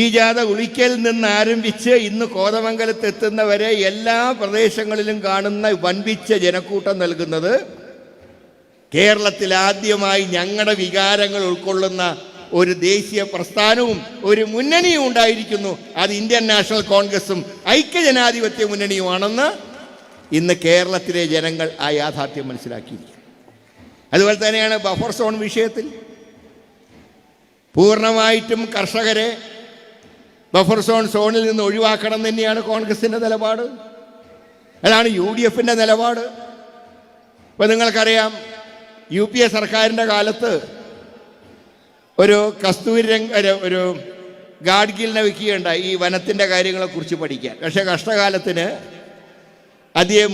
ഈ ജാഥ ഉളിക്കൽ നിന്ന് ആരംഭിച്ച് ഇന്ന് കോതമംഗലത്തെത്തുന്നവരെ എല്ലാ പ്രദേശങ്ങളിലും കാണുന്ന വൻപിച്ച ജനക്കൂട്ടം നൽകുന്നത് കേരളത്തിൽ ആദ്യമായി ഞങ്ങളുടെ വികാരങ്ങൾ ഉൾക്കൊള്ളുന്ന ഒരു ദേശീയ പ്രസ്ഥാനവും ഒരു മുന്നണിയും ഉണ്ടായിരിക്കുന്നു. അത് ഇന്ത്യൻ നാഷണൽ കോൺഗ്രസും ഐക്യജനാധിപത്യ മുന്നണിയുമാണെന്ന് ഇന്ന് കേരളത്തിലെ ജനങ്ങൾ ആ യാഥാർത്ഥ്യം മനസ്സിലാക്കിയിരിക്കുന്നു. അതുപോലെ തന്നെയാണ് ബഫർ സോൺ വിഷയത്തിൽ പൂർണ്ണമായിട്ടും കർഷകരെ ബഫർ സോണിൽ നിന്ന് ഒഴിവാക്കണം തന്നെയാണ് കോൺഗ്രസിൻ്റെ നിലപാട്. അതാണ് UDF നിലപാട്. ഇപ്പം നിങ്ങൾക്കറിയാം, UPA സർക്കാരിൻ്റെ കാലത്ത് ഒരു ഒരു ഗാഡ്ഗിലിനെ വയ്ക്കുകയുണ്ടായി ഈ വനത്തിൻ്റെ കാര്യങ്ങളെക്കുറിച്ച് പഠിക്കാൻ. പക്ഷേ കഷ്ടകാലത്തിന് അധികം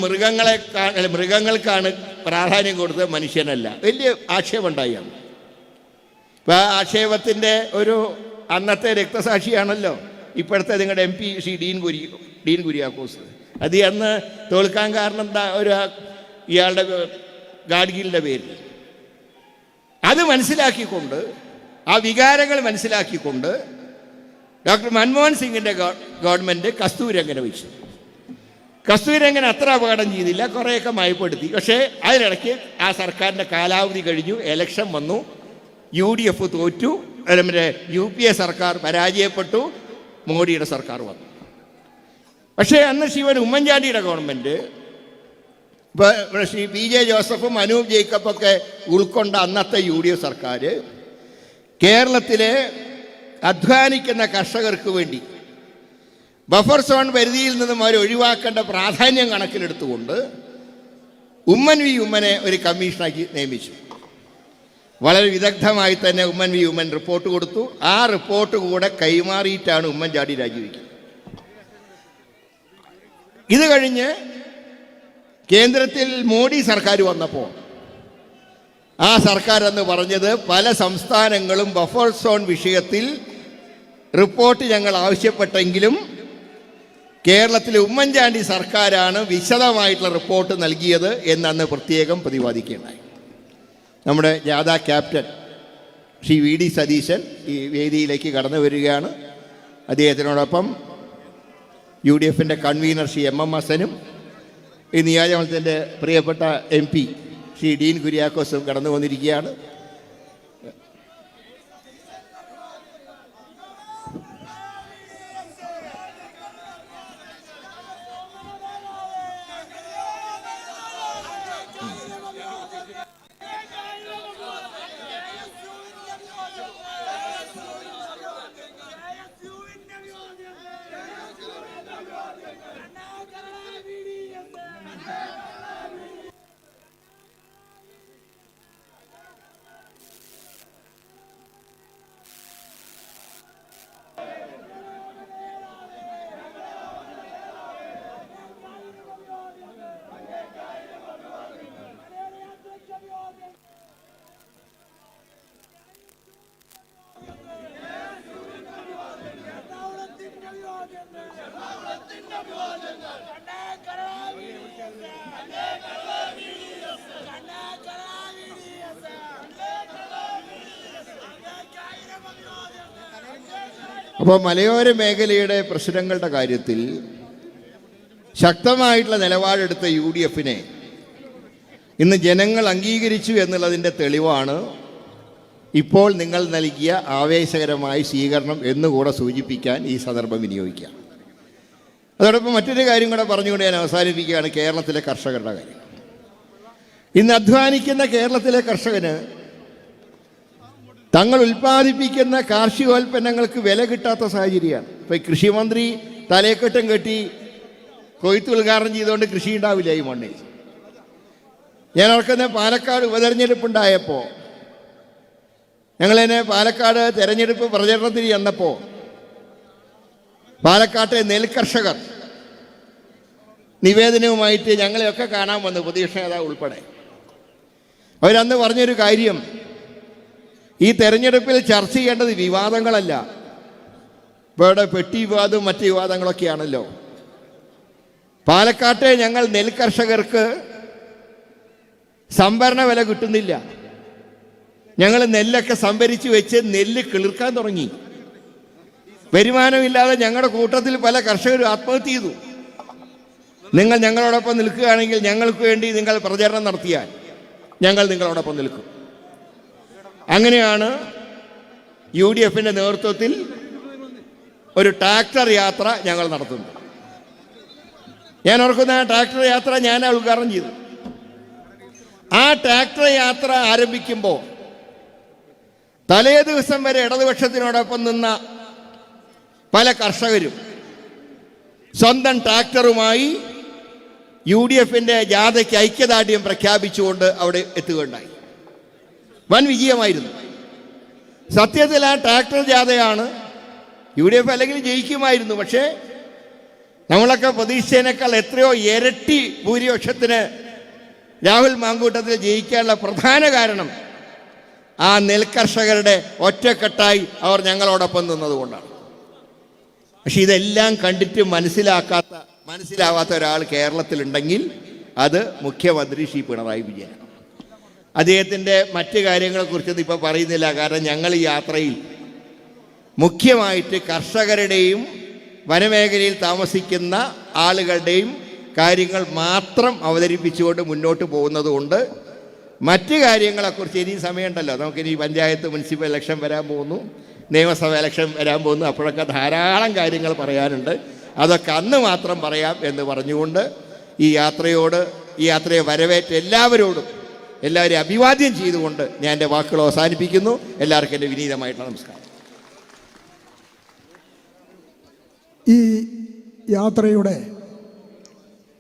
മൃഗങ്ങൾക്കാണ് പ്രാധാന്യം കൊടുത്തത്, മനുഷ്യനല്ല. വലിയ ആക്ഷേപമുണ്ടായി. അപ്പോൾ ആ ആക്ഷേപത്തിൻ്റെ ഒരു അന്നത്തെ രക്തസാക്ഷിയാണല്ലോ ഇപ്പോഴത്തെ നിങ്ങളുടെ MP ശ്രീ ഡീൻ കുര്യാക്കോസ്. അത് അന്ന് തോൽക്കാൻ കാരണം എന്താ? ഇയാളുടെ ഗാഡ്ഗിലിൻ്റെ പേരിൽ. അത് മനസ്സിലാക്കിക്കൊണ്ട്, ആ വികാരങ്ങൾ മനസ്സിലാക്കിക്കൊണ്ട് ഡോക്ടർ മൻമോഹൻ സിംഗിൻ്റെ ഗവൺമെൻറ് കസ്തൂരിരംഗനെ വെച്ചു. കസ്തൂരിരംഗൻ അത്ര അപകടം ചെയ്തില്ല, കുറേയൊക്കെ മയപ്പെടുത്തി. പക്ഷേ അതിനിടയ്ക്ക് ആ സർക്കാരിൻ്റെ കാലാവധി കഴിഞ്ഞു, എലക്ഷൻ വന്നു, UDF തോറ്റു, മറ്റേ UPA സർക്കാർ പരാജയപ്പെട്ടു, മോഡിയുടെ സർക്കാർ വന്നു. പക്ഷേ അന്ന് ഉമ്മൻചാണ്ടിയുടെ ഗവൺമെൻറ്, ശ്രീ PJ ജോസഫും അനൂപ് ജേക്കബൊക്കെ ഉൾക്കൊണ്ട അന്നത്തെ UDF സർക്കാർ കേരളത്തിലെ അധ്വാനിക്കുന്ന കർഷകർക്ക് വേണ്ടി ബഫർ സോൺ പരിധിയിൽ നിന്നും അവർ ഒഴിവാക്കേണ്ട പ്രാധാന്യം കണക്കിലെടുത്തുകൊണ്ട് ഉമ്മനെ ഒരു കമ്മീഷനാക്കി നിയമിച്ചു. വളരെ വിദഗ്ധമായി തന്നെ ഉമ്മൻ റിപ്പോർട്ട് കൊടുത്തു. ആ റിപ്പോർട്ട് കൂടെ കൈമാറിയിട്ടാണ് ഉമ്മൻചാണ്ടി രാജിവെക്കുന്നത്. ഇത് കഴിഞ്ഞ് കേന്ദ്രത്തിൽ മോഡി സർക്കാർ വന്നപ്പോൾ ആ സർക്കാർ എന്ന് പറഞ്ഞത് പല സംസ്ഥാനങ്ങളും ബഫർ സോൺ വിഷയത്തിൽ റിപ്പോർട്ട് ഞങ്ങൾ ആവശ്യപ്പെട്ടെങ്കിലും കേരളത്തിലെ ഉമ്മൻചാണ്ടി സർക്കാരാണ് വിശദമായിട്ടുള്ള റിപ്പോർട്ട് നൽകിയത് എന്നന്ന് പ്രത്യേകം പ്രതിപാദിക്കുകയുണ്ടായി. നമ്മുടെ ജാഥ ക്യാപ്റ്റൻ ശ്രീ VD സതീശൻ ഈ വേദിയിലേക്ക് കടന്നു വരികയാണ്. അദ്ദേഹത്തിനോടൊപ്പം UDF കൺവീനർ ശ്രീ MM ഹസനും ഈ നിയോജകമണ്ഡലത്തിൻ്റെ പ്രിയപ്പെട്ട MP ശ്രീ ഡീൻ കുര്യാക്കോസും കടന്നു വന്നിരിക്കുകയാണ്. അപ്പോൾ മലയോര മേഖലയുടെ പ്രശ്നങ്ങളുടെ കാര്യത്തിൽ ശക്തമായിട്ടുള്ള നിലപാടെടുത്ത UDF ഇന്ന് ജനങ്ങൾ അംഗീകരിച്ചു എന്നുള്ളതിൻ്റെ തെളിവാണ് ഇപ്പോൾ നിങ്ങൾ നൽകിയ ആവേശകരമായ സ്വീകരണം എന്നുകൂടെ സൂചിപ്പിക്കാൻ ഈ സന്ദർഭം വിനിയോഗിക്കാം. അതോടൊപ്പം മറ്റൊരു കാര്യം കൂടെ പറഞ്ഞുകൊണ്ട് ഞാൻ അവസാനിപ്പിക്കുകയാണ്, കേരളത്തിലെ കർഷകരുടെ കാര്യം. ഇന്ന് അധ്വാനിക്കുന്ന കേരളത്തിലെ കർഷകന് തങ്ങൾ ഉൽപ്പാദിപ്പിക്കുന്ന കാർഷികോൽപ്പന്നങ്ങൾക്ക് വില കിട്ടാത്ത സാഹചര്യമാണ്. ഇപ്പോൾ കൃഷിമന്ത്രി തലയെക്കെട്ടും കെട്ടി കൊയ്ത്ത് ഉദ്ഘാടനം ചെയ്തുകൊണ്ട് കൃഷി ഉണ്ടാവില്ല ഈ മണ്ണിൽ. ഞാൻ ഓർക്കുന്ന പാലക്കാട് ഉപതെരഞ്ഞെടുപ്പുണ്ടായപ്പോൾ ഞങ്ങളതിനെ പാലക്കാട് തെരഞ്ഞെടുപ്പ് പ്രചരണത്തിന് ചെന്നപ്പോൾ പാലക്കാട്ടെ നെൽകർഷകർ നിവേദനവുമായിട്ട് ഞങ്ങളെയൊക്കെ കാണാൻ വന്നു, പ്രതിപക്ഷ നേതാവ് ഉൾപ്പെടെ. അവരന്ന് പറഞ്ഞൊരു കാര്യം, ഈ തെരഞ്ഞെടുപ്പിൽ ചർച്ച ചെയ്യേണ്ടത് വിവാദങ്ങളല്ല, ഇവിടെ പെട്ടി വിവാദവും മറ്റ് വിവാദങ്ങളൊക്കെയാണല്ലോ. പാലക്കാട്ടെ ഞങ്ങൾ നെൽകർഷകർക്ക് സംഭരണ വില കിട്ടുന്നില്ല, ഞങ്ങൾ നെല്ലൊക്കെ സംഭരിച്ച് വെച്ച് നെല്ല് കിളിർക്കാൻ തുടങ്ങി. വരുമാനമില്ലാതെ ഞങ്ങളുടെ കൂട്ടത്തിൽ പല കർഷകരും ആത്മഹത്യ ചെയ്തു. നിങ്ങൾ ഞങ്ങളോടൊപ്പം നിൽക്കുകയാണെങ്കിൽ, ഞങ്ങൾക്ക് വേണ്ടി നിങ്ങൾ പ്രചരണം നടത്തിയാൽ ഞങ്ങൾ നിങ്ങളോടൊപ്പം നിൽക്കും. അങ്ങനെയാണ് UDFിൻ്റെ നേതൃത്വത്തിൽ ഒരു ട്രാക്ടർ യാത്ര ഞങ്ങൾ നടത്തുന്നത്. ഞാൻ ഓർക്കുന്ന ആ ട്രാക്ടർ യാത്ര ഞാൻ ഉദ്ഘാടനം ചെയ്തു. ആ ട്രാക്ടർ യാത്ര ആരംഭിക്കുമ്പോൾ തലേ ദിവസം വരെ ഇടതുപക്ഷത്തിനോടൊപ്പം നിന്ന പല കർഷകരും സ്വന്തം ട്രാക്ടറുമായി UDFിൻ്റെ ജാഥയ്ക്ക് ഐക്യദാർഢ്യം പ്രഖ്യാപിച്ചുകൊണ്ട് അവിടെ എത്തുകയുണ്ടായി. വൻ വിജയമായിരുന്നു. സത്യത്തിൽ ആ ട്രാക്ടർ ജാഥയാണ് UDF അല്ലെങ്കിൽ ജയിക്കുമായിരുന്നു. പക്ഷേ നമ്മളൊക്കെ പ്രതീക്ഷിച്ചതിനേക്കാൾ എത്രയോ ഇരട്ടി ഭൂരിപക്ഷത്തിന് രാഹുൽ മാങ്കൂട്ടത്തിൽ ജയിക്കാനുള്ള പ്രധാന കാരണം ആ നെൽകർഷകരുടെ ഒറ്റക്കെട്ടായി അവർ ഞങ്ങളോടൊപ്പം നിന്നതുകൊണ്ടാണ്. പക്ഷെ ഇതെല്ലാം കണ്ടിട്ട് മനസ്സിലാവാത്ത ഒരാൾ കേരളത്തിലുണ്ടെങ്കിൽ അത് മുഖ്യമന്ത്രി ശ്രീ പിണറായി വിജയൻ. അദ്ദേഹത്തിൻ്റെ മറ്റ് കാര്യങ്ങളെക്കുറിച്ചൊന്നും ഇപ്പോൾ പറയുന്നില്ല. കാരണം ഞങ്ങൾ ഈ യാത്രയിൽ മുഖ്യമായിട്ട് കർഷകരുടെയും വനമേഖലയിൽ താമസിക്കുന്ന ആളുകളുടെയും കാര്യങ്ങൾ മാത്രം അവതരിപ്പിച്ചുകൊണ്ട് മുന്നോട്ട് പോകുന്നത് കൊണ്ട് മറ്റ് കാര്യങ്ങളെക്കുറിച്ച് ഇനി സമയമുണ്ടല്ലോ. നമുക്കിനി പഞ്ചായത്ത് മുനിസിപ്പൽ ഇലക്ഷൻ വരാൻ പോകുന്നു, നിയമസഭ ഇലക്ഷൻ വരാൻ പോകുന്നു. അപ്പോഴൊക്കെ ധാരാളം കാര്യങ്ങൾ പറയാനുണ്ട്. അതൊക്കെ അന്ന് മാത്രം പറയാം എന്ന് പറഞ്ഞുകൊണ്ട് ഈ യാത്രയെ വരവേറ്റ എല്ലാവരെയും അഭിവാദ്യം ചെയ്തുകൊണ്ട് ഞാൻ എൻ്റെ വാക്കുകൾ അവസാനിപ്പിക്കുന്നു. എല്ലാവർക്കും എൻ്റെ വിനീതമായിട്ടുള്ള നമസ്കാരം. ഈ യാത്രയുടെ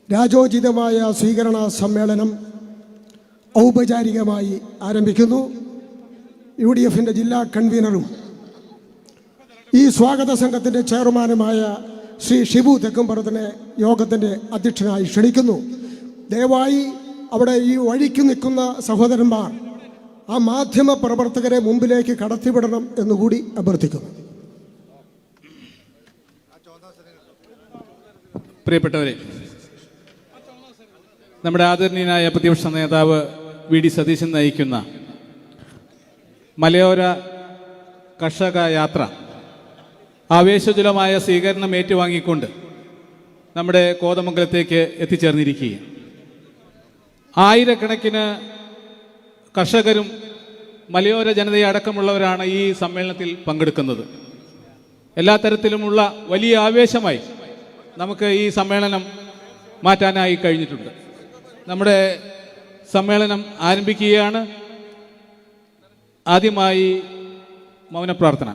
രാജോചിതമായ സ്വീകരണ സമ്മേളനം ഔപചാരികമായി ആരംഭിക്കുന്നു. UDFിൻ്റെ ജില്ലാ കൺവീനറും ഈ സ്വാഗത സംഘത്തിൻ്റെ ചെയർമാനുമായ ശ്രീ ഷിബു തെക്കുംപുറത്തിനെ യോഗത്തിൻ്റെ അധ്യക്ഷനായി ക്ഷണിക്കുന്നു. ദയവായി അവിടെ ഈ വഴിക്ക് നിൽക്കുന്ന സഹോദരന്മാർ ആ മാധ്യമ പ്രവർത്തകരെ മുമ്പിലേക്ക് കടത്തിവിടണം എന്നുകൂടി അഭ്യർത്ഥിക്കുന്നു. പ്രിയപ്പെട്ടവരെ, നമ്മുടെ ആദരണീയനായ പ്രതിപക്ഷ നേതാവ് VD സതീശൻ നയിക്കുന്ന മലയോര കർഷക യാത്ര ആവേശജലമായ സ്വീകരണം ഏറ്റുവാങ്ങിക്കൊണ്ട് നമ്മുടെ കോതമംഗലത്തേക്ക് എത്തിച്ചേർന്നിരിക്കുകയാണ്. ആയിരക്കണക്കിന് കർഷകരും മലയോര ജനതയെ അടക്കമുള്ളവരാണ് ഈ സമ്മേളനത്തിൽ പങ്കെടുക്കുന്നത്. എല്ലാ തരത്തിലുമുള്ള വലിയ ആവേശമായി നമുക്ക് ഈ സമ്മേളനം മാറ്റാനായി കഴിഞ്ഞിട്ടുണ്ട്. നമ്മുടെ സമ്മേളനം ആരംഭിക്കുകയാണ്. ആദ്യമായി മൗനപ്രാർത്ഥന.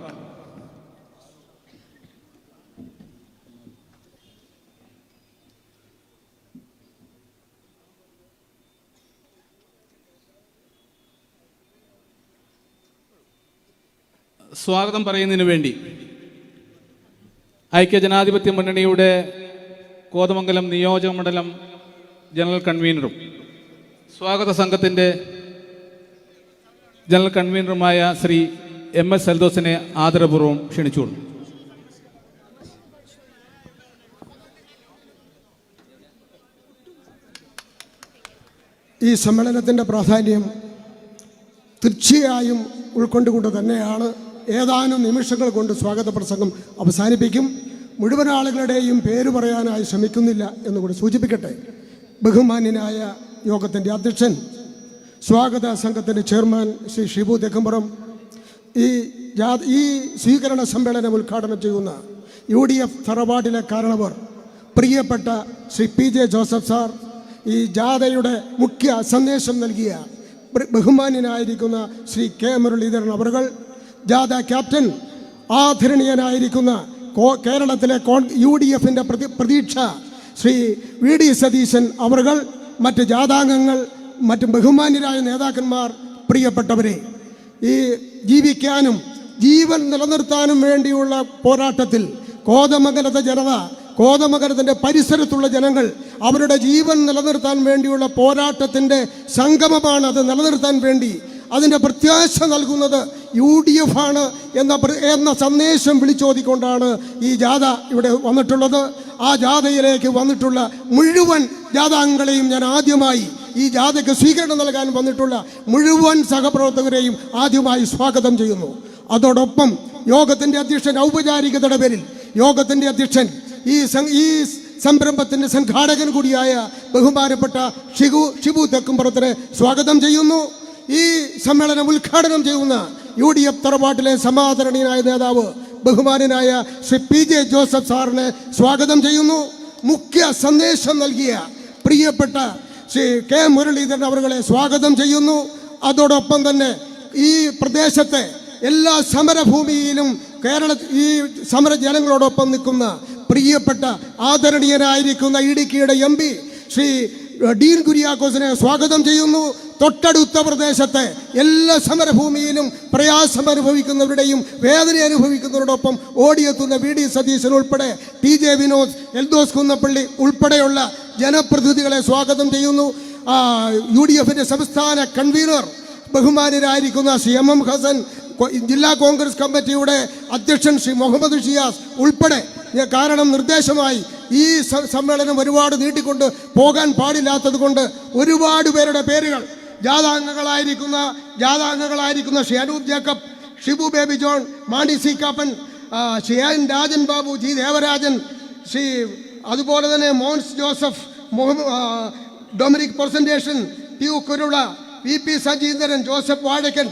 സ്വാഗതം പറയുന്നതിന് വേണ്ടി ഐക്യജനാധിപത്യ മുന്നണിയുടെ കോതമംഗലം നിയോജക മണ്ഡലം ജനറൽ കൺവീനറും സ്വാഗത സംഘത്തിൻ്റെ ജനറൽ കൺവീനറുമായ ശ്രീ MS സൽദോസിനെ ആദരപൂർവ്വം ക്ഷണിച്ചുകൊള്ളു. ഈ സമ്മേളനത്തിൻ്റെ പ്രാധാന്യം തീർച്ചയായും ഉൾക്കൊണ്ടുകൊണ്ട് തന്നെയാണ് ഏതാനും നിമിഷങ്ങൾ കൊണ്ട് സ്വാഗത പ്രസംഗം അവസാനിപ്പിക്കും. മുഴുവൻ ആളുകളുടെയും പേര് പറയാനായി ശ്രമിക്കുന്നില്ല എന്നുകൂടി സൂചിപ്പിക്കട്ടെ. ബഹുമാന്യനായ യോഗത്തിൻ്റെ അധ്യക്ഷൻ, സ്വാഗത സംഘത്തിൻ്റെ ചെയർമാൻ ശ്രീ ഷിബു തെക്കുംപുറം, ഈ സ്വീകരണ സമ്മേളനം ഉദ്ഘാടനം ചെയ്യുന്ന UDF തറവാടിലെ കാരണവർ പ്രിയപ്പെട്ട ശ്രീ PJ ജോസഫ് സാർ, ഈ ജാഥയുടെ മുഖ്യ സന്ദേശം നൽകിയ ബഹുമാന്യനായിരിക്കുന്ന ശ്രീ K മുരളീധരൻ അവർകൾ, ജാഥ ക്യാപ്റ്റൻ ആദരണീയനായിരിക്കുന്ന കേരളത്തിലെ UDFിൻ്റെ പ്രതീക്ഷ ശ്രീ VD സതീശൻ അവർകൾ, മറ്റ് ജാഥാംഗങ്ങൾ, മറ്റ് ബഹുമാന്യരായ നേതാക്കന്മാർ, പ്രിയപ്പെട്ടവരെ, ഈ ജീവിക്കാനും ജീവൻ നിലനിർത്താനും വേണ്ടിയുള്ള പോരാട്ടത്തിൽ കോതമംഗലത്തെ ജനത, കോതമംഗലത്തിൻ്റെ പരിസരത്തുള്ള ജനങ്ങൾ അവരുടെ ജീവൻ നിലനിർത്താൻ വേണ്ടിയുള്ള പോരാട്ടത്തിൻ്റെ സംഗമമാണ്. അത് നിലനിർത്താൻ വേണ്ടി അതിൻ്റെ പ്രത്യാശ നൽകുന്നത് UDF ആണ് എന്ന സന്ദേശം വിളിച്ചോതിക്കൊണ്ടാണ് ഈ ജാഥ ഇവിടെ വന്നിട്ടുള്ളത്. ആ ജാഥയിലേക്ക് വന്നിട്ടുള്ള മുഴുവൻ ജാഥാംഗങ്ങളെയും ഞാൻ ആദ്യമായി, ഈ ജാഥയ്ക്ക് സ്വീകരണം നൽകാൻ വന്നിട്ടുള്ള മുഴുവൻ സഹപ്രവർത്തകരെയും ആദ്യമായി സ്വാഗതം ചെയ്യുന്നു. അതോടൊപ്പം യോഗത്തിന്റെ അധ്യക്ഷൻ ഔപചാരികതയുടെ പേരിൽ യോഗത്തിന്റെ അധ്യക്ഷൻ ഈ സംരംഭത്തിന്റെ സംഘാടകൻ കൂടിയായ ബഹുമാനപ്പെട്ട ഷിബു തെക്കുംപുറത്തിനെ സ്വാഗതം ചെയ്യുന്നു. ഈ സമ്മേളനം ഉദ്ഘാടനം ചെയ്യുന്ന UDF തറവാട്ടിലെ സമാദരണീയനായ നേതാവ് ബഹുമാനനായ ശ്രീ PJ ജോസഫ് സാറിനെ സ്വാഗതം ചെയ്യുന്നു. മുഖ്യ സന്ദേശം നൽകിയ പ്രിയപ്പെട്ട ശ്രീ K മുരളീധരൻ അവരെ സ്വാഗതം ചെയ്യുന്നു. അതോടൊപ്പം തന്നെ ഈ പ്രദേശത്തെ എല്ലാ സമരഭൂമിയിലും ഈ സമര ജനങ്ങളോടൊപ്പം നിൽക്കുന്ന പ്രിയപ്പെട്ട ആദരണീയനായിരിക്കുന്ന ഇടുക്കിയുടെ MP ശ്രീ ഡീൻ കുര്യാക്കോസിനെ സ്വാഗതം ചെയ്യുന്നു. തൊട്ടടുത്ത പ്രദേശത്തെ എല്ലാ സമരഭൂമിയിലും പ്രയാസം അനുഭവിക്കുന്നവരുടെയും വേദന അനുഭവിക്കുന്നവരോടൊപ്പം ഓടിയെത്തുന്ന VD സതീശൻ ഉൾപ്പെടെ TJ വിനോദ്, എൽദോസ് കുന്നപ്പള്ളി ഉൾപ്പെടെയുള്ള ജനപ്രതിനിധികളെ സ്വാഗതം ചെയ്യുന്നു. UDFന്റെ സംസ്ഥാന കൺവീനർ ബഹുമാനരായിരിക്കുന്ന ശ്രീ MM ഹസൻ, ജില്ലാ കോൺഗ്രസ് കമ്മിറ്റിയുടെ അധ്യക്ഷൻ ശ്രീ മുഹമ്മദ് ഷിയാസ് ഉൾപ്പെടെ, കാരണം നിർദ്ദേശമായി ഈ സമ്മേളനം ഒരുപാട് നീട്ടിക്കൊണ്ട് പോകാൻ പാടില്ലാത്തത് കൊണ്ട് ഒരുപാട് പേരുടെ പേരുകൾ ജാഥാംഗങ്ങളായിരിക്കുന്ന ശ്രീ അനൂപ് ജേക്കബ്, ഷിബു ബേബി ജോൺ, മാണി സി കാപ്പൻ, ശ്രീ രാജൻ ബാബു, G ദേവരാജൻ, അതുപോലെ തന്നെ മോൻസ് ജോസഫ്, ഡൊമിനിക് പ്രസന്റേഷൻ, ടി കുരുള, VP സജീന്ദ്രൻ, ജോസഫ് വാഴക്കൻ,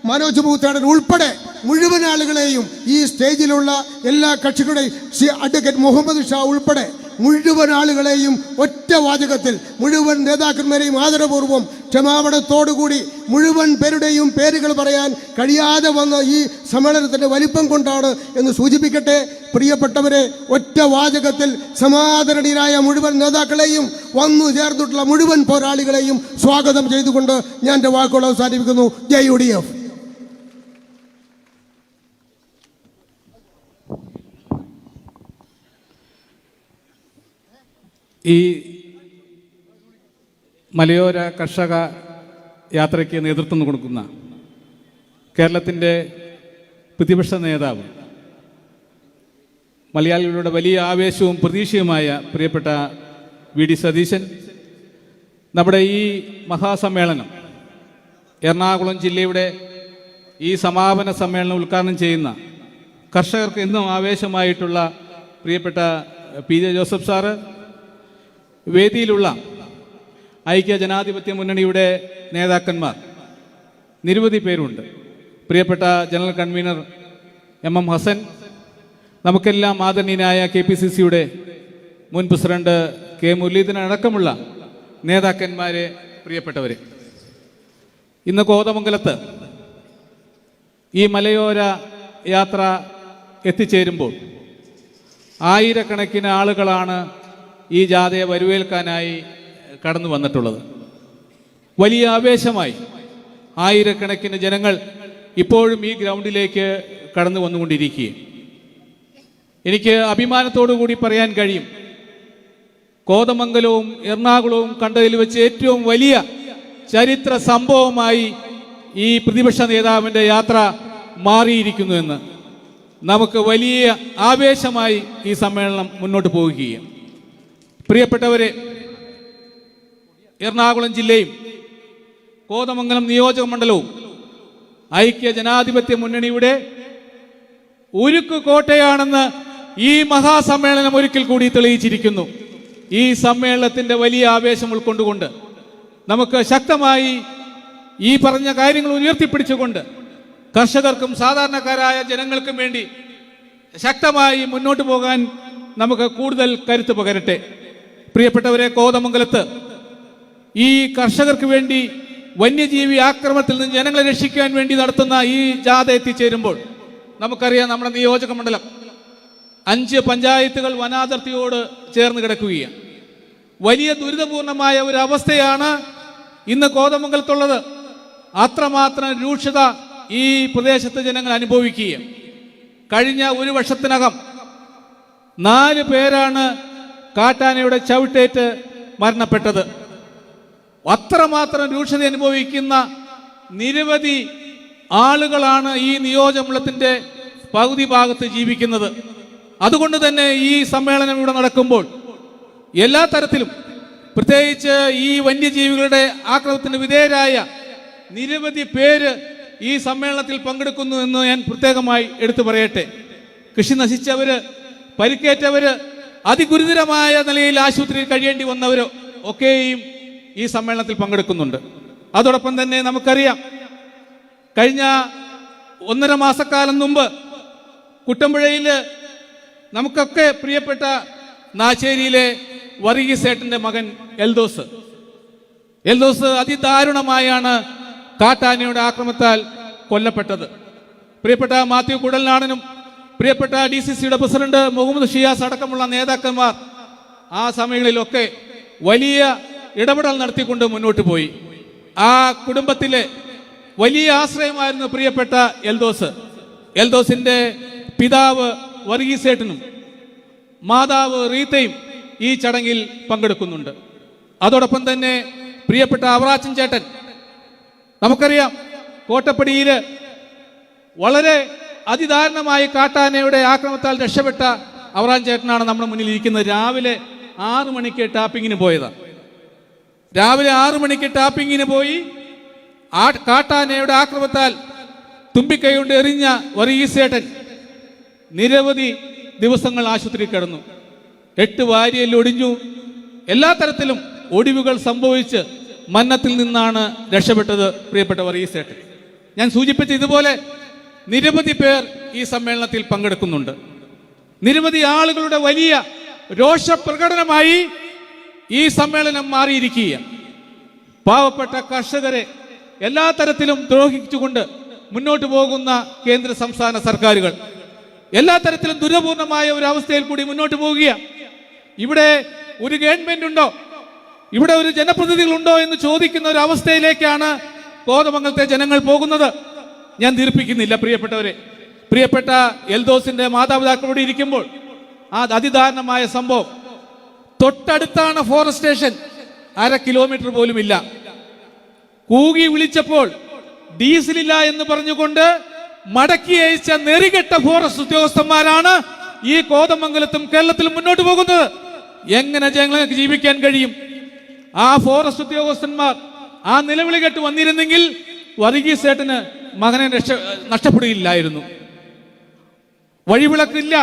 മനോജ് മൂത്താടൻ ഉൾപ്പെടെ മുഴുവൻ ആളുകളെയും ഈ സ്റ്റേജിലുള്ള എല്ലാ കക്ഷികളുടെയും ശ്രീ അഡ്വക്കേറ്റ് മുഹമ്മദ് ഷാ ഉൾപ്പെടെ മുഴുവൻ ആളുകളെയും ഒറ്റ വാചകത്തിൽ മുഴുവൻ നേതാക്കന്മാരെയും ആദരപൂർവ്വം ക്ഷമാപണത്തോടുകൂടി മുഴുവൻ പേരുടെയും പേരുകൾ പറയാൻ കഴിയാതെ വന്ന ഈ സമ്മേളനത്തിൻ്റെ വലിപ്പം കൊണ്ടാണ് എന്ന് സൂചിപ്പിക്കട്ടെ. പ്രിയപ്പെട്ടവരെ, ഒറ്റ വാചകത്തിൽ സമാദരണീയരായ മുഴുവൻ നേതാക്കളെയും വന്നു ചേർന്നിട്ടുള്ള മുഴുവൻ പോരാളികളെയും സ്വാഗതം ചെയ്തുകൊണ്ട് ഞാൻ എൻ്റെ വാക്കുകൾ അവസാനിപ്പിക്കുന്നു. ജയ് UDF. ഈ മലയോര കർഷക യാത്രയ്ക്ക് നേതൃത്വം കൊടുക്കുന്ന കേരളത്തിൻ്റെ പ്രതിപക്ഷ നേതാവ്, മലയാളികളുടെ വലിയ ആവേശവും പ്രതീക്ഷയുമായ പ്രിയപ്പെട്ട VD സതീശൻ, നമ്മുടെ ഈ മഹാസമ്മേളനം എറണാകുളം ജില്ലയുടെ ഈ സമാപന സമ്മേളനം ഉദ്ഘാടനം ചെയ്യുന്ന കർഷകർക്ക് എന്നും ആവേശമായിട്ടുള്ള പ്രിയപ്പെട്ട PJ ജോസഫ് സാറ്, വേദിയിലുള്ള ഐക്യ ജനാധിപത്യ മുന്നണിയുടെ നേതാക്കന്മാർ നിരവധി പേരുണ്ട്. പ്രിയപ്പെട്ട ജനറൽ കൺവീനർ MM ഹസൻ, നമുക്കെല്ലാം ആദരണീയനായ KPCCയുടെ മുൻ പ്രസിഡന്റ് K മുരളീധരൻ അടക്കമുള്ള നേതാക്കന്മാരെ, പ്രിയപ്പെട്ടവരെ, ഇന്ന് കോതമംഗലത്ത് ഈ മലയോര യാത്ര എത്തിച്ചേരുമ്പോൾ ആയിരക്കണക്കിന് ആളുകളാണ് ഈ ജാഥയെ വരവേൽക്കാനായി കടന്നു വന്നിട്ടുള്ളത്. വലിയ ആവേശമായി ആയിരക്കണക്കിന് ജനങ്ങൾ ഇപ്പോഴും ഈ ഗ്രൗണ്ടിലേക്ക് കടന്നു വന്നുകൊണ്ടിരിക്കുകയും എനിക്ക് അഭിമാനത്തോടു കൂടി പറയാൻ കഴിയും, കോതമംഗലവും എറണാകുളവും കണ്ടതിൽ വെച്ച് ഏറ്റവും വലിയ ചരിത്ര സംഭവമായി ഈ പ്രതിപക്ഷ നേതാവിൻ്റെ യാത്ര മാറിയിരിക്കുന്നു എന്ന് നമുക്ക് വലിയ ആവേശമായി ഈ സമ്മേളനം മുന്നോട്ട് പോവുകയും. പ്രിയപ്പെട്ടവരെ, എറണാകുളം ജില്ലയും കോതമംഗലം നിയോജക മണ്ഡലവും ഐക്യ ജനാധിപത്യ മുന്നണിയുടെ ഉരുക്കു കോട്ടയാണെന്ന് ഈ മഹാസമ്മേളനം ഒരിക്കൽ കൂടി തെളിയിച്ചിരിക്കുന്നു. ഈ സമ്മേളനത്തിൻ്റെ വലിയ ആവേശം ഉൾക്കൊണ്ടുകൊണ്ട് നമുക്ക് ശക്തമായി ഈ പറഞ്ഞ കാര്യങ്ങൾ ഉയർത്തിപ്പിടിച്ചുകൊണ്ട് കർഷകർക്കും സാധാരണക്കാരായ ജനങ്ങൾക്കും വേണ്ടി ശക്തമായി മുന്നോട്ട് പോകാൻ നമുക്ക് കൂടുതൽ കരുത്ത് പകരട്ടെ. പ്രിയപ്പെട്ടവരെ, കോതമംഗലത്ത് ഈ കർഷകർക്ക് വേണ്ടി വന്യജീവി ആക്രമണത്തിൽ നിന്ന് ജനങ്ങളെ രക്ഷിക്കാൻ വേണ്ടി നടത്തുന്ന ഈ ജാഥ എത്തിച്ചേരുമ്പോൾ നമുക്കറിയാം, നമ്മുടെ നിയോജക മണ്ഡലം 5 പഞ്ചായത്തുകൾ വനാതിർത്തിയോട് ചേർന്ന് കിടക്കുകയാണ്. വലിയ ദുരിതപൂർണമായ ഒരു അവസ്ഥയാണ് ഇന്ന് കോതമംഗലത്തുള്ളത്. അത്രമാത്രം രൂക്ഷത ഈ പ്രദേശത്തെ ജനങ്ങൾ അനുഭവിക്കുകയും കഴിഞ്ഞ ഒരു വർഷത്തിനകം 4 പേരാണ് കാട്ടാനയുടെ ചവിട്ടേറ്റ് മരണപ്പെട്ടത്. അത്രമാത്രം രൂക്ഷത അനുഭവിക്കുന്ന നിരവധി ആളുകളാണ് ഈ നിയോജകമണ്ഡലത്തിൻ്റെ പകുതി ഭാഗത്ത് ജീവിക്കുന്നത്. അതുകൊണ്ട് തന്നെ ഈ സമ്മേളനം ഇവിടെ നടക്കുമ്പോൾ എല്ലാ തരത്തിലും, പ്രത്യേകിച്ച് ഈ വന്യജീവികളുടെ ആക്രമണത്തിന് വിധേയരായ നിരവധി പേര് ഈ സമ്മേളനത്തിൽ പങ്കെടുക്കുന്നു എന്ന് ഞാൻ പ്രത്യേകമായി എടുത്തു പറയട്ടെ. കൃഷി നശിച്ചവര്, പരിക്കേറ്റവര്, അതിഗുരുതരമായ നിലയിൽ ആശുപത്രിയിൽ കഴിയേണ്ടി വന്നവര് ഒക്കെയും ഈ സമ്മേളനത്തിൽ പങ്കെടുക്കുന്നുണ്ട്. അതോടൊപ്പം തന്നെ നമുക്കറിയാം, കഴിഞ്ഞ 1.5 മാസക്കാലം മുമ്പ് കുട്ടമ്പുഴയിൽ നമുക്കൊക്കെ പ്രിയപ്പെട്ട നാച്ചേരിയിലെ വർഗീസേട്ടൻ്റെ മകൻ എൽദോസ് അതിദാരുണമായാണ് കാട്ടാനയുടെ ആക്രമണത്താൽ കൊല്ലപ്പെട്ടത്. പ്രിയപ്പെട്ട മാത്യു കുടൽനാടനും പ്രിയപ്പെട്ട DCCയുടെ പ്രസിഡന്റ് മുഹമ്മദ് ഷിയാസ് അടക്കമുള്ള നേതാക്കന്മാർ ആ സമയങ്ങളിലൊക്കെ വലിയ ഇടപെടൽ നടത്തിക്കൊണ്ട് മുന്നോട്ട് പോയി. ആ കുടുംബത്തിലെ വലിയ ആശ്രയമായിരുന്നു പ്രിയപ്പെട്ട എൽദോസിന്റെ പിതാവ് വർഗീസേട്ടനും മാതാവ് റീത്തയും ഈ ചടങ്ങിൽ പങ്കെടുക്കുന്നുണ്ട്. അതോടൊപ്പം തന്നെ പ്രിയപ്പെട്ട അവറാച്ചൻ ചേട്ടൻ, നമുക്കറിയാം കോട്ടപ്പടിയിൽ വളരെ അതിദാരുണമായി കാട്ടാനയുടെ ആക്രമണത്താൽ രക്ഷപ്പെട്ട അവറാച്ചൻ ചേട്ടനാണ് നമ്മുടെ മുന്നിൽ ഇരിക്കുന്നത്. രാവിലെ 6 മണിക്ക് ടാപ്പിങ്ങിന് പോയതാണ്. രാവിലെ 6 മണിക്ക് ടാപ്പിങ്ങിന് പോയി ആ കാട്ടാനയുടെ ആക്രമണത്താൽ തുമ്പിക്കൈ കൊണ്ട് എറിഞ്ഞ വർഗീസേട്ടൻ നിരവധി ദിവസങ്ങൾ ആശുപത്രിയിൽ കിടന്നു. 8 വാരിയൽ ഒടിഞ്ഞു. എല്ലാ തരത്തിലും ഒടിവുകൾ സംഭവിച്ച് മരണത്തിൽ നിന്നാണ് രക്ഷപ്പെട്ടത് പ്രിയപ്പെട്ട വർഗീസേട്ടൻ. ഞാൻ സൂചിപ്പിച്ച ഇതുപോലെ നിരവധി പേർ ഈ സമ്മേളനത്തിൽ പങ്കെടുക്കുന്നുണ്ട്. നിരവധി ആളുകളുടെ വലിയ രോഷപ്രകടനമായി ഈ സമ്മേളനം മാറിയിരിക്കുക. പാവപ്പെട്ട കർഷകരെ എല്ലാ തരത്തിലും ദ്രോഹിച്ചുകൊണ്ട് മുന്നോട്ട് പോകുന്ന കേന്ദ്ര സംസ്ഥാന സർക്കാരുകൾ എല്ലാ തരത്തിലും ദുരപൂർണമായ ഒരു അവസ്ഥയിൽ കൂടി മുന്നോട്ട് പോകുക. ഇവിടെ ഒരു ഗവൺമെന്റ് ഉണ്ടോ, ഇവിടെ ഒരു ജനപ്രതിനിധികളുണ്ടോ എന്ന് ചോദിക്കുന്ന ഒരു അവസ്ഥയിലേക്കാണ് കോതമംഗലത്തെ ജനങ്ങൾ പോകുന്നത്. ഞാൻ ദീർഘിപ്പിക്കുന്നില്ല പ്രിയപ്പെട്ടവരെ. പ്രിയപ്പെട്ട എൽദോസിന്റെ മാതാപിതാക്കളോട് ഇരിക്കുമ്പോൾ ആ അതിദാരുണമായ സംഭവം, തൊട്ടടുത്താണ് ഫോറസ്റ്റ് സ്റ്റേഷൻ, 1/2 കിലോമീറ്റർ പോലും ഇല്ല. കൂകി വിളിച്ചപ്പോൾ ഡീസലില്ല എന്ന് പറഞ്ഞുകൊണ്ട് മടക്കി അയച്ച നെറികെട്ട ഫോറസ്റ്റ് ഉദ്യോഗസ്ഥന്മാരാണ് ഈ കോതമംഗലത്തും കേരളത്തിലും മുന്നോട്ട് പോകുന്നത്. എങ്ങനെ ജനങ്ങൾക്ക് ജീവിക്കാൻ കഴിയും? ആ ഫോറസ്റ്റ് ഉദ്യോഗസ്ഥന്മാർ ആ നിലവിളി കേട്ട് വന്നിരുന്നെങ്കിൽ വർഗീസേട്ടന് മകനെ നഷ്ടപ്പെടുകയില്ലായിരുന്നു. വഴിവിളക്കില്ല.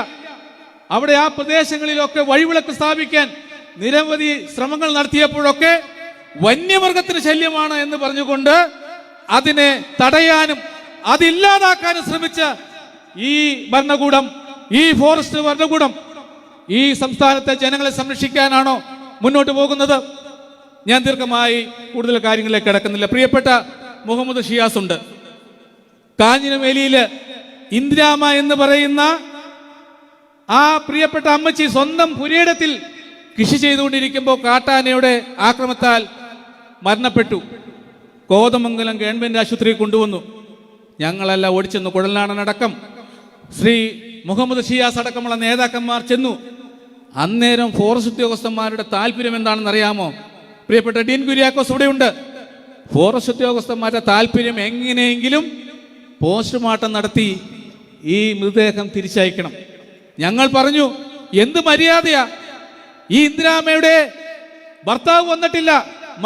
അവിടെ ആ പ്രദേശങ്ങളിലൊക്കെ വഴിവിളക്ക് സ്ഥാപിക്കാൻ നിരവധി ശ്രമങ്ങൾ നടത്തിയപ്പോഴൊക്കെ വന്യമൃഗത്തിന് ശല്യമാണ് എന്ന് പറഞ്ഞുകൊണ്ട് അതിനെ തടയാനും അതില്ലാതാക്കാനും ശ്രമിച്ച ഈ ഭരണകൂടം, ഈ ഫോറസ്റ്റ് ഭരണകൂടം ഈ സംസ്ഥാനത്തെ ജനങ്ങളെ സംരക്ഷിക്കാനാണോ മുന്നോട്ട് പോകുന്നത്? ഞാൻ ദീർഘമായി കൂടുതൽ കാര്യങ്ങളിലേക്ക് കിടക്കുന്നില്ല. പ്രിയപ്പെട്ട മുഹമ്മദ് ഷിയാസ് ഉണ്ട്. കാഞ്ഞിരമേലിയില് ഇന്ദിരാമ എന്ന് പറയുന്ന ആ പ്രിയപ്പെട്ട അമ്മച്ചി സ്വന്തം പുരയിടത്തിൽ കൃഷി ചെയ്തുകൊണ്ടിരിക്കുമ്പോൾ കാട്ടാനയുടെ ആക്രമണത്താൽ മരണപ്പെട്ടു. കോതമംഗലം ഗവൺമെന്റ് ആശുപത്രിയിൽ കൊണ്ടുവന്നു. ഞങ്ങളെല്ലാം ഓടിച്ചെന്നു. കുഴൽനാടനടക്കം ശ്രീ മുഹമ്മദ് ഷിയാസ് അടക്കമുള്ള നേതാക്കന്മാർ ചെന്നു. അന്നേരം ഫോറസ്റ്റ് ഉദ്യോഗസ്ഥന്മാരുടെ താല്പര്യം എന്താണെന്ന് അറിയാമോ? പ്രിയപ്പെട്ട ഡീൻ കുര്യാക്കോസ് ഇവിടെയുണ്ട്. ഫോറസ്റ്റ് ഉദ്യോഗസ്ഥന്മാരുടെ താല്പര്യം എങ്ങനെയെങ്കിലും പോസ്റ്റ്മോർട്ടം നടത്തി ഈ മൃതദേഹം തിരിച്ചയക്കണം. ഞങ്ങൾ പറഞ്ഞു, എന്ത് മര്യാദയാ? ഈ ഇന്ദിരാമ്മയുടെ ഭർത്താവ് വന്നിട്ടില്ല,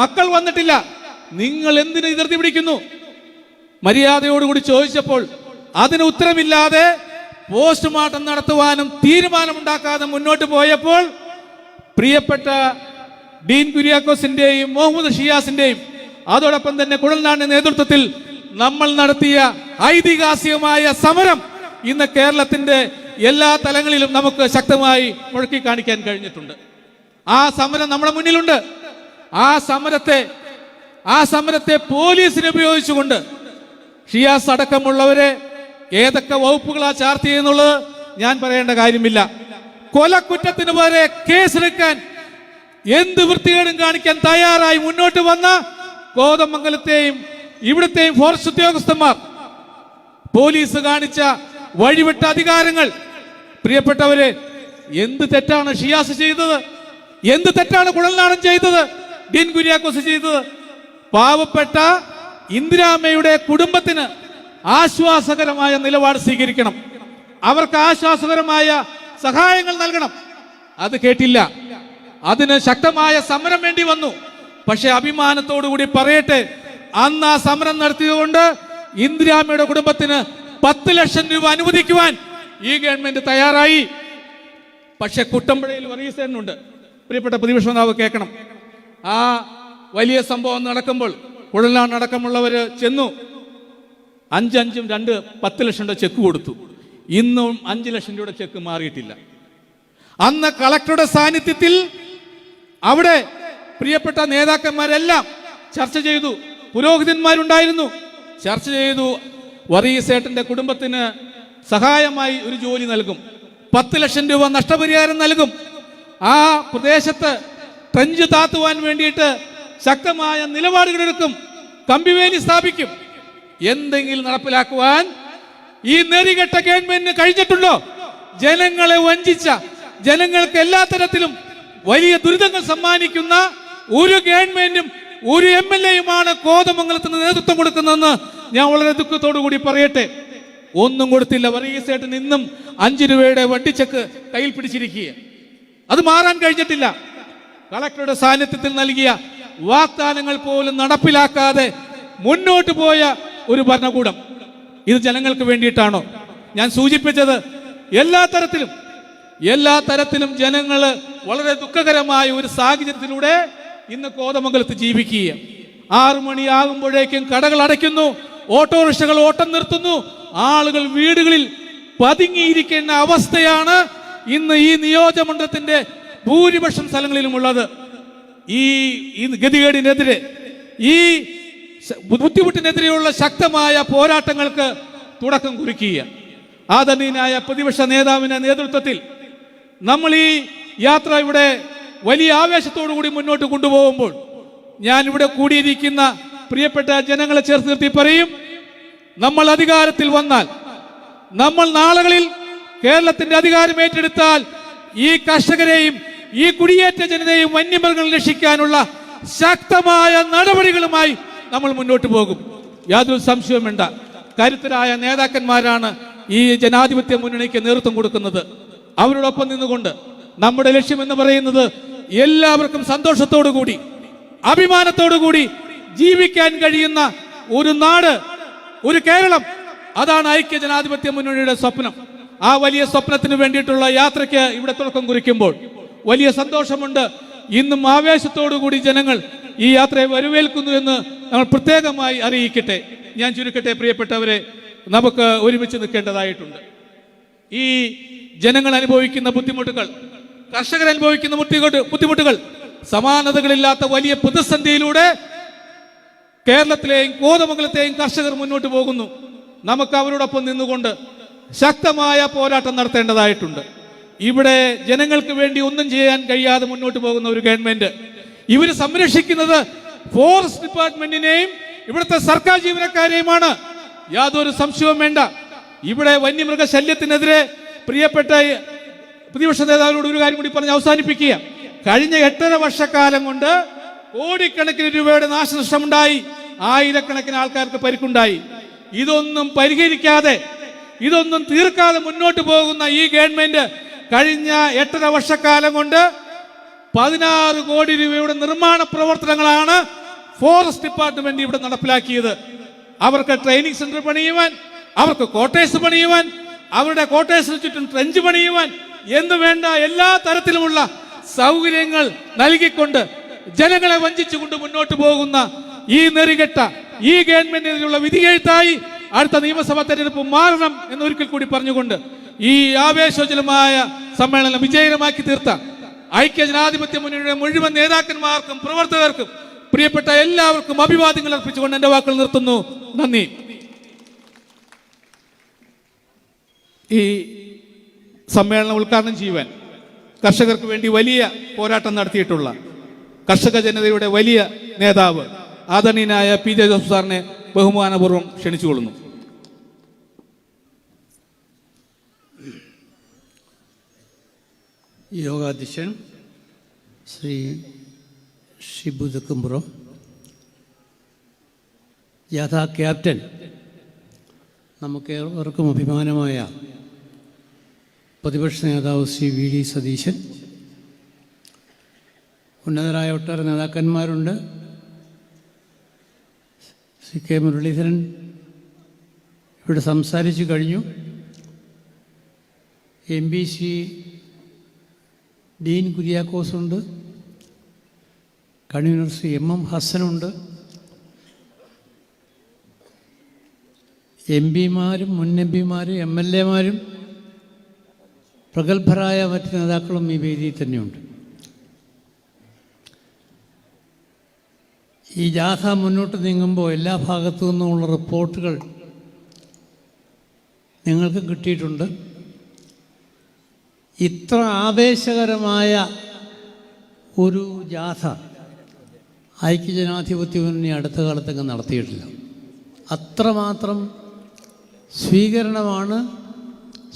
മക്കൾ വന്നിട്ടില്ല, നിങ്ങൾ എന്തിനു ധൃതി പിടിക്കുന്നു? മര്യാദയോടുകൂടി ചോദിച്ചപ്പോൾ അതിന് ഉത്തരമില്ലാതെ പോസ്റ്റ്മോർട്ടം നടത്തുവാനും തീരുമാനമുണ്ടാക്കാതെ മുന്നോട്ട് പോയപ്പോൾ പ്രിയപ്പെട്ട ഡീൻ കുര്യാക്കോസിന്റെയും മുഹമ്മദ് ഷിയാസിന്റെയും അതോടൊപ്പം തന്നെ കുഴൽനാടിന്റെ നേതൃത്വത്തിൽ നമ്മൾ നടത്തിയ ഐതിഹാസികമായ സമരം ഇന്ന് കേരളത്തിന്റെ എല്ലാ തലങ്ങളിലും നമുക്ക് ശക്തമായി മുഴക്കി കാണിക്കാൻ കഴിഞ്ഞിട്ടുണ്ട്. ആ സമരം നമ്മുടെ മുന്നിലുണ്ട്. ആ സമരത്തെ പോലീസിനെ ഉപയോഗിച്ചുകൊണ്ട് ഷിയാസ് അടക്കമുള്ളവരെ ഏതൊക്കെ വകുപ്പുകളാ ചാർത്തിയെന്നുള്ളത് ഞാൻ പറയേണ്ട കാര്യമില്ല. കൊലക്കുറ്റത്തിന് വരെ കേസെടുക്കാൻ എന്ത് വൃത്തികേടും കാണിക്കാൻ തയ്യാറായി മുന്നോട്ട് വന്ന കോതമംഗലത്തെയും ഇവിടുത്തെയും ഫോറസ്റ്റ് ഉദ്യോഗസ്ഥന്മാർ, പോലീസ് കാണിച്ച വഴിവിട്ട അധികാരങ്ങൾ, പ്രിയപ്പെട്ടവരെ, എന്ത് തെറ്റാണ് ഷിയാസ് ചെയ്തത്? എന്ത് തെറ്റാണ് കുഴൽനാടൻ ചെയ്തത്? ഡീൻ കുര്യാക്കോസ് ചെയ്തത്? പാവപ്പെട്ട ഇന്ദിരാമ്മയുടെ കുടുംബത്തിന് ആശ്വാസകരമായ നിലപാട് സ്വീകരിക്കണം. അവർക്ക് ആശ്വാസകരമായ സഹായങ്ങൾ നൽകണം. അത് കേട്ടില്ല. അതിന് ശക്തമായ സമരം വേണ്ടി വന്നു. പക്ഷെ അഭിമാനത്തോടു കൂടി പറയട്ടെ, അന്ന് ആ സമരം നടത്തിയതുകൊണ്ട് ഇന്ദിരാമ്മയുടെ കുടുംബത്തിന് 10 ലക്ഷം രൂപ അനുവദിക്കുവാൻ ഈ ഗവൺമെന്റ് തയ്യാറായി. പക്ഷെ കുട്ടമ്പുഴയിൽ വർഗീസേനുണ്ട്. പ്രിയപ്പെട്ട പ്രതിപക്ഷ നേതാവ് കേൾക്കണം. ആ വലിയ സംഭവം നടക്കുമ്പോൾ കുഴൽനാട് അടക്കമുള്ളവർ ചെന്നു. 5-5-ഉം 2 10 ലക്ഷം രൂപ ചെക്ക് കൊടുത്തു. ഇന്നും 5 ലക്ഷം രൂപയുടെ ചെക്ക് മാറിയിട്ടില്ല. അന്ന് കളക്ടറുടെ സാന്നിധ്യത്തിൽ അവിടെ പ്രിയപ്പെട്ട നേതാക്കന്മാരെല്ലാം ചർച്ച ചെയ്തു. പുരോഹിതന്മാരുണ്ടായിരുന്നു. ചർച്ച ചെയ്തു. വർഗീസേട്ടന്റെ കുടുംബത്തിന് സഹായമായി ഒരു ജോലി നൽകും, 10 ലക്ഷം രൂപ നഷ്ടപരിഹാരം നൽകും, ആ പ്രദേശത്ത് ട്രെഞ്ച് താത്തുവാൻ വേണ്ടിയിട്ട് ശക്തമായ നിലപാടുകളെടുക്കും, കമ്പിവേലി സ്ഥാപിക്കും. എന്തെങ്കിലും നടപ്പിലാക്കുവാൻ ഈ നെറികെട്ട ഗവൺമെന്റിന് കഴിഞ്ഞിട്ടുണ്ടോ? ജനങ്ങളെ വഞ്ചിച്ച, ജനങ്ങൾക്ക് എല്ലാ തരത്തിലും വലിയ ദുരിതങ്ങൾ സമ്മാനിക്കുന്ന ഒരു ഗവൺമെന്റും ഒരു MLA-യുമാണ് കോതമംഗലത്തിന് നേതൃത്വം കൊടുക്കുന്നതെന്ന് ഞാൻ വളരെ ദുഃഖത്തോടു കൂടി പറയട്ടെ. ഒന്നും കൊടുത്തില്ല. വർഗീസേട്ടൻ ഇന്നും 5 രൂപയുടെ വണ്ടിച്ചെക്ക് കയ്യിൽ പിടിച്ചിരിക്കുക. അത് മാറാൻ കഴിഞ്ഞിട്ടില്ല. കളക്ടറുടെ സാന്നിധ്യത്തിൽ നൽകിയ വാഗ്ദാനങ്ങൾ പോലും നടപ്പിലാക്കാതെ മുന്നോട്ട് പോയ ഒരു ഭരണകൂടം. ഇത് ജനങ്ങൾക്ക് വേണ്ടിയിട്ടാണോ? ഞാൻ സൂചിപ്പിച്ചത് എല്ലാ തരത്തിലും ജനങ്ങൾ വളരെ ദുഃഖകരമായ ഒരു സാഹചര്യത്തിലൂടെ ഇന്ന് കോതമംഗലത്ത് ജീവിക്കുക. 6 മണിയാകുമ്പോഴേക്കും കടകൾ അടയ്ക്കുന്നു, ഓട്ടോറിക്ഷകൾ ഓട്ടം നിർത്തുന്നു, ആളുകൾ വീടുകളിൽ പതുങ്ങിയിരിക്കുന്ന അവസ്ഥയാണ് ഇന്ന് ഈ നിയോജകമണ്ഡലത്തിന്റെ ഭൂരിപക്ഷം സ്ഥലങ്ങളിലുമുള്ളത്. ഈ ഗതികേടിനെതിരെ, ഈ ബുദ്ധിമുട്ടിനെതിരെയുള്ള ശക്തമായ പോരാട്ടങ്ങൾക്ക് തുടക്കം കുറിക്കുക. ആദരണീയനായ പ്രതിപക്ഷ നേതാവിന്റെ നേതൃത്വത്തിൽ നമ്മൾ ഈ യാത്ര ഇവിടെ വലിയ ആവേശത്തോടു കൂടി മുന്നോട്ട് കൊണ്ടുപോകുമ്പോൾ ഞാൻ ഇവിടെ കൂടിയിരിക്കുന്ന പ്രിയപ്പെട്ട ജനങ്ങളെ ചേർത്ത് നിർത്തി പറയും, നമ്മൾ അധികാരത്തിൽ വന്നാൽ, നമ്മൾ നാളുകളിൽ കേരളത്തിന്റെ അധികാരം ഏറ്റെടുത്താൽ ഈ കർഷകരെയും ഈ കുടിയേറ്റ ജനതയെയും വന്യമൃഗങ്ങൾ രക്ഷിക്കാനുള്ള ശക്തമായ നടപടികളുമായി നമ്മൾ മുന്നോട്ട് പോകും. യാതൊരു സംശയവും വേണ്ട. കരുത്തരായ നേതാക്കന്മാരാണ് ഈ ജനാധിപത്യ മുന്നണിക്ക് നേതൃത്വം കൊടുക്കുന്നത്. അവരോടൊപ്പം നിന്നുകൊണ്ട് നമ്മുടെ ലക്ഷ്യം എന്ന് പറയുന്നത് എല്ലാവർക്കും സന്തോഷത്തോടു കൂടി, അഭിമാനത്തോടു കൂടി ജീവിക്കാൻ കഴിയുന്ന ഒരു നാട്, ഒരു കേരളം. അതാണ് ഐക്യ ജനാധിപത്യ മുന്നണിയുടെ സ്വപ്നം. ആ വലിയ സ്വപ്നത്തിന് വേണ്ടിയിട്ടുള്ള യാത്രയ്ക്ക് ഇവിടെ തുടക്കം കുറിക്കുമ്പോൾ വലിയ സന്തോഷമുണ്ട്. ഇന്നും ആവേശത്തോടു കൂടി ജനങ്ങൾ ഈ യാത്രയെ വരവേൽക്കുന്നു എന്ന് നമ്മൾ പ്രത്യേകമായി അറിയിക്കട്ടെ. ഞാൻ ചുരുക്കട്ടെ, പ്രിയപ്പെട്ടവരെ, നമുക്ക് ഒരുമിച്ച് നിൽക്കേണ്ടതായിട്ടുണ്ട്. ഈ ജനങ്ങൾ അനുഭവിക്കുന്ന ബുദ്ധിമുട്ടുകൾ, കർഷകർ അനുഭവിക്കുന്ന ബുദ്ധിമുട്ടുകൾ, സമാനതകളില്ലാത്ത വലിയ പ്രതിസന്ധിയിലൂടെ കേരളത്തിലെയും കോതമംഗലത്തെയും കർഷകർ മുന്നോട്ട് പോകുന്നു. നമുക്ക് അവരോടൊപ്പം നിന്നുകൊണ്ട് ശക്തമായ പോരാട്ടം നടത്തേണ്ടതായിട്ടുണ്ട്. ഇവിടെ ജനങ്ങൾക്ക് വേണ്ടി ഒന്നും ചെയ്യാൻ കഴിയാതെ മുന്നോട്ട് പോകുന്ന ഒരു ഗവൺമെന്റ്, ഇവർ സംരക്ഷിക്കുന്നത് ഫോറസ്റ്റ് ഡിപ്പാർട്ട്മെന്റിനെയും ഇവിടുത്തെ സർക്കാർ ജീവനക്കാരെയുമാണ്. യാതൊരു സംശയവും വേണ്ട. ഇവിടെ വന്യമൃഗ ശല്യത്തിനെതിരെ പ്രിയപ്പെട്ട പ്രതിപക്ഷ നേതാവിനോട് ഒരു കാര്യം കൂടി പറഞ്ഞ് അവസാനിപ്പിക്കുക. കഴിഞ്ഞ 8.5 വർഷക്കാലം കൊണ്ട് കോടിക്കണക്കിന് രൂപയുടെ നാശനഷ്ടമുണ്ടായി, ആയിരക്കണക്കിന് ആൾക്കാർക്ക് പരിക്കുണ്ടായി. ഇതൊന്നും പരിഹരിക്കാതെ, ഇതൊന്നും തീർക്കാതെ മുന്നോട്ട് പോകുന്ന ഈ ഗവൺമെന്റ് കഴിഞ്ഞ 8.5 വർഷക്കാലം കൊണ്ട് 16 കോടി രൂപയുടെ നിർമ്മാണ പ്രവർത്തനങ്ങളാണ് ഫോറസ്റ്റ് ഡിപ്പാർട്ട്മെന്റ് ഇവിടെ നടപ്പിലാക്കിയത്. അവർക്ക് ട്രെയിനിങ് സെന്റർ പണിയുവാൻ, അവർക്ക് ക്വാർട്ടേഴ്സ് പണിയുവാൻ, അവരുടെ ക്വാർട്ടേഴ്സിന് ചുറ്റും ട്രെഞ്ച് പണിയുവാൻ എന്ന് വേണ്ട എല്ലാ തരത്തിലുമുള്ള സൗകര്യങ്ങൾ നൽകിക്കൊണ്ട് ജനങ്ങളെ വഞ്ചിച്ചുകൊണ്ട് മുന്നോട്ട് പോകുന്ന ഈ നെറികെട്ട ഈ ഗവൺമെന്റിനുള്ള വിധിയെഴുത്തായി അടുത്ത നിയമസഭാ തെരഞ്ഞെടുപ്പ് മാറണം എന്നൊരിക്കൽ കൂടി പറഞ്ഞുകൊണ്ട് ഈ ആവേശോജ്വലമായ സമ്മേളനം വിജയകരമാക്കി തീർത്ത ഐക്യ ജനാധിപത്യ മുന്നണിയുടെ മുഴുവൻ നേതാക്കന്മാർക്കും പ്രവർത്തകർക്കും പ്രിയപ്പെട്ട എല്ലാവർക്കും അഭിവാദ്യങ്ങൾ അർപ്പിച്ചുകൊണ്ട് എന്റെ വാക്കുകൾ നിർത്തുന്നു. നന്ദി. ഈ സമ്മേളനം ഉദ്ഘാടനം ചെയ്യുവാൻ കർഷകർക്ക് വേണ്ടി വലിയ പോരാട്ടം നടത്തിയിട്ടുള്ള കർഷക ജനതയുടെ വലിയ നേതാവ് ആദരണീയനായ PJ ജോസഫ് സാറിനെ ബഹുമാനപൂർവ്വം ക്ഷണിച്ചുകൊള്ളുന്നു. യോഗാധ്യക്ഷൻ ശ്രീ ഷിബു തെക്കുംപുറം, യാഥാ ക്യാപ്റ്റൻ, നമുക്ക് ഏവർക്കും അഭിമാനമായ പ്രതിപക്ഷ നേതാവ് ശ്രീ VD സതീശൻ, ഉന്നതരായ ഒട്ടേറെ നേതാക്കന്മാരുണ്ട്, ശ്രീ K മുരളീധരൻ, ഇവിടെ സംസാരിച്ചു കഴിഞ്ഞു. MBC ഡീൻ കുര്യാക്കോസുണ്ട്, കൺവീനർ ശ്രീ MM ഹസനുണ്ട്, MP-മാരും മുൻ MP-മാരും MLA-മാരും പ്രഗത്ഭരായ മറ്റ് നേതാക്കളും ഈ വേദിയിൽ തന്നെയുണ്ട്. ഈ ജാഥ മുന്നോട്ട് നീങ്ങുമ്പോൾ എല്ലാ ഭാഗത്തു നിന്നുമുള്ള റിപ്പോർട്ടുകൾ നിങ്ങൾക്ക് കിട്ടിയിട്ടുണ്ട്. ഇത്ര ആവേശകരമായ ഒരു ജാഥ ഐക്യജനാധിപത്യ മുന്നണി അടുത്ത കാലത്തൊക്കെ നടത്തിയിട്ടില്ല. അത്രമാത്രം സ്വീകരണമാണ്,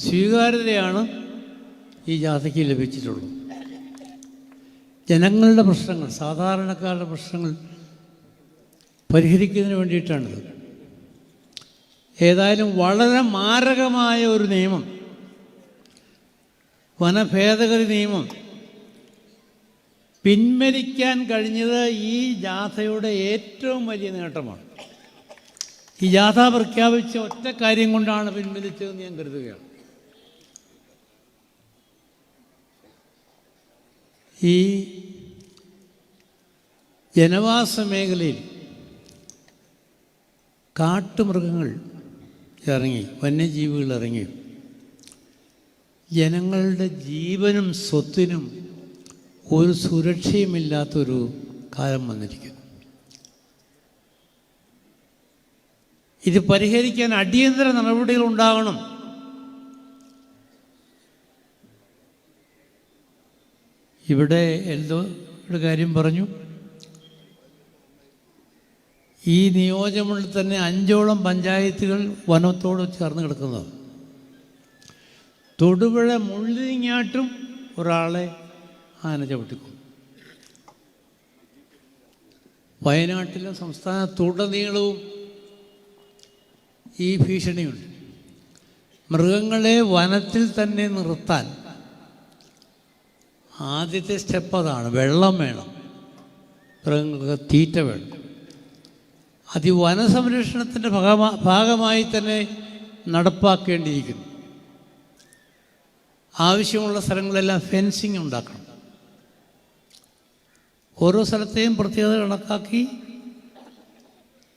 സ്വീകാര്യതയാണ് ഈ ജാഥയ്ക്ക് ലഭിച്ചിട്ടുള്ളത്. ജനങ്ങളുടെ പ്രശ്നങ്ങൾ, സാധാരണക്കാരുടെ പ്രശ്നങ്ങൾ പരിഹരിക്കുന്നതിന് വേണ്ടിയിട്ടാണിത്. ഏതായാലും വളരെ മാരകമായ ഒരു നിയമം, വനഭേദഗതി നിയമം പിൻവലിക്കാൻ കഴിഞ്ഞത് ഈ ജാഥയുടെ ഏറ്റവും വലിയ നേട്ടമാണ്. ഈ ജാഥ പ്രഖ്യാപിച്ച ഒറ്റ കാര്യം കൊണ്ടാണ് പിൻവലിച്ചതെന്ന് ഞാൻ കരുതുകയാണ്. ഈ ജനവാസ മേഖലയിൽ കാട്ടുമൃഗങ്ങൾ ഇറങ്ങി, വന്യജീവികൾ ഇറങ്ങി, ജനങ്ങളുടെ ജീവനും സ്വത്തിനും ഒരു സുരക്ഷയുമില്ലാത്തൊരു കാലം വന്നിരിക്കുന്നു. ഇത് പരിഹരിക്കാൻ അടിയന്തര നടപടികൾ ഉണ്ടാകണം. ഇവിടെ എൽദോയുടെ കാര്യം പറഞ്ഞു. ഈ നിയോജകമണ്ഡലത്തിൽ തന്നെ 5ഓളം പഞ്ചായത്തുകൾ വനത്തോട് ചേർന്ന് കിടക്കുന്നതാണ്. തൊടുപുഴ മുള്ളിങ്ങാട്ടും ഒരാളെ ആന ചവിട്ടിക്കും. വയനാട്ടിലും സംസ്ഥാനത്തുടനീളവും ഈ ഭീഷണിയുണ്ട്. മൃഗങ്ങളെ വനത്തിൽ തന്നെ നിർത്താൻ ആദ്യത്തെ സ്റ്റെപ്പ് അതാണ്. വെള്ളം വേണം, മൃഗങ്ങൾക്ക് തീറ്റ വേണം. അത് വനസംരക്ഷണത്തിൻ്റെ ഭാഗമായി തന്നെ നടപ്പാക്കേണ്ടിയിരിക്കുന്നു. ആവശ്യമുള്ള സ്ഥലങ്ങളെല്ലാം ഫെൻസിങ് ഉണ്ടാക്കണം. ഓരോ സ്ഥലത്തെയും പ്രത്യേകത കണക്കാക്കി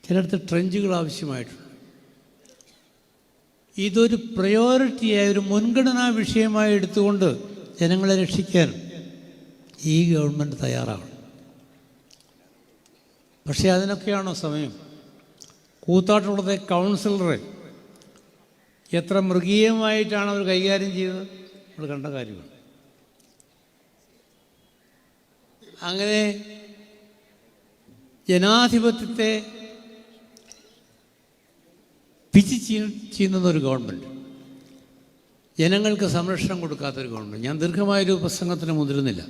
ചിലയിടത്ത് ട്രെഞ്ചുകൾ ആവശ്യമായിട്ടുണ്ട്. ഇതൊരു പ്രയോറിറ്റിയായ ഒരു മുൻഗണനാ വിഷയമായി എടുത്തുകൊണ്ട് ജനങ്ങളെ രക്ഷിക്കാൻ ഈ ഗവൺമെൻറ് തയ്യാറാകണം. പക്ഷേ അതിനൊക്കെയാണോ സമയം? കൂത്താട്ടുകുളത്തെ കൗൺസിലറെ എത്ര മൃഗീയമായിട്ടാണ് അവർ കൈകാര്യം ചെയ്തത് നമ്മൾ കണ്ട കാര്യമാണ്. അങ്ങനെ ജനാധിപത്യത്തെ പിച്ച് ചെയ്യുന്നൊരു ഗവൺമെൻറ്, ജനങ്ങൾക്ക് സംരക്ഷണം കൊടുക്കാത്തൊരു ഗവൺമെൻറ്. ഞാൻ ദീർഘമായൊരു പ്രസംഗത്തിന് മുതിരുന്നില്ല.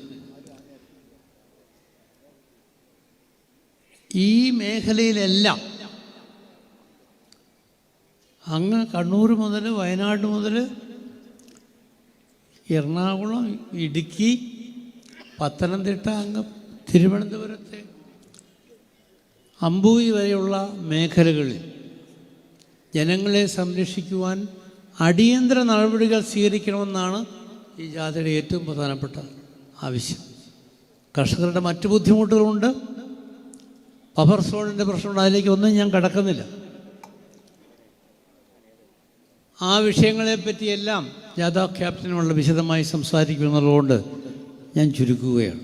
ഈ മേഖലയിലെല്ലാം അങ്ങ് കണ്ണൂർ മുതൽ വയനാട് മുതൽ എറണാകുളം, ഇടുക്കി, പത്തനംതിട്ട, അങ്ങ് തിരുവനന്തപുരത്തെ അമ്പൂരി വരെയുള്ള മേഖലകളിൽ ജനങ്ങളെ സംരക്ഷിക്കുവാൻ അടിയന്തര നടപടികൾ സ്വീകരിക്കണമെന്നാണ് ഈ ജാഥയുടെ ഏറ്റവും പ്രധാനപ്പെട്ട ആവശ്യം. കർഷകരുടെ മറ്റു ബുദ്ധിമുട്ടുകളുണ്ട്, ബഫർ സോണിൻ്റെ പ്രശ്നമുണ്ട്, അതിലേക്ക് ഒന്നും ഞാൻ കടക്കുന്നില്ല. ആ വിഷയങ്ങളെപ്പറ്റിയെല്ലാം ജാഥ ക്യാപ്റ്റനുള്ള വിശദമായി സംസാരിക്കുമെന്നുള്ളതുകൊണ്ട് ഞാൻ ചുരുക്കുകയാണ്.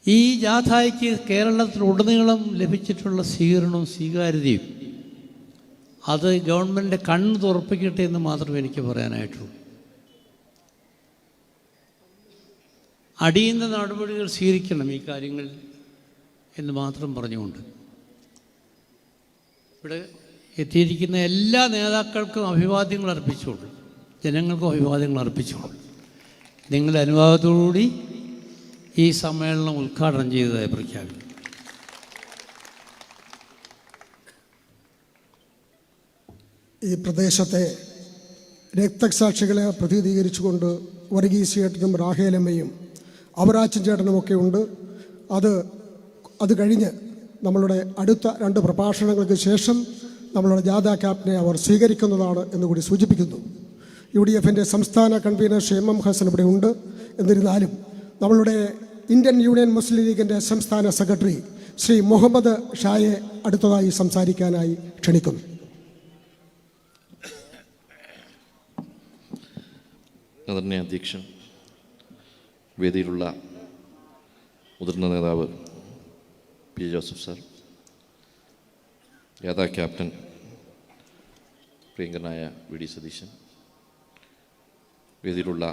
ഈ ജാഥയ്ക്ക് കേരളത്തിലുടനീളം ലഭിച്ചിട്ടുള്ള സ്വീകരണവും സ്വീകാര്യതയും അത് ഗവൺമെൻറ് കണ്ണ് തുറപ്പിക്കട്ടെ എന്ന് മാത്രമേ എനിക്ക് പറയാനായിട്ടുള്ളൂ. അടിയന്തര നടപടികൾ സ്വീകരിക്കണം ഈ കാര്യങ്ങൾ എന്ന് മാത്രം പറഞ്ഞുകൊണ്ട് ഇവിടെ എത്തിയിരിക്കുന്ന എല്ലാ നേതാക്കൾക്കും അഭിവാദ്യങ്ങൾ അർപ്പിച്ചുകൊള്ളു, ജനങ്ങൾക്കും അഭിവാദ്യങ്ങൾ അർപ്പിച്ചുകൊള്ളു. നിങ്ങളുടെ അനുവാദത്തോടുകൂടി ഈ സമ്മേളനം ഉദ്ഘാടനം ചെയ്തതായി പ്രഖ്യാപിക്കുന്നു. ഈ പ്രദേശത്തെ രക്തസാക്ഷികളെ പ്രതിനിധീകരിച്ചുകൊണ്ട് വർഗീസ് ചേട്ടനും റാഹേലമ്മയും അവറാച്ചൻ ചേട്ടനുമൊക്കെ ഉണ്ട്. അത് കഴിഞ്ഞ് നമ്മളുടെ അടുത്ത 2 പ്രഭാഷണങ്ങൾക്ക് ശേഷം നമ്മളുടെ ജാഥ ക്യാപ്റ്റനെ അവർ സ്വീകരിക്കുന്നതാണ് എന്നുകൂടി സൂചിപ്പിക്കുന്നു. UDFൻ്റെ സംസ്ഥാന കൺവീനർ ശ്രീ MM ഹസൻ ഇവിടെ ഉണ്ട്. എന്നിരുന്നാലും നമ്മളുടെ ഇന്ത്യൻ യൂണിയൻ മുസ്ലിം ലീഗിൻ്റെ സംസ്ഥാന സെക്രട്ടറി ശ്രീ മുഹമ്മദ് ഷായെ അടുത്തതായി സംസാരിക്കാനായി ക്ഷണിക്കുന്നു. ആദരണീയ അധ്യക്ഷൻ, വേദിയിലുള്ള മുതിർന്ന നേതാവ് P. ജോസഫ് സാർ, ജാഥ ക്യാപ്റ്റൻ പ്രിയങ്കരനായ VD സതീശൻ, വേദിയിലുള്ള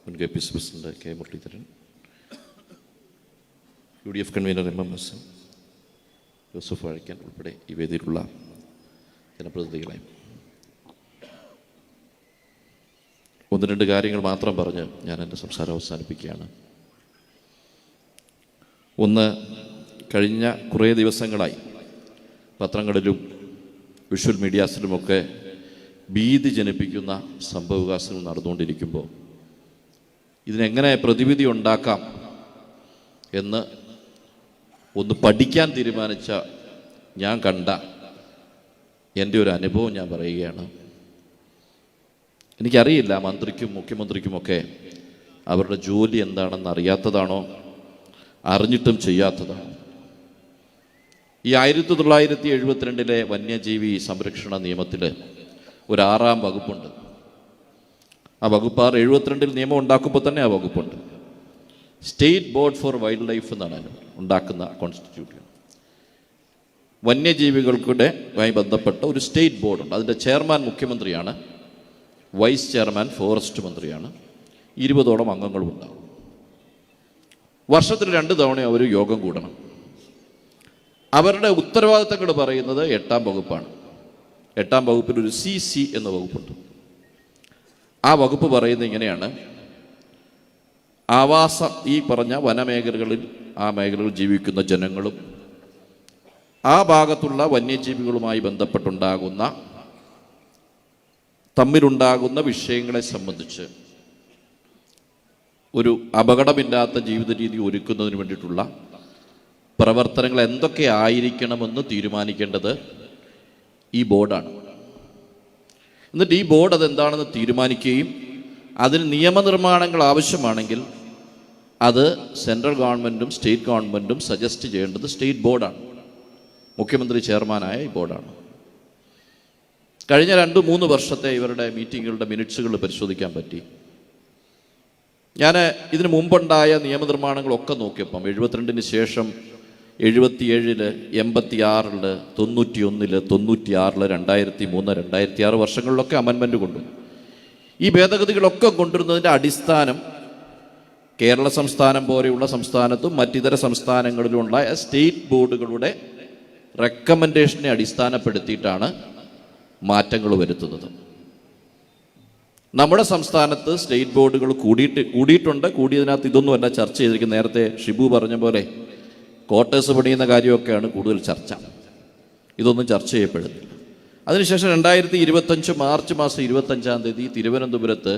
മുൻ KPCC president K. Muraleedharan, UDF convener MM Hassan, Joseph Vazhakkan ഉൾപ്പെടെ ഈ വേദിയിലുള്ള ജനപ്രതിനിധികളെ, ഒന്ന് രണ്ട് കാര്യങ്ങൾ മാത്രം പറഞ്ഞ് ഞാൻ എൻ്റെ സംസാരം അവസാനിപ്പിക്കുകയാണ്. ഒന്ന്, കഴിഞ്ഞ കുറേ ദിവസങ്ങളായി പത്രങ്ങളിലും വിഷ്വൽ മീഡിയാസിലുമൊക്കെ ഭീതി ജനിപ്പിക്കുന്ന സംഭവവികാസങ്ങൾ നടന്നുകൊണ്ടിരിക്കുമ്പോൾ ഇതിനെങ്ങനെ പ്രതിവിധി ഉണ്ടാക്കാം എന്ന് ഒന്ന് പഠിക്കാൻ തീരുമാനിച്ച ഞാൻ കണ്ട എൻ്റെ ഒരു അനുഭവം ഞാൻ പറയുകയാണ്. എനിക്കറിയില്ല മന്ത്രിക്കും മുഖ്യമന്ത്രിക്കുമൊക്കെ അവരുടെ ജോലി എന്താണെന്ന് അറിയാത്തതാണോ അറിഞ്ഞിട്ടും ചെയ്യാത്തതാണോ. ഈ 1972 വന്യജീവി സംരക്ഷണ നിയമത്തിൽ ഒരു 6-ാം വകുപ്പുണ്ട്. ആ വകുപ്പ് 72 നിയമം ഉണ്ടാക്കുമ്പോൾ തന്നെ ആ വകുപ്പുണ്ട്. State board for wildlife എന്നാണ് ഉണ്ടാക്കുന്ന കോൺസ്റ്റിറ്റ്യൂഷൻ. വന്യജീവികൾക്കുമായി ബന്ധപ്പെട്ട ഒരു സ്റ്റേറ്റ് ബോർഡുണ്ട്. അതിൻ്റെ ചെയർമാൻ മുഖ്യമന്ത്രിയാണ്, വൈസ് ചെയർമാൻ ഫോറസ്റ്റ് മന്ത്രിയാണ്. 20ഓളം അംഗങ്ങളും ഉണ്ടാകും. വർഷത്തിൽ 2 തവണ അവർ യോഗം കൂടണം. അവരുടെ ഉത്തരവാദിത്തങ്ങൾ പറയുന്നത് 8-ാം വകുപ്പാണ്. 8-ാം വകുപ്പിൽ ഒരു CC എന്ന വകുപ്പുണ്ട്. ആ വകുപ്പ് പറയുന്നത് ഇങ്ങനെയാണ്: ഈ പറഞ്ഞ വനമേഖലകളിൽ, ആ മേഖലകളിൽ ജീവിക്കുന്ന ജനങ്ങളും ആ ഭാഗത്തുള്ള വന്യജീവികളുമായി ബന്ധപ്പെട്ടുണ്ടാകുന്ന തമ്മിലുണ്ടാകുന്ന വിഷയങ്ങളെ സംബന്ധിച്ച് ഒരു അപകടമില്ലാത്ത ജീവിത രീതി ഒരുക്കുന്നതിന് വേണ്ടിയിട്ടുള്ള പ്രവർത്തനങ്ങൾ എന്തൊക്കെ ആയിരിക്കണമെന്ന് തീരുമാനിക്കേണ്ടത് ഈ ബോർഡാണ്. എന്നിട്ട് ഈ ബോർഡ് അതെന്താണെന്ന് തീരുമാനിക്കുകയും അതിന് നിയമനിർമ്മാണങ്ങൾ ആവശ്യമാണെങ്കിൽ അത് സെൻട്രൽ ഗവൺമെൻറ്റും സ്റ്റേറ്റ് ഗവൺമെൻറ്റും സജസ്റ്റ് ചെയ്യേണ്ടത് സ്റ്റേറ്റ് ബോർഡാണ്. മുഖ്യമന്ത്രി ചെയർമാനായ ഈ ബോർഡാണ്. കഴിഞ്ഞ 2-3 വർഷത്തെ ഇവരുടെ മീറ്റിങ്ങുകളുടെ മിനിറ്റ്സുകൾ പരിശോധിക്കാൻ പറ്റി. ഞാൻ ഇതിനു മുമ്പുണ്ടായ നിയമനിർമ്മാണങ്ങളൊക്കെ നോക്കിയപ്പം 72 ശേഷം 77, 86, 91, 96, 2003, 2006 വർഷങ്ങളിലൊക്കെ അമെൻമെൻറ്റ് കൊണ്ടു. ഈ ഭേദഗതികളൊക്കെ കൊണ്ടുവരുന്നതിൻ്റെ അടിസ്ഥാനം കേരള സംസ്ഥാനം പോലെയുള്ള സംസ്ഥാനത്തും മറ്റിതര സംസ്ഥാനങ്ങളിലുമുള്ള സ്റ്റേറ്റ് ബോർഡുകളുടെ റെക്കമെൻഡേഷനെ അടിസ്ഥാനപ്പെടുത്തിയിട്ടാണ് മാറ്റങ്ങൾ വരുത്തുന്നത്. നമ്മുടെ സംസ്ഥാനത്ത് സ്റ്റേറ്റ് ബോർഡുകൾ കൂടിയിട്ടുണ്ട്. കൂടിയതിനകത്ത് ഇതൊന്നുമല്ല ചർച്ച ചെയ്തിരിക്കുന്നത്. നേരത്തെ ഷിബു പറഞ്ഞ പോലെ ക്വാർട്ടേഴ്സ് പണിയുന്ന കാര്യമൊക്കെയാണ് കൂടുതൽ ചർച്ച. ഇതൊന്നും ചർച്ച ചെയ്യപ്പെടുന്നില്ല. അതിനുശേഷം 2025 മാർച്ച് മാസം 25-ാം തീയതി തിരുവനന്തപുരത്ത്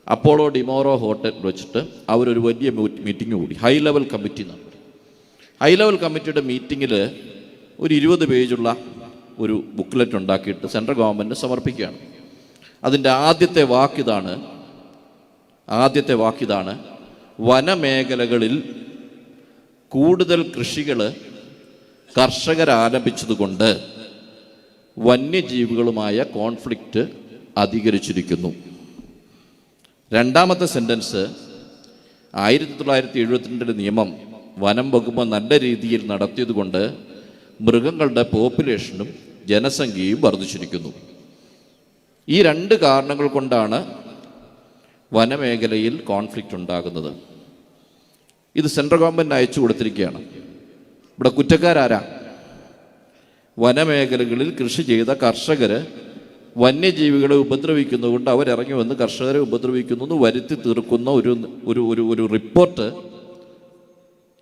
അപ്പോളോ ഡിമോറോ ഹോട്ടൽ വെച്ചിട്ട് അവരൊരു വലിയ മീറ്റിംഗ് കൂടി. ഹൈ ലെവൽ കമ്മിറ്റി നടത്തി. ഹൈ ലെവൽ കമ്മിറ്റിയുടെ മീറ്റിങ്ങിൽ ഒരു 20 പേജുള്ള ഒരു ബുക്ക്ലെറ്റ് ഉണ്ടാക്കിയിട്ട് സെൻട്രൽ ഗവൺമെൻറ് സമർപ്പിക്കുകയാണ്. അതിൻ്റെ ആദ്യത്തെ വാക്കിതാണ്: വനമേഖലകളിൽ കൂടുതൽ കൃഷികൾ കർഷകരാരംഭിച്ചതുകൊണ്ട് വന്യജീവികളുമായ കോൺഫ്ലിക്റ്റ് അധികരിച്ചിരിക്കുന്നു. രണ്ടാമത്തെ സെൻറ്റൻസ് 1972 നിയമം വനം വകുപ്പ് നല്ല രീതിയിൽ നടത്തിയതുകൊണ്ട് മൃഗങ്ങളുടെ പോപ്പുലേഷനും ജനസംഖ്യയും വർദ്ധിച്ചിരിക്കുന്നു. ഈ 2 കാരണങ്ങൾ കൊണ്ടാണ് വനമേഖലയിൽ കോൺഫ്ലിക്റ്റ് ഉണ്ടാകുന്നത്. ഇത് സെൻട്രൽ ഗവൺമെൻറ് അയച്ചു കൊടുത്തിരിക്കുകയാണ്. ഇവിടെ കുറ്റക്കാരാരാ? വനമേഖലകളിൽ കൃഷി ചെയ്ത കർഷകർ വന്യജീവികളെ ഉപദ്രവിക്കുന്നതുകൊണ്ട് അവരിറങ്ങി വന്ന് കർഷകരെ ഉപദ്രവിക്കുന്നു എന്ന് വരുത്തി തീർക്കുന്ന ഒരു റിപ്പോർട്ട്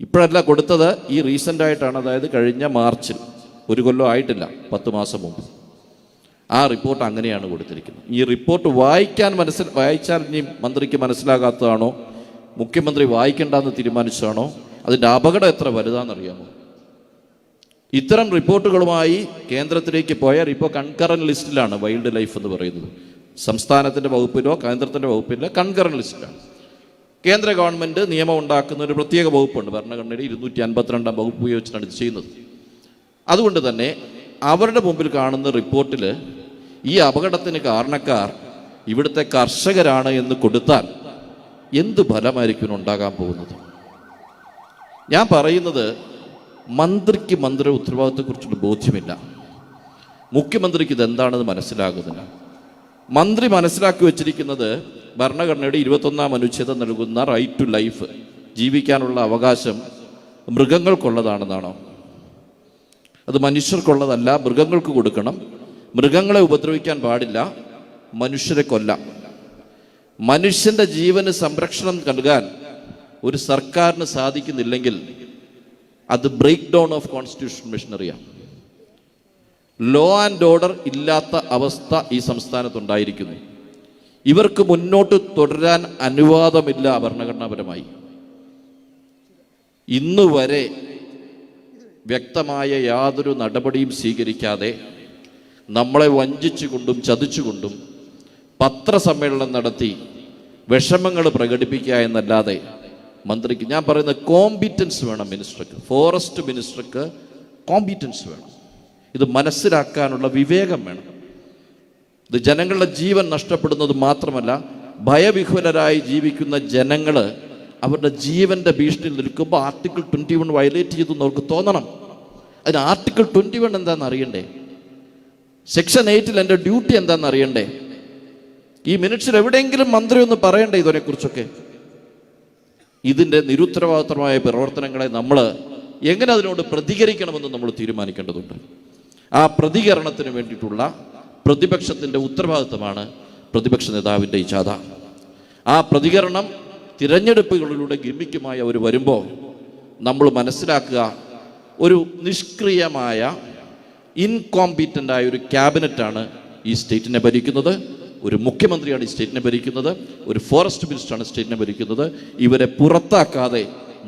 ഇപ്പോഴല്ല കൊടുത്തത്, ഈ റീസെൻ്റായിട്ടാണ്. അതായത് കഴിഞ്ഞ മാർച്ചിൽ, 1 കൊല്ലം ആയിട്ടില്ല, 10 മാസം മുമ്പ് ആ റിപ്പോർട്ട് അങ്ങനെയാണ് കൊടുത്തിരിക്കുന്നത്. ഈ റിപ്പോർട്ട് വായിച്ചാൽ ഇനി മന്ത്രിക്ക് മനസ്സിലാകാത്തതാണോ, മുഖ്യമന്ത്രി വായിക്കേണ്ടെന്ന് തീരുമാനിച്ചതാണോ, അതിൻ്റെ അപകടം എത്ര വലുതാണെന്നറിയാമോ? ഇത്തരം റിപ്പോർട്ടുകളുമായി കേന്ദ്രത്തിലേക്ക് പോയാൽ ഇപ്പോൾ കൺകറന്റ് ലിസ്റ്റിലാണ് വൈൽഡ് ലൈഫ് എന്ന് പറയുന്നത്. സംസ്ഥാനത്തിൻ്റെ വകുപ്പിലോ കേന്ദ്രത്തിൻ്റെ വകുപ്പിലോ കൺകറന്റ് ലിസ്റ്റിലാണ്. കേന്ദ്ര ഗവൺമെൻറ് നിയമം ഉണ്ടാക്കുന്ന ഒരു പ്രത്യേക വകുപ്പുണ്ട്, ഭരണഘടനയുടെ 252 വകുപ്പ് ഉപയോഗിച്ചിട്ടാണ് ഇത് ചെയ്യുന്നത്. അതുകൊണ്ട് തന്നെ അവരുടെ മുമ്പിൽ കാണുന്ന റിപ്പോർട്ടിൽ ഈ അപകടത്തിന് കാരണക്കാർ ഇവിടുത്തെ കർഷകരാണ് എന്ന് കൊടുത്താൽ എന്ത് ഫലമായിരിക്കും ഉണ്ടാകാൻ പോകുന്നത്? ഞാൻ പറയുന്നത്, മന്ത്രിക്ക് മന്ത്രിയുടെ ഉത്തരവാദിത്വത്തെക്കുറിച്ചുള്ള ബോധ്യമില്ല. മുഖ്യമന്ത്രിക്ക് ഇതെന്താണെന്ന് മനസ്സിലാകുന്നില്ല. മന്ത്രി മനസ്സിലാക്കി വച്ചിരിക്കുന്നത് ഭരണഘടനയുടെ 21-ാം അനുച്ഛേദം നൽകുന്ന റൈറ്റ് ടു ലൈഫ്, ജീവിക്കാനുള്ള അവകാശം മൃഗങ്ങൾക്കുള്ളതാണെന്നാണോ? അത് മനുഷ്യർക്കുള്ളതല്ല, മൃഗങ്ങൾക്ക് കൊടുക്കണം. മൃഗങ്ങളെ ഉപദ്രവിക്കാൻ പാടില്ല, മനുഷ്യരെ കൊല്ലാം. മനുഷ്യൻ്റെ ജീവന് സംരക്ഷണം നൽകാൻ ഒരു സർക്കാരിന് സാധിക്കുന്നില്ലെങ്കിൽ അത് ബ്രേക്ക് ഡൗൺ ഓഫ് കോൺസ്റ്റിറ്റ്യൂഷൻ മെഷീനറിയാണ്. ലോ ആൻഡ് ഓർഡർ ഇല്ലാത്ത അവസ്ഥ ഈ സംസ്ഥാനത്തുണ്ടായിരിക്കുന്നു. ഇവർക്ക് മുന്നോട്ട് തുടരാൻ അനുവാദമില്ല ഭരണഘടനാപരമായി. ഇന്നുവരെ വ്യക്തമായ യാതൊരു നടപടിയും സ്വീകരിക്കാതെ നമ്മളെ വഞ്ചിച്ചുകൊണ്ടും ചതിച്ചുകൊണ്ടും പത്രസമ്മേളനം നടത്തി വിഷമങ്ങൾ പ്രകടിപ്പിക്കുക എന്നല്ലാതെ മന്ത്രിക്ക്, ഞാൻ പറയുന്ന കോമ്പിറ്റൻസ് വേണം മിനിസ്റ്റർക്ക്, ഫോറസ്റ്റ് മിനിസ്റ്റർക്ക് കോമ്പിറ്റൻസ് വേണം. ഇത് മനസ്സിലാക്കാനുള്ള വിവേകം വേണം. ഇത് ജനങ്ങളുടെ ജീവൻ നഷ്ടപ്പെടുന്നത് മാത്രമല്ല, ഭയവിഹ്വലരായി ജീവിക്കുന്ന ജനങ്ങൾ അവരുടെ ജീവന്റെ ഭീഷണിയിൽ നിൽക്കുമ്പോൾ ആർട്ടിക്കിൾ 21 വയലേറ്റ് ചെയ്തു എന്ന് അവർക്ക് തോന്നണം. അതിന് ആർട്ടിക്കിൾ 21 എന്താണെന്ന് അറിയണ്ടേ? സെക്ഷൻ 8 എൻ്റെ ഡ്യൂട്ടി എന്താണെന്ന് അറിയണ്ടേ? ഈ മിനിറ്റ്സിൽ എവിടെയെങ്കിലും മന്ത്രി ഒന്ന് പറയണ്ടേ ഇതിനെക്കുറിച്ചൊക്കെ? ഇതിൻ്റെ നിരുത്തരവാദിത്തമായ പ്രവർത്തനങ്ങളെ നമ്മൾ എങ്ങനെ അതിനോട് പ്രതികരിക്കണമെന്ന് നമ്മൾ തീരുമാനിക്കേണ്ടതുണ്ട്. ആ പ്രതികരണത്തിന് വേണ്ടിയിട്ടുള്ള പ്രതിപക്ഷത്തിൻ്റെ ഉത്തരവാദിത്തമാണ് പ്രതിപക്ഷ നേതാവിൻ്റെ ഈ ജാഥ. ആ പ്രതികരണം തിരഞ്ഞെടുപ്പുകളിലൂടെ ഗിമ്മിക്കുമായി അവർ വരുമ്പോൾ നമ്മൾ മനസ്സിലാക്കുക, ഒരു നിഷ്ക്രിയമായ ഇൻകോമ്പീറ്റൻ്റായ ഒരു ക്യാബിനറ്റാണ് ഈ സ്റ്റേറ്റിനെ ഭരിക്കുന്നത്. ഒരു മുഖ്യമന്ത്രിയാണ് ഈ സ്റ്റേറ്റിനെ ഭരിക്കുന്നത്. ഒരു ഫോറസ്റ്റ് മിനിസ്റ്ററാണ് സ്റ്റേറ്റിനെ ഭരിക്കുന്നത്. ഇവരെ പുറത്താക്കാതെ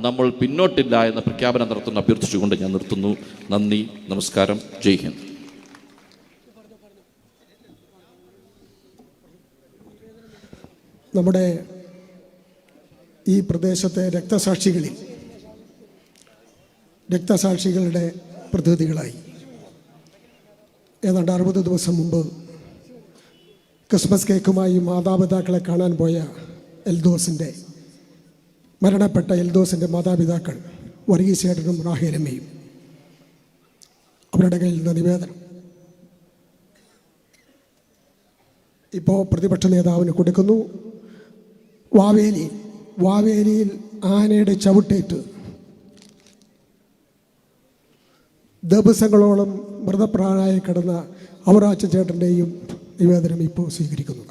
നമ്മൾ പിന്നോട്ടില്ല എന്ന പ്രഖ്യാപനം നടത്തുന്ന അഭ്യർത്ഥിച്ചുകൊണ്ട് ഞാൻ നിർത്തുന്നു. നന്ദി, നമസ്കാരം, ജയ് ഹിന്ദ്. നമ്മുടെ ഈ പ്രദേശത്തെ രക്തസാക്ഷികളുടെ പ്രതിനിധികളായി ഏതാണ്ട് 60 ദിവസം മുമ്പ് ക്രിസ്മസ് കേക്കുമായി മാതാപിതാക്കളെ കാണാൻ പോയ മരണപ്പെട്ട എൽദോസിൻ്റെ മാതാപിതാക്കൾ വർഗീസേട്ടനും റാഹേലമ്മയും, അവരുടെ കയ്യിൽ നിന്ന് നിവേദനം ഇപ്പോൾ പ്രതിപക്ഷ നേതാവിന് കൊടുക്കുന്നു. വാവേലിയിൽ ആനയുടെ ചവിട്ടേറ്റ് ദിവസങ്ങളോളം മൃതപ്രാണനായി കിടന്ന അവറാച്ച ചേട്ടൻ്റെയും നിവേദനം ഇപ്പോൾ സ്വീകരിക്കുന്നതാണ്.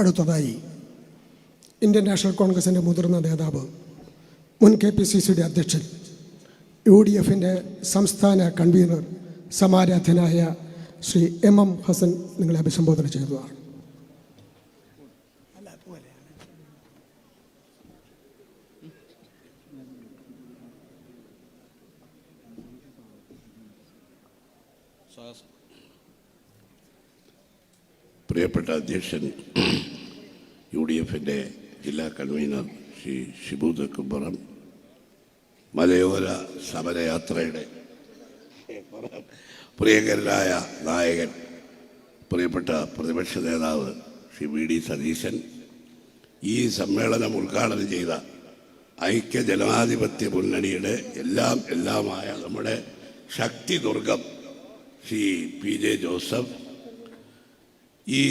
അടുത്തതായി ഇന്ത്യൻ നാഷണൽ കോൺഗ്രസിൻ്റെ മുതിർന്ന നേതാവ്, മുൻ KPCCയുടെ അധ്യക്ഷൻ, UDFൻ്റെ സംസ്ഥാന കൺവീനർ, സമാരാധ്യനായ ശ്രീ MM ഹസൻ നിങ്ങളെ അഭിസംബോധന ചെയ്തതാണ്. പ്രിയപ്പെട്ട അധ്യക്ഷൻ, UDFൻ്റെ ജില്ലാ കൺവീനർ ശ്രീ ഷിബു തെക്കുംപുറം, മലയോര സമരയാത്രയുടെ പ്രിയങ്കരനായ നായകൻ, പ്രിയപ്പെട്ട പ്രതിപക്ഷ നേതാവ് ശ്രീ VD സതീശൻ, ഈ സമ്മേളനം ഉദ്ഘാടനം ചെയ്ത ഐക്യ ജനാധിപത്യ മുന്നണിയുടെ എല്ലാമായ നമ്മുടെ ശക്തി ദുർഗം ശ്രീ PJ ജോസഫ്, ഈ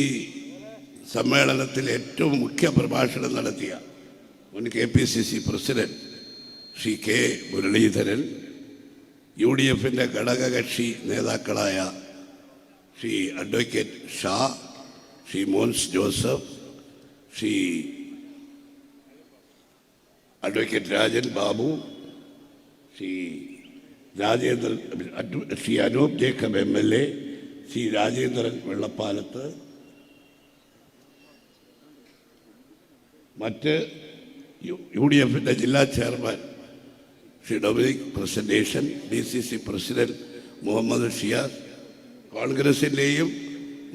സമ്മേളനത്തിൽ ഏറ്റവും മുഖ്യ പ്രഭാഷണം നടത്തിയ മുൻ KPCC president Shri K Muraleedharan, UDFിൻ്റെ ഘടകകക്ഷി നേതാക്കളായ Shri advocate Shah, Shri Mons Joseph, Shri advocate Rajan Babu, Shri Shri Anoop Jacob MLA, Shri Rajendran Vellappalath, മറ്റ് UDFിൻ്റെ ജില്ലാ chairman Shri Dominic Presentation, DCC president Muhammad Shiyas, കോൺഗ്രസിൻ്റെയും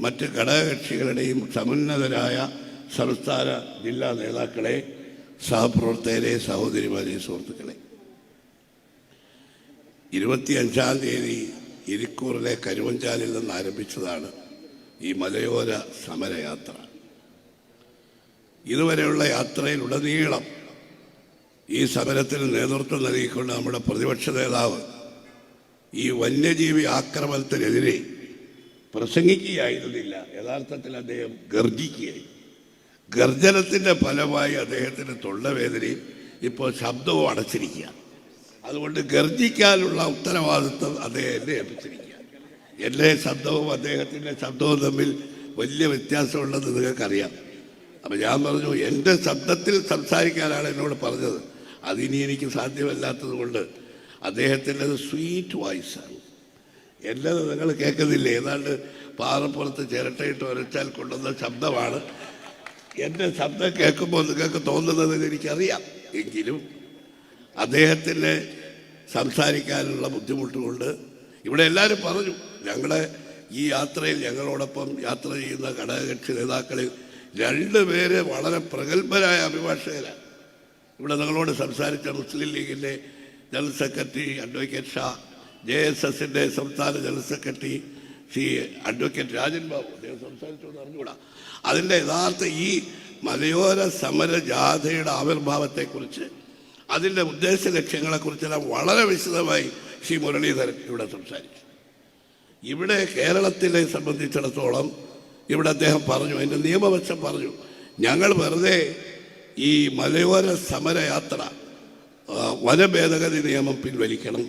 മറ്റ് ഘടകകക്ഷികളുടെയും സമുന്നതരായ സംസ്ഥാന ജില്ലാ നേതാക്കളെ, സഹപ്രവർത്തകരെ, സഹോദരിമാരെ, സുഹൃത്തുക്കളെ, 25-ാം തീയതി ഇരിക്കൂറിലെ കരുവഞ്ചാലിൽ നിന്ന് ആരംഭിച്ചതാണ് ഈ മലയോര സമരയാത്ര. ഇതുവരെയുള്ള യാത്രയിലുടനീളം ഈ സമരത്തിന് നേതൃത്വം നൽകിക്കൊണ്ട് നമ്മുടെ പ്രതിപക്ഷ നേതാവ് ഈ വന്യജീവി ആക്രമണത്തിനെതിരെ പ്രസംഗിക്കുകയായിരുന്നില്ല, യഥാർത്ഥത്തിൽ അദ്ദേഹം ഗർജിക്കുകയായി. ഗർജനത്തിൻ്റെ ഫലമായി അദ്ദേഹത്തിൻ്റെ തൊണ്ടവേദനയും ഇപ്പോൾ ശബ്ദവും അടച്ചിരിക്കുക. അതുകൊണ്ട് ഗർജിക്കാനുള്ള ഉത്തരവാദിത്വം അദ്ദേഹം എന്നെ ഏൽപ്പിച്ചിരിക്കുക. എൻ്റെ ശബ്ദവും അദ്ദേഹത്തിൻ്റെ ശബ്ദവും തമ്മിൽ വലിയ വ്യത്യാസമുണ്ടെന്ന് നിങ്ങൾക്കറിയാം. അപ്പം ഞാൻ പറഞ്ഞു, എൻ്റെ ശബ്ദത്തിൽ സംസാരിക്കാനാണ് എന്നോട് പറഞ്ഞത്. അതിനി എനിക്ക് സാധ്യമല്ലാത്തത് കൊണ്ട് അദ്ദേഹത്തിൻ്റെ സ്വീറ്റ് വോയിസാണ്. എന്നത് നിങ്ങൾ കേൾക്കുന്നില്ല, ഏതാണ്ട് പാറപ്പുറത്ത് ചിരട്ടയിട്ട് ഉരച്ചാൽ കൊണ്ടുവന്ന ശബ്ദമാണ്. എൻ്റെ ശബ്ദം കേൾക്കുമ്പോൾ നിങ്ങൾക്ക് തോന്നുന്നത് എനിക്കറിയാം. എങ്കിലും അദ്ദേഹത്തിന് സംസാരിക്കാനുള്ള ബുദ്ധിമുട്ടുകൊണ്ട് ഇവിടെ എല്ലാവരും പറഞ്ഞു, ഞങ്ങളുടെ ഈ യാത്രയിൽ ഞങ്ങളോടൊപ്പം യാത്ര ചെയ്യുന്ന ഘടകകക്ഷി നേതാക്കളിൽ 2 പേര് വളരെ പ്രഗത്ഭരായ അഭിഭാഷകരാണ്. ഇവിടെ നിങ്ങളോട് സംസാരിച്ച മുസ്ലിം ലീഗിൻ്റെ ജനറൽ സെക്രട്ടറി അഡ്വക്കേറ്റ് ഷാ, JSSൻ്റെ സംസ്ഥാന general secretary Shri advocate Rajan Babu, അദ്ദേഹം സംസാരിച്ചോന്ന് അറിഞ്ഞുകൂടാ. അതിൻ്റെ യഥാർത്ഥ ഈ മലയോര സമര ജാഥയുടെ ആവിർഭാവത്തെക്കുറിച്ച്, അതിൻ്റെ ഉദ്ദേശ ലക്ഷ്യങ്ങളെക്കുറിച്ചെല്ലാം വളരെ വിശദമായി ശ്രീ മുരളീധരൻ ഇവിടെ സംസാരിച്ചു. ഇവിടെ കേരളത്തിലെ സംബന്ധിച്ചിടത്തോളം ഇവിടെ അദ്ദേഹം പറഞ്ഞു, അതിൻ്റെ നിയമവശം പറഞ്ഞു, ഞങ്ങൾ വെറുതെ ഈ മലയോര സമരയാത്ര വനഭേദഗതി നിയമം പിൻവലിക്കണം,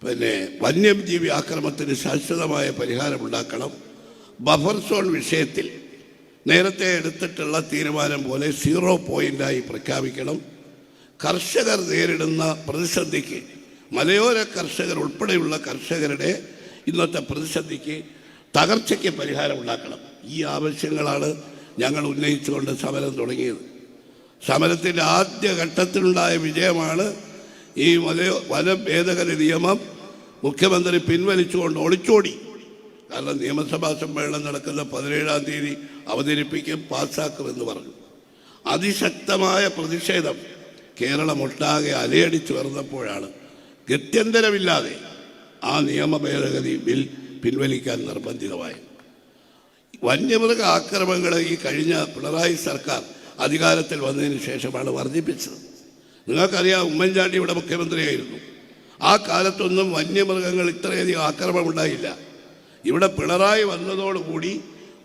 പിന്നെ വന്യജീവി ആക്രമണത്തിന് ശാശ്വതമായ പരിഹാരമുണ്ടാക്കണം, ബഫർ സോൺ വിഷയത്തിൽ നേരത്തെ എടുത്തിട്ടുള്ള തീരുമാനം പോലെ 0 പോയിൻ്റായി പ്രഖ്യാപിക്കണം, കർഷകർ നേരിടുന്ന പ്രതിസന്ധിക്ക്, മലയോര കർഷകർ ഉൾപ്പെടെയുള്ള കർഷകരുടെ ഇന്നത്തെ പ്രതിസന്ധിക്ക്, തകർച്ചയ്ക്ക് പരിഹാരമുണ്ടാക്കണം. ഈ ആവശ്യങ്ങളാണ് ഞങ്ങൾ ഉന്നയിച്ചുകൊണ്ട് സമരം തുടങ്ങിയത്. സമരത്തിൻ്റെ ആദ്യ ഘട്ടത്തിലുണ്ടായ വിജയമാണ് ഈ വന ഭേദഗതി നിയമം മുഖ്യമന്ത്രി പിൻവലിച്ചുകൊണ്ട് ഒളിച്ചോടി. കാരണം നിയമസഭാ സമ്മേളനം നടക്കുന്ന 17-ാം തീയതി അവതരിപ്പിക്കും, പാസ്സാക്കുമെന്ന് പറഞ്ഞു. അതിശക്തമായ പ്രതിഷേധം കേരളമൊട്ടാകെ അലയടിച്ചു വരുന്നപ്പോഴാണ് ഗത്യന്തരമില്ലാതെ ആ നിയമ ഭേദഗതി ബിൽ പിൻവലിക്കാൻ നിർബന്ധിതമായി. വന്യമൃഗ ആക്രമണങ്ങൾ ഈ കഴിഞ്ഞ പിണറായി സർക്കാർ അധികാരത്തിൽ വന്നതിന് ശേഷമാണ് വർദ്ധിപ്പിച്ചത്. നിങ്ങൾക്കറിയാം, ഉമ്മൻചാണ്ടി ഇവിടെ മുഖ്യമന്ത്രിയായിരുന്നു. ആ കാലത്തൊന്നും വന്യമൃഗങ്ങൾ ഇത്രയധികം ആക്രമണം ഉണ്ടായില്ല. ഇവിടെ പിണറായി വന്നതോടുകൂടി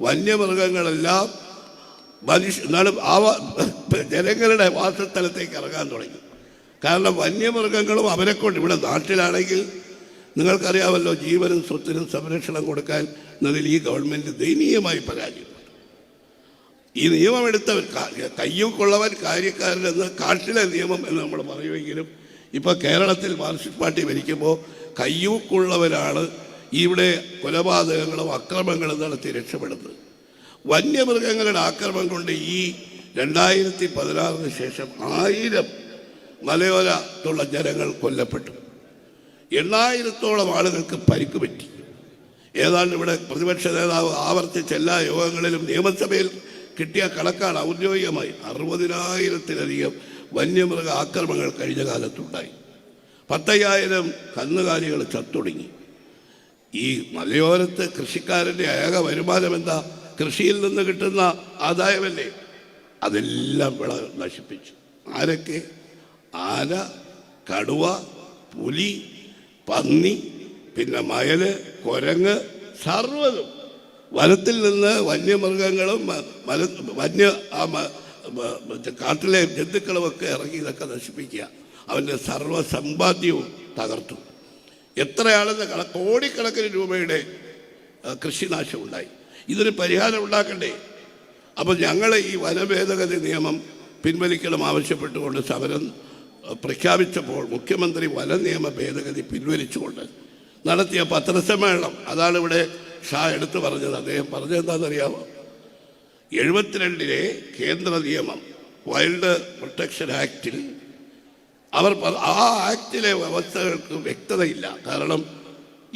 വന്യമൃഗങ്ങളെല്ലാം ജനങ്ങളുടെ വാസസ്ഥലത്തേക്ക് ഇറങ്ങാൻ തുടങ്ങി. കാരണം വന്യമൃഗങ്ങളും അവരെ കൊണ്ട്, ഇവിടെ നാട്ടിലാണെങ്കിൽ നിങ്ങൾക്കറിയാമല്ലോ, ജീവനും സ്വത്തിനും സംരക്ഷണം കൊടുക്കാൻ എന്നതിൽ ഈ ഗവൺമെൻറ് ദയനീയമായി പരാജയപ്പെട്ടു. ഈ നിയമമെടുത്തവർ കയ്യൂക്കുള്ളവൻ കാര്യക്കാരനെന്ന് കാട്ടിലെ നിയമം എന്ന് നമ്മൾ പറയുമെങ്കിലും ഇപ്പോൾ കേരളത്തിൽ മാർക്സിസ്റ്റ് പാർട്ടി ഭരിക്കുമ്പോൾ കയ്യൂക്കുള്ളവരാണ് ഇവിടെ കൊലപാതകങ്ങളും അക്രമങ്ങളും നടത്തി രക്ഷപ്പെടുന്നത്. വന്യമൃഗങ്ങളുടെ ആക്രമണം കൊണ്ട് ഈ 2016 ശേഷം 1000 മലയോരത്തുള്ള ജനങ്ങൾ കൊല്ലപ്പെട്ടു. 8000-ഓളം ആളുകൾക്ക് പരിക്ക് പറ്റി. ഏതാണ്ട് ഇവിടെ പ്രതിപക്ഷ നേതാവ് ആവർത്തിച്ച എല്ലാ യോഗങ്ങളിലും നിയമസഭയിൽ കിട്ടിയ കണക്കാണ് ഔദ്യോഗികമായി. 60,000-ത്തിലധികം വന്യമൃഗ ആക്രമണങ്ങൾ കഴിഞ്ഞ കാലത്തുണ്ടായി. 10,000 കന്നുകാലികൾ ചത്തൊടുങ്ങി. ഈ മലയോരത്ത് കൃഷിക്കാരൻ്റെ ഏക വരുമാനം എന്താ? കൃഷിയിൽ നിന്ന് കിട്ടുന്ന ആദായമല്ലേ? അതെല്ലാം വിള നശിപ്പിച്ചു. ആരൊക്കെ? ആന, കടുവ, പുലി, പന്നി, പിന്നെ മയല്, കുരങ്ങ്, സർവ്വതും വനത്തിൽ നിന്ന് വന്യമൃഗങ്ങളും കാട്ടിലെ ജന്തുക്കളുമൊക്കെ ഇറങ്ങി ഇതൊക്കെ നശിപ്പിക്കുക. അവൻ്റെ സർവ്വസമ്പാദ്യവും തകർത്തു. എത്രയാണെന്ന് കോടിക്കണക്കിന് രൂപയുടെ കൃഷിനാശം ഉണ്ടായി. ഇതിന് പരിഹാരം ഉണ്ടാക്കണ്ടേ? അപ്പോൾ ഞങ്ങൾ ഈ വനഭേദഗതി നിയമം പിൻവലിക്കണം ആവശ്യപ്പെട്ടുകൊണ്ട് സമരം പ്രഖ്യാപിച്ചപ്പോൾ മുഖ്യമന്ത്രി വന നിയമ ഭേദഗതി പിൻവലിച്ചുകൊണ്ട് നടത്തിയ പത്രസമ്മേളനം, അതാണ് ഇവിടെ ഷാ എടുത്തു പറഞ്ഞത്. അദ്ദേഹം പറഞ്ഞതെന്താണെന്നറിയാമോ? 72 കേന്ദ്ര നിയമം വൈൽഡ് പ്രൊട്ടക്ഷൻ ആക്റ്റിൽ ആ ആക്റ്റിലെ വ്യവസ്ഥകൾക്ക് വ്യക്തതയില്ല. കാരണം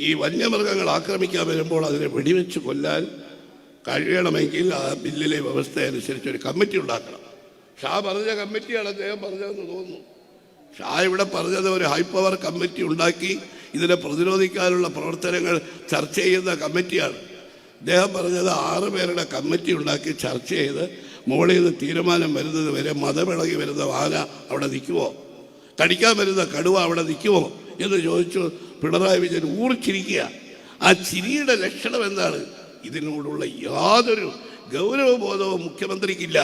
ഈ വന്യമൃഗങ്ങൾ ആക്രമിക്കാൻ വരുമ്പോൾ അതിനെ വെടിവെച്ച് കൊല്ലാൻ കഴിയണമെങ്കിൽ ആ ബില്ലിലെ വ്യവസ്ഥ അനുസരിച്ച് ഒരു കമ്മിറ്റി ഉണ്ടാക്കണം. ഷാ പറഞ്ഞ കമ്മിറ്റിയാണ് അദ്ദേഹം പറഞ്ഞതെന്ന് തോന്നുന്നു. ഷാ ഇവിടെ പറഞ്ഞത് ഒരു ഹൈ പവർ കമ്മിറ്റി ഉണ്ടാക്കി ഇതിനെ പ്രതിരോധിക്കാനുള്ള പ്രവർത്തനങ്ങൾ ചർച്ച ചെയ്യുന്ന കമ്മിറ്റിയാണ്. അദ്ദേഹം പറഞ്ഞത് 6 പേരുടെ കമ്മിറ്റി ഉണ്ടാക്കി ചർച്ച ചെയ്ത് മുകളിൽ നിന്ന് തീരുമാനം വരുന്നത് വരെ മതമിളകി വരുന്ന ആന അവിടെ നിൽക്കുമോ, കടിക്കാൻ വരുന്ന കടുവ അവിടെ നിൽക്കുമോ എന്ന് ചോദിച്ചു പിണറായി വിജയൻ ഊറിച്ചിരിക്കുക. ആ ചിരിയുടെ ലക്ഷണം എന്താണ്? ഇതിനോടുള്ള യാതൊരു ഗൗരവബോധവും മുഖ്യമന്ത്രിക്കില്ല.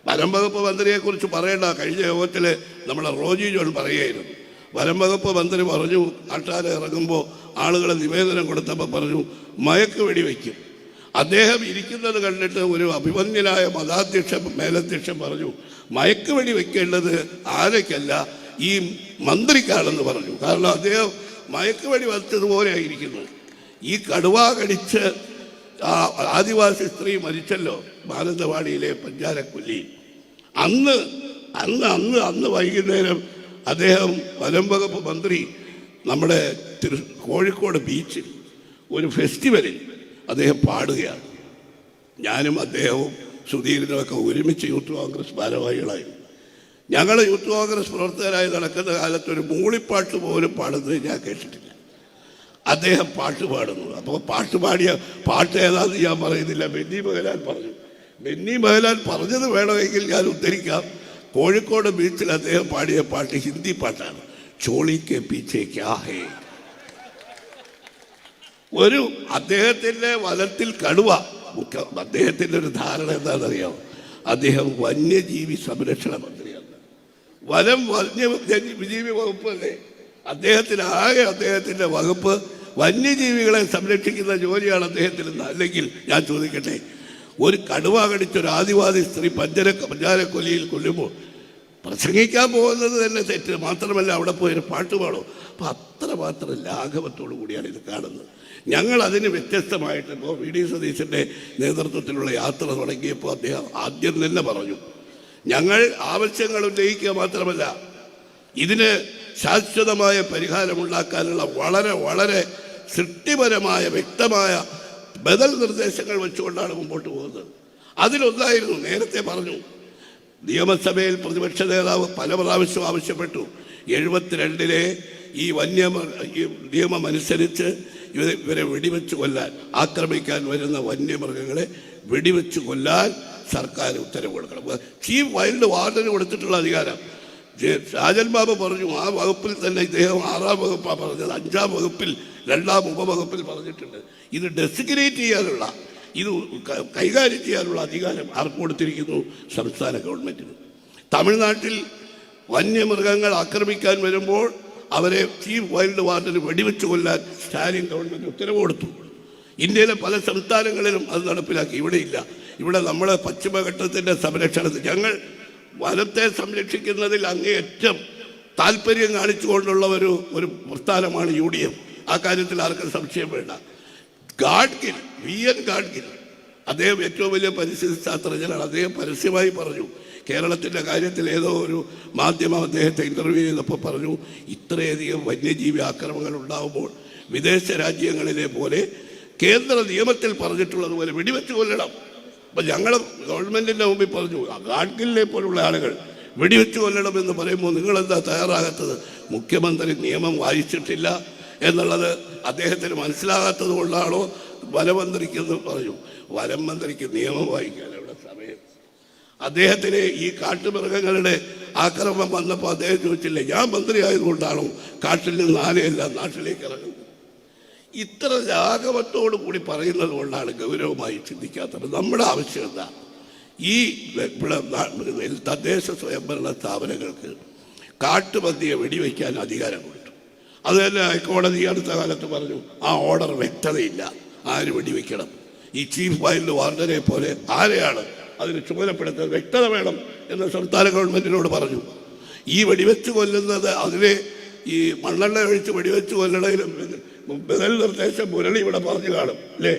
വനം വകുപ്പ് മന്ത്രിയെക്കുറിച്ച് പറയേണ്ട. കഴിഞ്ഞ യോഗത്തിൽ നമ്മളെ റോജി ജോൺ പറയുകയായിരുന്നു. വനം വകുപ്പ് മന്ത്രി പറഞ്ഞു, നാട്ടാരെ ഇറങ്ങുമ്പോൾ ആളുകൾ നിവേദനം കൊടുത്തപ്പോൾ പറഞ്ഞു മയക്ക് വെടിവെക്കും. അദ്ദേഹം ഇരിക്കുന്നത് കണ്ടിട്ട് ഒരു അഭിമന്യനായ മേലധ്യക്ഷൻ പറഞ്ഞു മയക്ക് വെടി വെക്കേണ്ടത് ആനയ്ക്കല്ല ഈ മന്ത്രിക്കാണെന്ന് പറഞ്ഞു. കാരണം അദ്ദേഹം മയക്ക് വെടി വച്ചതുപോലെ ഇരിക്കുന്നത്. ഈ കടുവ കടിച്ച് ആദിവാസി സ്ത്രീ മരിച്ചല്ലോ മാനന്തവാടിയിലെ പഞ്ചാരക്കൊല്ലി. അന്ന് വൈകുന്നേരം അദ്ദേഹം വനം വകുപ്പ് മന്ത്രി നമ്മുടെ കോഴിക്കോട് ബീച്ചിൽ ഒരു ഫെസ്റ്റിവലിൽ അദ്ദേഹം പാടുകയാണ്. ഞാനും അദ്ദേഹവും സുധീരനുമൊക്കെ ഒരുമിച്ച് യൂത്ത് കോൺഗ്രസ് ഭാരവാഹികളായിരുന്നു. ഞങ്ങൾ യൂത്ത് കോൺഗ്രസ് പ്രവർത്തകരായി നടക്കുന്ന കാലത്ത് ഒരു മൂളിപ്പാട്ട് പോലും പാടുന്നത് ഞാൻ കേട്ടിട്ടില്ല. അദ്ദേഹം പാട്ട് പാടുന്നു. അപ്പോൾ പാടിയ പാട്ട് ഏതാണെന്ന് ഞാൻ പറയുന്നില്ല. ബെന്നി ബെഹ്ലാൻ പറഞ്ഞു. ബെന്നി ബെഹ്ലാൻ പറഞ്ഞത് വേണമെങ്കിൽ ഞാൻ ഉദ്ധരിക്കാം. കോഴിക്കോട് ബീച്ചിൽ അദ്ദേഹം പാടിയ പാട്ട് ഹിന്ദി പാട്ടാണ്. ചോളി കെ പീച്ചേ ക്യാ ഹേ. ഒരു അദ്ദേഹത്തിൻ്റെ വനത്തിൽ കടുവ, അദ്ദേഹത്തിൻ്റെ ഒരു ധാരണ എന്താണെന്നറിയാമോ? അദ്ദേഹം വന്യജീവി സംരക്ഷണ മന്ത്രിയാണ്. വന്യജീവി വകുപ്പ് അല്ലേ അദ്ദേഹത്തിൻ്റെ വകുപ്പ്. വന്യജീവികളെ സംരക്ഷിക്കുന്ന ജോലിയാണ് അദ്ദേഹത്തിന്. അല്ലെങ്കിൽ ഞാൻ ചോദിക്കട്ടെ, ഒരു കടുവ കടിച്ചൊരു ആദിവാസി സ്ത്രീ പഞ്ചാരക്കൊല്ലിയിൽ കൊല്ലുമ്പോൾ പ്രസംഗിക്കാൻ പോകുന്നത് തന്നെ തെറ്റ്. മാത്രമല്ല അവിടെ പോയൊരു പാട്ട് പാടും. അപ്പം അത്രമാത്രം ലാഘവത്തോടു കൂടിയാണ് ഇത് കാണുന്നത്. ഞങ്ങൾ അതിന് വ്യത്യസ്തമായിട്ട് ഇപ്പോൾ വി ഡി സതീശൻ്റെ നേതൃത്വത്തിലുള്ള യാത്ര തുടങ്ങിയപ്പോൾ അദ്ദേഹം ആദ്യം തന്നെ പറഞ്ഞു, ഞങ്ങൾ ആവശ്യങ്ങൾ ഉന്നയിക്കുക മാത്രമല്ല ഇതിന് ശാശ്വതമായ പരിഹാരമുണ്ടാക്കാനുള്ള വളരെ വളരെ സൃഷ്ടിപരമായ വ്യക്തമായ ബദൽ നിർദ്ദേശങ്ങൾ വെച്ചുകൊണ്ടാണ് മുമ്പോട്ട് പോകുന്നത്. അതിലൊന്നായിരുന്നു നേരത്തെ പറഞ്ഞു, നിയമസഭയിൽ പ്രതിപക്ഷ നേതാവ് പല പ്രാവശ്യവും ആവശ്യപ്പെട്ടു 72 ഈ നിയമമനുസരിച്ച് ഇവരെ വെടിവെച്ച് കൊല്ലാൻ, ആക്രമിക്കാൻ വരുന്ന വന്യമൃഗങ്ങളെ വെടിവെച്ച് കൊല്ലാൻ സർക്കാർ ഉത്തരവ് കൊടുക്കണം. ചീഫ് വൈൽഡ് വാർഡന് കൊടുത്തിട്ടുള്ള അധികാരം രാജൻ ബാബു പറഞ്ഞു. ആ വകുപ്പിൽ തന്നെ ഇദ്ദേഹം 6ാം വകുപ്പാണ് പറഞ്ഞത്. 5ാം വകുപ്പിൽ 2ാം ഉപവകുപ്പിൽ പറഞ്ഞിട്ടുണ്ട്. ഇത് ഡെസിഗ്നേറ്റ് ചെയ്യാനുള്ള, ഇത് കൈകാര്യം ചെയ്യാനുള്ള അധികാരം ആർക്ക് കൊടുത്തിരിക്കുന്നു? സംസ്ഥാന ഗവൺമെൻറ്റിന്. തമിഴ്നാട്ടിൽ വന്യമൃഗങ്ങൾ ആക്രമിക്കാൻ വരുമ്പോൾ അവരെ ചീഫ് വൈൽഡ് വാർഡന് വെടിവെച്ച് കൊല്ലാൻ സ്റ്റാലിൻ ഗവൺമെൻറ് ഉത്തരവ് കൊടുത്തു. ഇന്ത്യയിലെ പല സംസ്ഥാനങ്ങളിലും അത് നടപ്പിലാക്കി. ഇവിടെ ഇല്ല. ഇവിടെ നമ്മൾ പശ്ചിമഘട്ടത്തിൻ്റെ സംരക്ഷണത്തിൽ ഞങ്ങൾ വനത്തെ സംരക്ഷിക്കുന്നതിൽ അങ്ങേയറ്റം താല്പര്യം കാണിച്ചുകൊണ്ടുള്ള ഒരു പ്രസ്ഥാനമാണ് UDF. ആ കാര്യത്തിൽ ആർക്കും സംശയം വേണ്ട. ഗാഡ്ഗിൽ, VN ഗാഡ്ഗിൽ, അദ്ദേഹം ഏറ്റവും വലിയ പരിസ്ഥിതി ശാസ്ത്രജ്ഞനാണ്. അദ്ദേഹം പരസ്യമായി പറഞ്ഞു, കേരളത്തിൻ്റെ കാര്യത്തിൽ ഏതോ ഒരു മാധ്യമം അദ്ദേഹത്തെ ഇൻ്റർവ്യൂ ചെയ്തപ്പോൾ പറഞ്ഞു, ഇത്രയധികം വന്യജീവി ആക്രമണങ്ങൾ ഉണ്ടാകുമ്പോൾ വിദേശ രാജ്യങ്ങളിലെ പോലെ കേന്ദ്ര നിയമത്തിൽ പറഞ്ഞിട്ടുള്ളതുപോലെ വെടിവെച്ച് കൊല്ലണം. അപ്പം ഞങ്ങൾ ഗവൺമെൻറ്റിൻ്റെ മുമ്പിൽ പറഞ്ഞു, ഗാഡ്ഗിലിനെ പോലുള്ള ആളുകൾ വെടിവെച്ച് കൊല്ലണമെന്ന് പറയുമ്പോൾ നിങ്ങളെന്താ തയ്യാറാകാത്തത്? മുഖ്യമന്ത്രി നിയമം വായിച്ചിട്ടില്ല എന്നുള്ളത് അദ്ദേഹത്തിന് മനസ്സിലാകാത്തത് കൊണ്ടാണോ വനമന്ത്രിക്കെന്ന് പറഞ്ഞു. വനം മന്ത്രിക്ക് നിയമം വായിക്കാൻ അവിടെ സമയം. അദ്ദേഹത്തിന് ഈ കാട്ടുമൃഗങ്ങളുടെ ആക്രമണം വന്നപ്പോൾ അദ്ദേഹം ചോദിച്ചില്ലേ, ഞാൻ മന്ത്രി ആയതുകൊണ്ടാണോ കാട്ടിൽ നിന്ന് ആനയെല്ലാം നാട്ടിലേക്ക് ഇറങ്ങുന്നത്? ഇത്ര ലാഘവത്തോടു കൂടി പറയുന്നത് കൊണ്ടാണ് ഗൗരവമായി ചിന്തിക്കാത്തത്. നമ്മുടെ ആവശ്യം എന്താ? ഈ തദ്ദേശ സ്വയംഭരണ സ്ഥാപനങ്ങൾക്ക് കാട്ടുപന്നിയെ വെടിവെക്കാൻ അധികാരം കൊടുത്തു. അത് തന്നെ ഹൈക്കോടതി അടുത്ത കാലത്ത് പറഞ്ഞു ആ ഓർഡർ വ്യക്തതയില്ല, ആര് വെടിവെക്കണം. ഈ ചീഫ് വൈൽഡ് വാർഡനെ പോലെ ആരെയാണ് അതിന് ചുമതലപ്പെടുത്താൻ വ്യക്തത വേണം എന്ന് സംസ്ഥാന ഗവൺമെൻറ്റിനോട് പറഞ്ഞു. ഈ വെടിവെച്ച് കൊല്ലുന്നത് അതിനെ ഈ മണ്ണെണ്ണ ഒഴിച്ച് വെടിവെച്ച് കൊല്ലണതിലും ബദൽ നിർദ്ദേശം മുരളി ഇവിടെ പറഞ്ഞു കാണും അല്ലേ?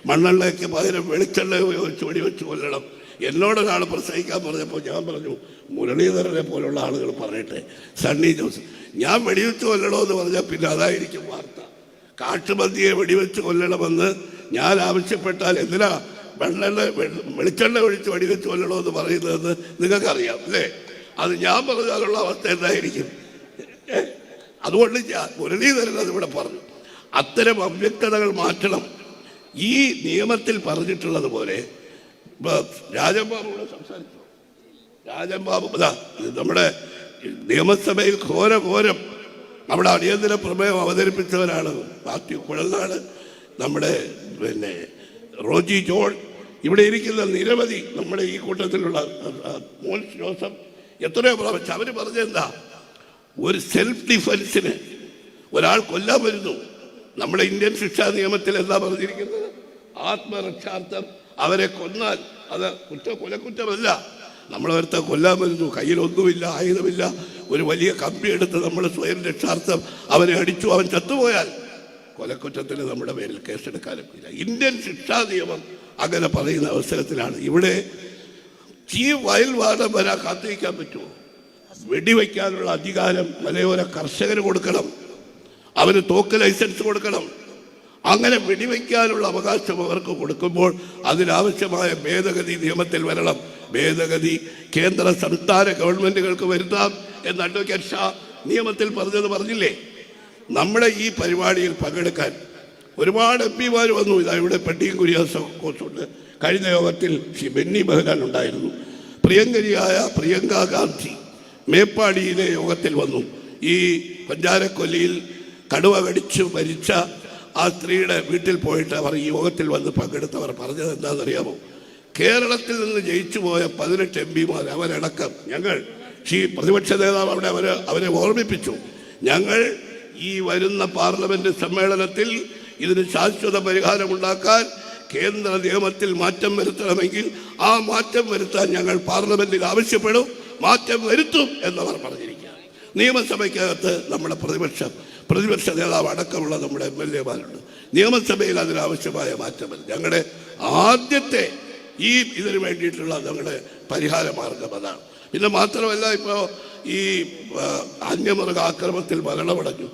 മണ്ണെണ്ണയ്ക്ക് പകരം വെളിച്ചെണ്ണ ഉപയോഗിച്ച് വെടിവെച്ച് കൊല്ലണം. എന്നോടൊരാൾ പ്രസംഗിക്കാൻ പറഞ്ഞപ്പോൾ ഞാൻ പറഞ്ഞു മുരളീധരനെ പോലുള്ള ആളുകൾ പറയട്ടെ, സണ്ണി ജോസ്, ഞാൻ വെടിവെച്ച് കൊല്ലണമെന്ന് പറഞ്ഞാൽ പിന്നെ അതായിരിക്കും വാർത്ത. കാട്ടുപന്നിയെ വെടിവെച്ച് കൊല്ലണമെന്ന് ഞാൻ ആവശ്യപ്പെട്ടാൽ എന്തിനാ വെളിച്ചെണ്ണ ഒഴിച്ച് വെടിവെച്ച് കൊല്ലണമെന്ന് പറയുന്നതെന്ന് നിങ്ങൾക്കറിയാം അല്ലേ? അത് ഞാൻ പറഞ്ഞാലുള്ള അവസ്ഥ എന്തായിരിക്കും? അതുകൊണ്ട് മുരളീധരൻ അതിവിടെ പറഞ്ഞു. അത്തരം അവ്യക്തതകൾ മാറ്റണം. ഈ നിയമത്തിൽ പറഞ്ഞിട്ടുള്ളത് പോലെ രാജൻബാബുവിടെ സംസാരിച്ചു. രാജൻബാബു നമ്മുടെ നിയമസഭയിൽ ഘോരം അവിടെ അടിയന്തര പ്രമേയം അവതരിപ്പിച്ചവരാണ്. മാത്യു കുഴൽനാട്, നമ്മുടെ റോജി ജോൺ, ഇവിടെ ഇരിക്കുന്ന നിരവധി നമ്മുടെ ഈ കൂട്ടത്തിലുള്ള മോൻസ് ജോസഫ്, എത്രയോ പ്രാവശ്യം അവർ പറഞ്ഞെന്താ, ഒരു സെൽഫ് ഡിഫൻസിന് ഒരാൾ കൊല്ലാൻ വരുന്നു. നമ്മുടെ ഇന്ത്യൻ ശിക്ഷാ നിയമത്തിൽ എന്താ പറഞ്ഞിരിക്കുന്നത്? ആത്മരക്ഷാർത്ഥം. അവരെ കൊന്നാൽ അത് കൊലക്കുറ്റമല്ല. നമ്മളൊരുത്ത കൊല്ലാൻ വരുന്നു, കയ്യിലൊന്നുമില്ല, ആയുധമില്ല, ഒരു വലിയ കമ്പി എടുത്ത് നമ്മൾ സ്വയം രക്ഷാർത്ഥം അവനെ അടിച്ചു, അവൻ ചത്തുപോയാൽ കൊലക്കുറ്റത്തിന് നമ്മുടെ പേരിൽ കേസെടുക്കാനൊക്കില്ല. ഇന്ത്യൻ ശിക്ഷാ നിയമം അങ്ങനെ പറയുന്ന അവസരത്തിലാണ് ഇവിടെ ചീഫ് വയൽ വാർഡൻ വരാൻ കാത്തിരിക്കാൻ പറ്റുമോ? വെടിവെക്കാനുള്ള അധികാരം മലയോര കർഷകന് കൊടുക്കണം, അവന് തോക്ക് ലൈസൻസ് കൊടുക്കണം. അങ്ങനെ വെടിവെക്കാനുള്ള അവകാശം അവർക്ക് കൊടുക്കുമ്പോൾ അതിനാവശ്യമായ ഭേദഗതി നിയമത്തിൽ വരണം. ഭേദഗതി കേന്ദ്ര സംസ്ഥാന ഗവൺമെൻറ്റുകൾക്ക് വരുത്താം എന്ന് അഡ്വക്കേറ്റ് ഷാ നിയമത്തിൽ പറഞ്ഞില്ലേ? നമ്മുടെ ഈ പരിപാടിയിൽ പങ്കെടുക്കാൻ ഒരുപാട് MP-മാർ വന്നു. ഇതാ ഇവിടെ പെട്ടിയും കുര്യാസോസുണ്ട്. കഴിഞ്ഞ യോഗത്തിൽ ശ്രീ ബെന്നി ബെഹനാൻ ഉണ്ടായിരുന്നു. പ്രിയങ്കരിയായ പ്രിയങ്ക ഗാന്ധി മേപ്പാടിയിലെ യോഗത്തിൽ വന്നു. ഈ പഞ്ചാരക്കൊല്ലിയിൽ കടുവ കടിച്ചു മരിച്ച ആ സ്ത്രീയുടെ വീട്ടിൽ പോയിട്ട് അവർ ഈ യോഗത്തിൽ വന്ന് പങ്കെടുത്തവർ പറഞ്ഞത് എന്താണെന്നറിയാമോ? കേരളത്തിൽ നിന്ന് ജയിച്ചു പോയ 18 MP-മാർ അവരടക്കം ഞങ്ങൾ പ്രതിപക്ഷ നേതാവ് അവിടെ അവരെ ഓർമ്മിപ്പിച്ചു. ഞങ്ങൾ ഈ വരുന്ന പാർലമെന്റ് സമ്മേളനത്തിൽ ഇതിന് ശാശ്വത പരിഹാരമുണ്ടാക്കാൻ കേന്ദ്ര നിയമത്തിൽ മാറ്റം വരുത്തണമെങ്കിൽ ആ മാറ്റം വരുത്താൻ ഞങ്ങൾ പാർലമെന്റിൽ ആവശ്യപ്പെടും, മാറ്റം വരുത്തും എന്നവർ പറഞ്ഞിരിക്കുകയാണ്. നിയമസഭയ്ക്കകത്ത് നമ്മുടെ പ്രതിപക്ഷ നേതാവ് അടക്കമുള്ള നമ്മുടെ MLA-മാരുണ്ട്. നിയമസഭയിൽ അതിനാവശ്യമായ മാറ്റം വരും. ഞങ്ങളുടെ ആദ്യത്തെ ഇതിനു വേണ്ടിയിട്ടുള്ള ഞങ്ങളുടെ പരിഹാര മാർഗം അതാണ്. പിന്നെ മാത്രമല്ല, ഇപ്പോൾ ഈ അന്യമൃഗ ആക്രമണത്തിൽ മരണമടഞ്ഞു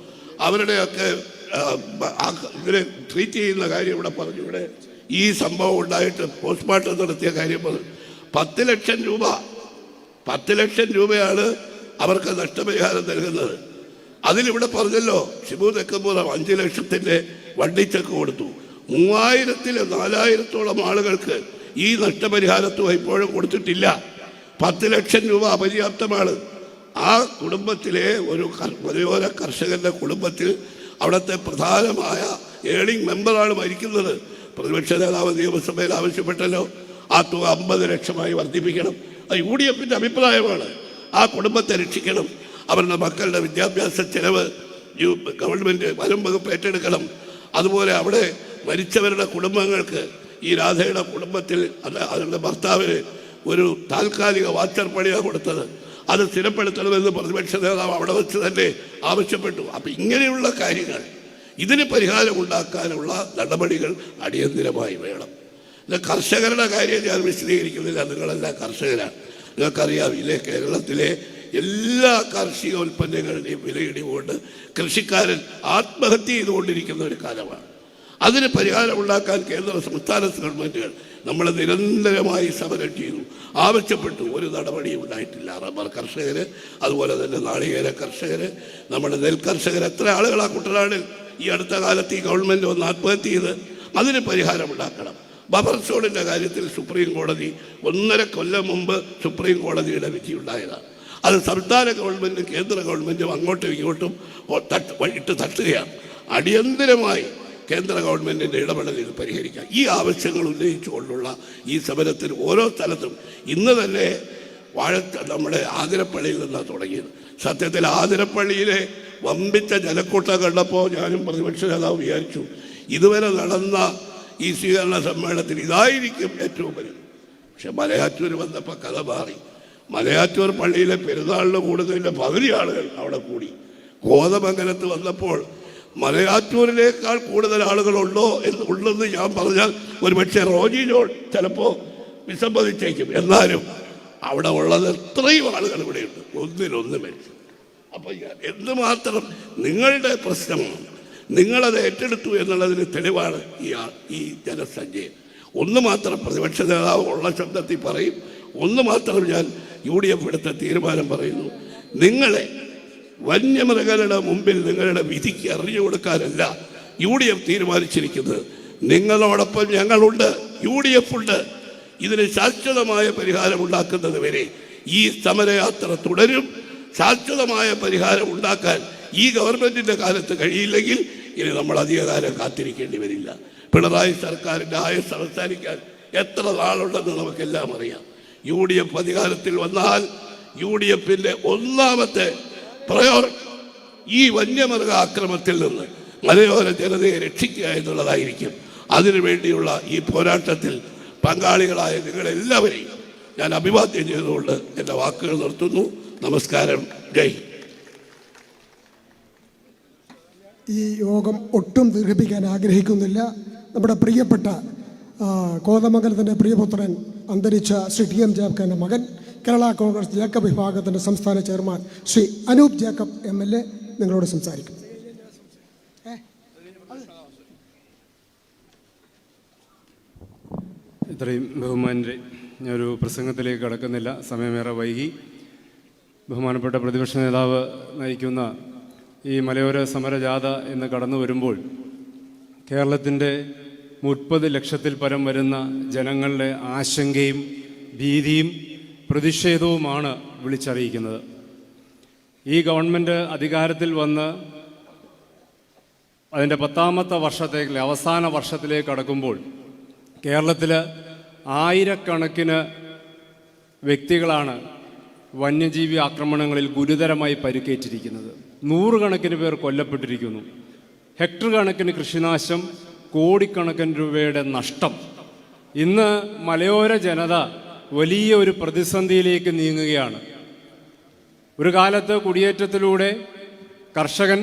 അവരുടെയൊക്കെ ഇതിനെ ട്രീറ്റ് ചെയ്യുന്ന കാര്യം ഇവിടെ പറഞ്ഞു. ഇവിടെ ഈ സംഭവം ഉണ്ടായിട്ട് പോസ്റ്റ്മോർട്ടം നടത്തിയ കാര്യം പറഞ്ഞു. 10 ലക്ഷം രൂപയാണ് അവർക്ക് നഷ്ടപരിഹാരം നൽകുന്നത്. അതിലിവിടെ പറഞ്ഞല്ലോ, ഷിബു തെക്കുംപുറം 5 ലക്ഷത്തിൻ്റെ വണ്ടി ചെക്ക് കൊടുത്തു. 3000-4000-ഓളം ആളുകൾക്ക് ഈ നഷ്ടപരിഹാരത്തുക ഇപ്പോഴും കൊടുത്തിട്ടില്ല. 10 ലക്ഷം രൂപ അപര്യാപ്തമാണ്. ആ കുടുംബത്തിലെ ഒരു മലയോര കർഷകന്റെ കുടുംബത്തിൽ അവിടുത്തെ പ്രധാനമായ ഏണിംഗ് മെമ്പറാണ് മരിക്കുന്നത്. പ്രതിപക്ഷ നേതാവ് നിയമസഭയിൽ ആവശ്യപ്പെട്ടല്ലോ ആ തുക 50 ലക്ഷമായി വർദ്ധിപ്പിക്കണം. അത് UDF-ന്റെ അഭിപ്രായമാണ്. ആ കുടുംബത്തെ രക്ഷിക്കണം. അവരുടെ മക്കളുടെ വിദ്യാഭ്യാസ ചെലവ് ഗവൺമെൻറ് വനം വകുപ്പ് ഏറ്റെടുക്കണം. അതുപോലെ അവിടെ മരിച്ചവരുടെ കുടുംബങ്ങൾക്ക് ഈ രാധയുടെ കുടുംബത്തിൽ അവരുടെ ഭർത്താവിന് ഒരു താൽക്കാലിക വാച്ചർ പണിയാണ് കൊടുത്തത്. അത് സ്ഥിരപ്പെടുത്തണമെന്ന് പ്രതിപക്ഷ നേതാവ് അവിടെ വെച്ച് തന്നെ ആവശ്യപ്പെട്ടു. അപ്പം ഇങ്ങനെയുള്ള കാര്യങ്ങൾ, ഇതിന് പരിഹാരമുണ്ടാക്കാനുള്ള നടപടികൾ അടിയന്തിരമായി വേണം. കർഷകരുടെ കാര്യം ഞാൻ വിശദീകരിക്കുന്നില്ല, നിങ്ങളെല്ലാം കർഷകരാണ്. നിങ്ങൾക്കറിയാവില്ലേ, കേരളത്തിലെ എല്ലാ കാർഷിക ഉൽപ്പന്നങ്ങളുടെയും വിലയിടിവുകൊണ്ട് കൃഷിക്കാരൻ ആത്മഹത്യ ചെയ്തുകൊണ്ടിരിക്കുന്ന ഒരു കാലമാണ്. അതിന് പരിഹാരമുണ്ടാക്കാൻ കേന്ദ്ര സംസ്ഥാന ഗവൺമെൻറ്റുകൾ നമ്മൾ നിരന്തരമായി സമരം ചെയ്തു, ആവശ്യപ്പെട്ടു. ഒരു നടപടിയും ഉണ്ടായിട്ടില്ല. റബ്ബർ കർഷകർ, അതുപോലെ തന്നെ നാളികേര കർഷകർ, നമ്മുടെ നെൽകർഷകർ, എത്ര ആളുകളാണ് കുട്ടനാടിൽ ഈ അടുത്ത കാലത്ത് ഈ ഗവൺമെൻറ് ഒന്ന് ആത്മഹത്യ ചെയ്ത്. അതിന് പരിഹാരമുണ്ടാക്കണം. ബഫർ സോണിൻ്റെ കാര്യത്തിൽ സുപ്രീം കോടതി 1.5 കൊല്ലം മുമ്പ് സുപ്രീം കോടതിയുടെ വിധിയുണ്ടായതാണ്. അത് സംസ്ഥാന ഗവൺമെൻറ്റും കേന്ദ്ര ഗവൺമെൻറ്റും അങ്ങോട്ടും ഇങ്ങോട്ടും ഇട്ട് തട്ടുകയാണ്. അടിയന്തരമായി കേന്ദ്ര ഗവൺമെൻറ്റിൻ്റെ ഇടപെടലിൽ പരിഹരിക്കാം. ഈ ആവശ്യങ്ങൾ ഉന്നയിച്ചുകൊണ്ടുള്ള ഈ സമരത്തിന് ഓരോ സ്ഥലത്തും ഇന്ന് തന്നെ നമ്മുടെ ആതിരപ്പള്ളിയിൽ നിന്നാണ് തുടങ്ങിയത്. സത്യത്തിൽ ആതിരപ്പള്ളിയിലെ വമ്പിച്ച ജനക്കൂട്ടം കണ്ടപ്പോൾ ഞാനും പ്രതിപക്ഷ നേതാവ് വിചാരിച്ചു ഇതുവരെ നടന്ന ഈ സ്വീകരണ സമ്മേളനത്തിൽ ഇതായിരിക്കും ഏറ്റവും വലുത്. പക്ഷെ മലയാറ്റൂർ വന്നപ്പോൾ കഥ മാറി. മലയാറ്റൂർ പള്ളിയിലെ പെരുന്നാളിന് കൂടുതലിൻ്റെ പകുതി ആളുകൾ അവിടെ കൂടി. കോതമംഗലത്ത് വന്നപ്പോൾ മലയാറ്റൂരിനേക്കാൾ കൂടുതൽ ആളുകളുണ്ടോ ഉണ്ടെന്ന് ഞാൻ പറഞ്ഞാൽ ഒരുപക്ഷെ റോജി ജോൺ ചിലപ്പോൾ വിസമ്മതിച്ചേക്കും. എന്നാലും അവിടെ ഉള്ളത് എത്രയും ആളുകൾ ഇവിടെയുണ്ട്, ഒന്നിനൊന്ന് മരിച്ചു. അപ്പോൾ എന്തുമാത്രം നിങ്ങളുടെ പ്രശ്നമാണ്, നിങ്ങളത് ഏറ്റെടുത്തു എന്നുള്ളതിന് തെളിവാണ് ഈ ജനസഞ്ചയം. ഒന്ന് മാത്രം പ്രതിപക്ഷ നേതാവ് ഉള്ള ശബ്ദത്തിൽ പറയും, ഒന്ന് മാത്രം ഞാൻ UDF എടുത്ത തീരുമാനം പറയുന്നു. നിങ്ങളെ വന്യമൃഗങ്ങളുടെ മുമ്പിൽ നിങ്ങളുടെ വിധിക്ക് അറിഞ്ഞു കൊടുക്കാനല്ല UDF തീരുമാനിച്ചിരിക്കുന്നത്. നിങ്ങളോടൊപ്പം ഞങ്ങളുണ്ട്, UDF ഉണ്ട്. ഇതിന് ശാശ്വതമായ പരിഹാരം ഉണ്ടാക്കുന്നത് വരെ ഈ സമരയാത്ര തുടരും. ശാശ്വതമായ പരിഹാരം ഉണ്ടാക്കാൻ ഈ ഗവൺമെൻറ്റിൻ്റെ കാലത്ത് കഴിയില്ലെങ്കിൽ ഇനി നമ്മൾ അധികകാലം കാത്തിരിക്കേണ്ടി വരില്ല. പിണറായി സർക്കാരിൻ്റെ ആയുസ് അവസാനിക്കാൻ എത്ര നാളുണ്ടെന്ന് നമുക്കെല്ലാം അറിയാം. UDF അധികാരത്തിൽ വന്നാൽ UDFൻ്റെ ഒന്നാമത്തെ പ്രയോറിറ്റി ഈ വന്യമൃഗ ആക്രമണത്തിൽ നിന്ന് മലയോര ജനതയെ രക്ഷിക്കുക എന്നുള്ളതായിരിക്കും. അതിനുവേണ്ടിയുള്ള ഈ പോരാട്ടത്തിൽ പങ്കാളികളായ നിങ്ങളെല്ലാവരെയും ഞാൻ അഭിവാദ്യം ചെയ്തുകൊണ്ട് എൻ്റെ വാക്കുകൾ നിർത്തുന്നു. നമസ്കാരം. ജയ്. ഈ യോഗം ഒട്ടും ദീർഘിപ്പിക്കാൻ ആഗ്രഹിക്കുന്നില്ല. നമ്മുടെ പ്രിയപ്പെട്ട കോതമംഗലത്തിൻ്റെ പ്രിയപുത്രൻ അന്തരിച്ച ശ്രീ TM ജേക്കബിൻ്റെ മകൻ, കേരള കോൺഗ്രസ് ജേക്കബ് വിഭാഗത്തിൻ്റെ സംസ്ഥാന ചെയർമാൻ ശ്രീ അനൂപ് ജേക്കബ് MLA നിങ്ങളോട് സംസാരിക്കും. ഇത്രയും ബഹുമാനരെ, ഞാനൊരു പ്രസംഗത്തിലേക്ക് കടക്കുന്നില്ല, സമയമേറെ വൈകി. ബഹുമാനപ്പെട്ട പ്രതിപക്ഷ നേതാവ് നയിക്കുന്ന ഈ മലയോര സമരജാഥ എന്ന് കടന്നു വരുമ്പോൾ കേരളത്തിൻ്റെ 30 ലക്ഷത്തിൽ പരം വരുന്ന ജനങ്ങളുടെ ആശങ്കയും ഭീതിയും പ്രതിഷേധവുമാണ് വിളിച്ചറിയിക്കുന്നത്. ഈ ഗവൺമെൻറ് അധികാരത്തിൽ വന്ന് അതിൻ്റെ 10ാമത്തെ വർഷത്തേക്ക്, അവസാന വർഷത്തിലേക്ക് കടക്കുമ്പോൾ കേരളത്തിൽ ആയിരക്കണക്കിന് വ്യക്തികളാണ് വന്യജീവി ആക്രമണങ്ങളിൽ ഗുരുതരമായി പരിക്കേറ്റിരിക്കുന്നത്. 100 കണക്കിന് പേർ കൊല്ലപ്പെട്ടിരിക്കുന്നു. ഹെക്ടർ കണക്കിന് കൃഷിനാശം, കോടിക്കണക്കിന് രൂപയുടെ നഷ്ടം. ഇന്ന് മലയോര ജനത വലിയ ഒരു പ്രതിസന്ധിയിലേക്ക് നീങ്ങുകയാണ്. ഒരു കാലത്ത് കുടിയേറ്റത്തിലൂടെ കർഷകൻ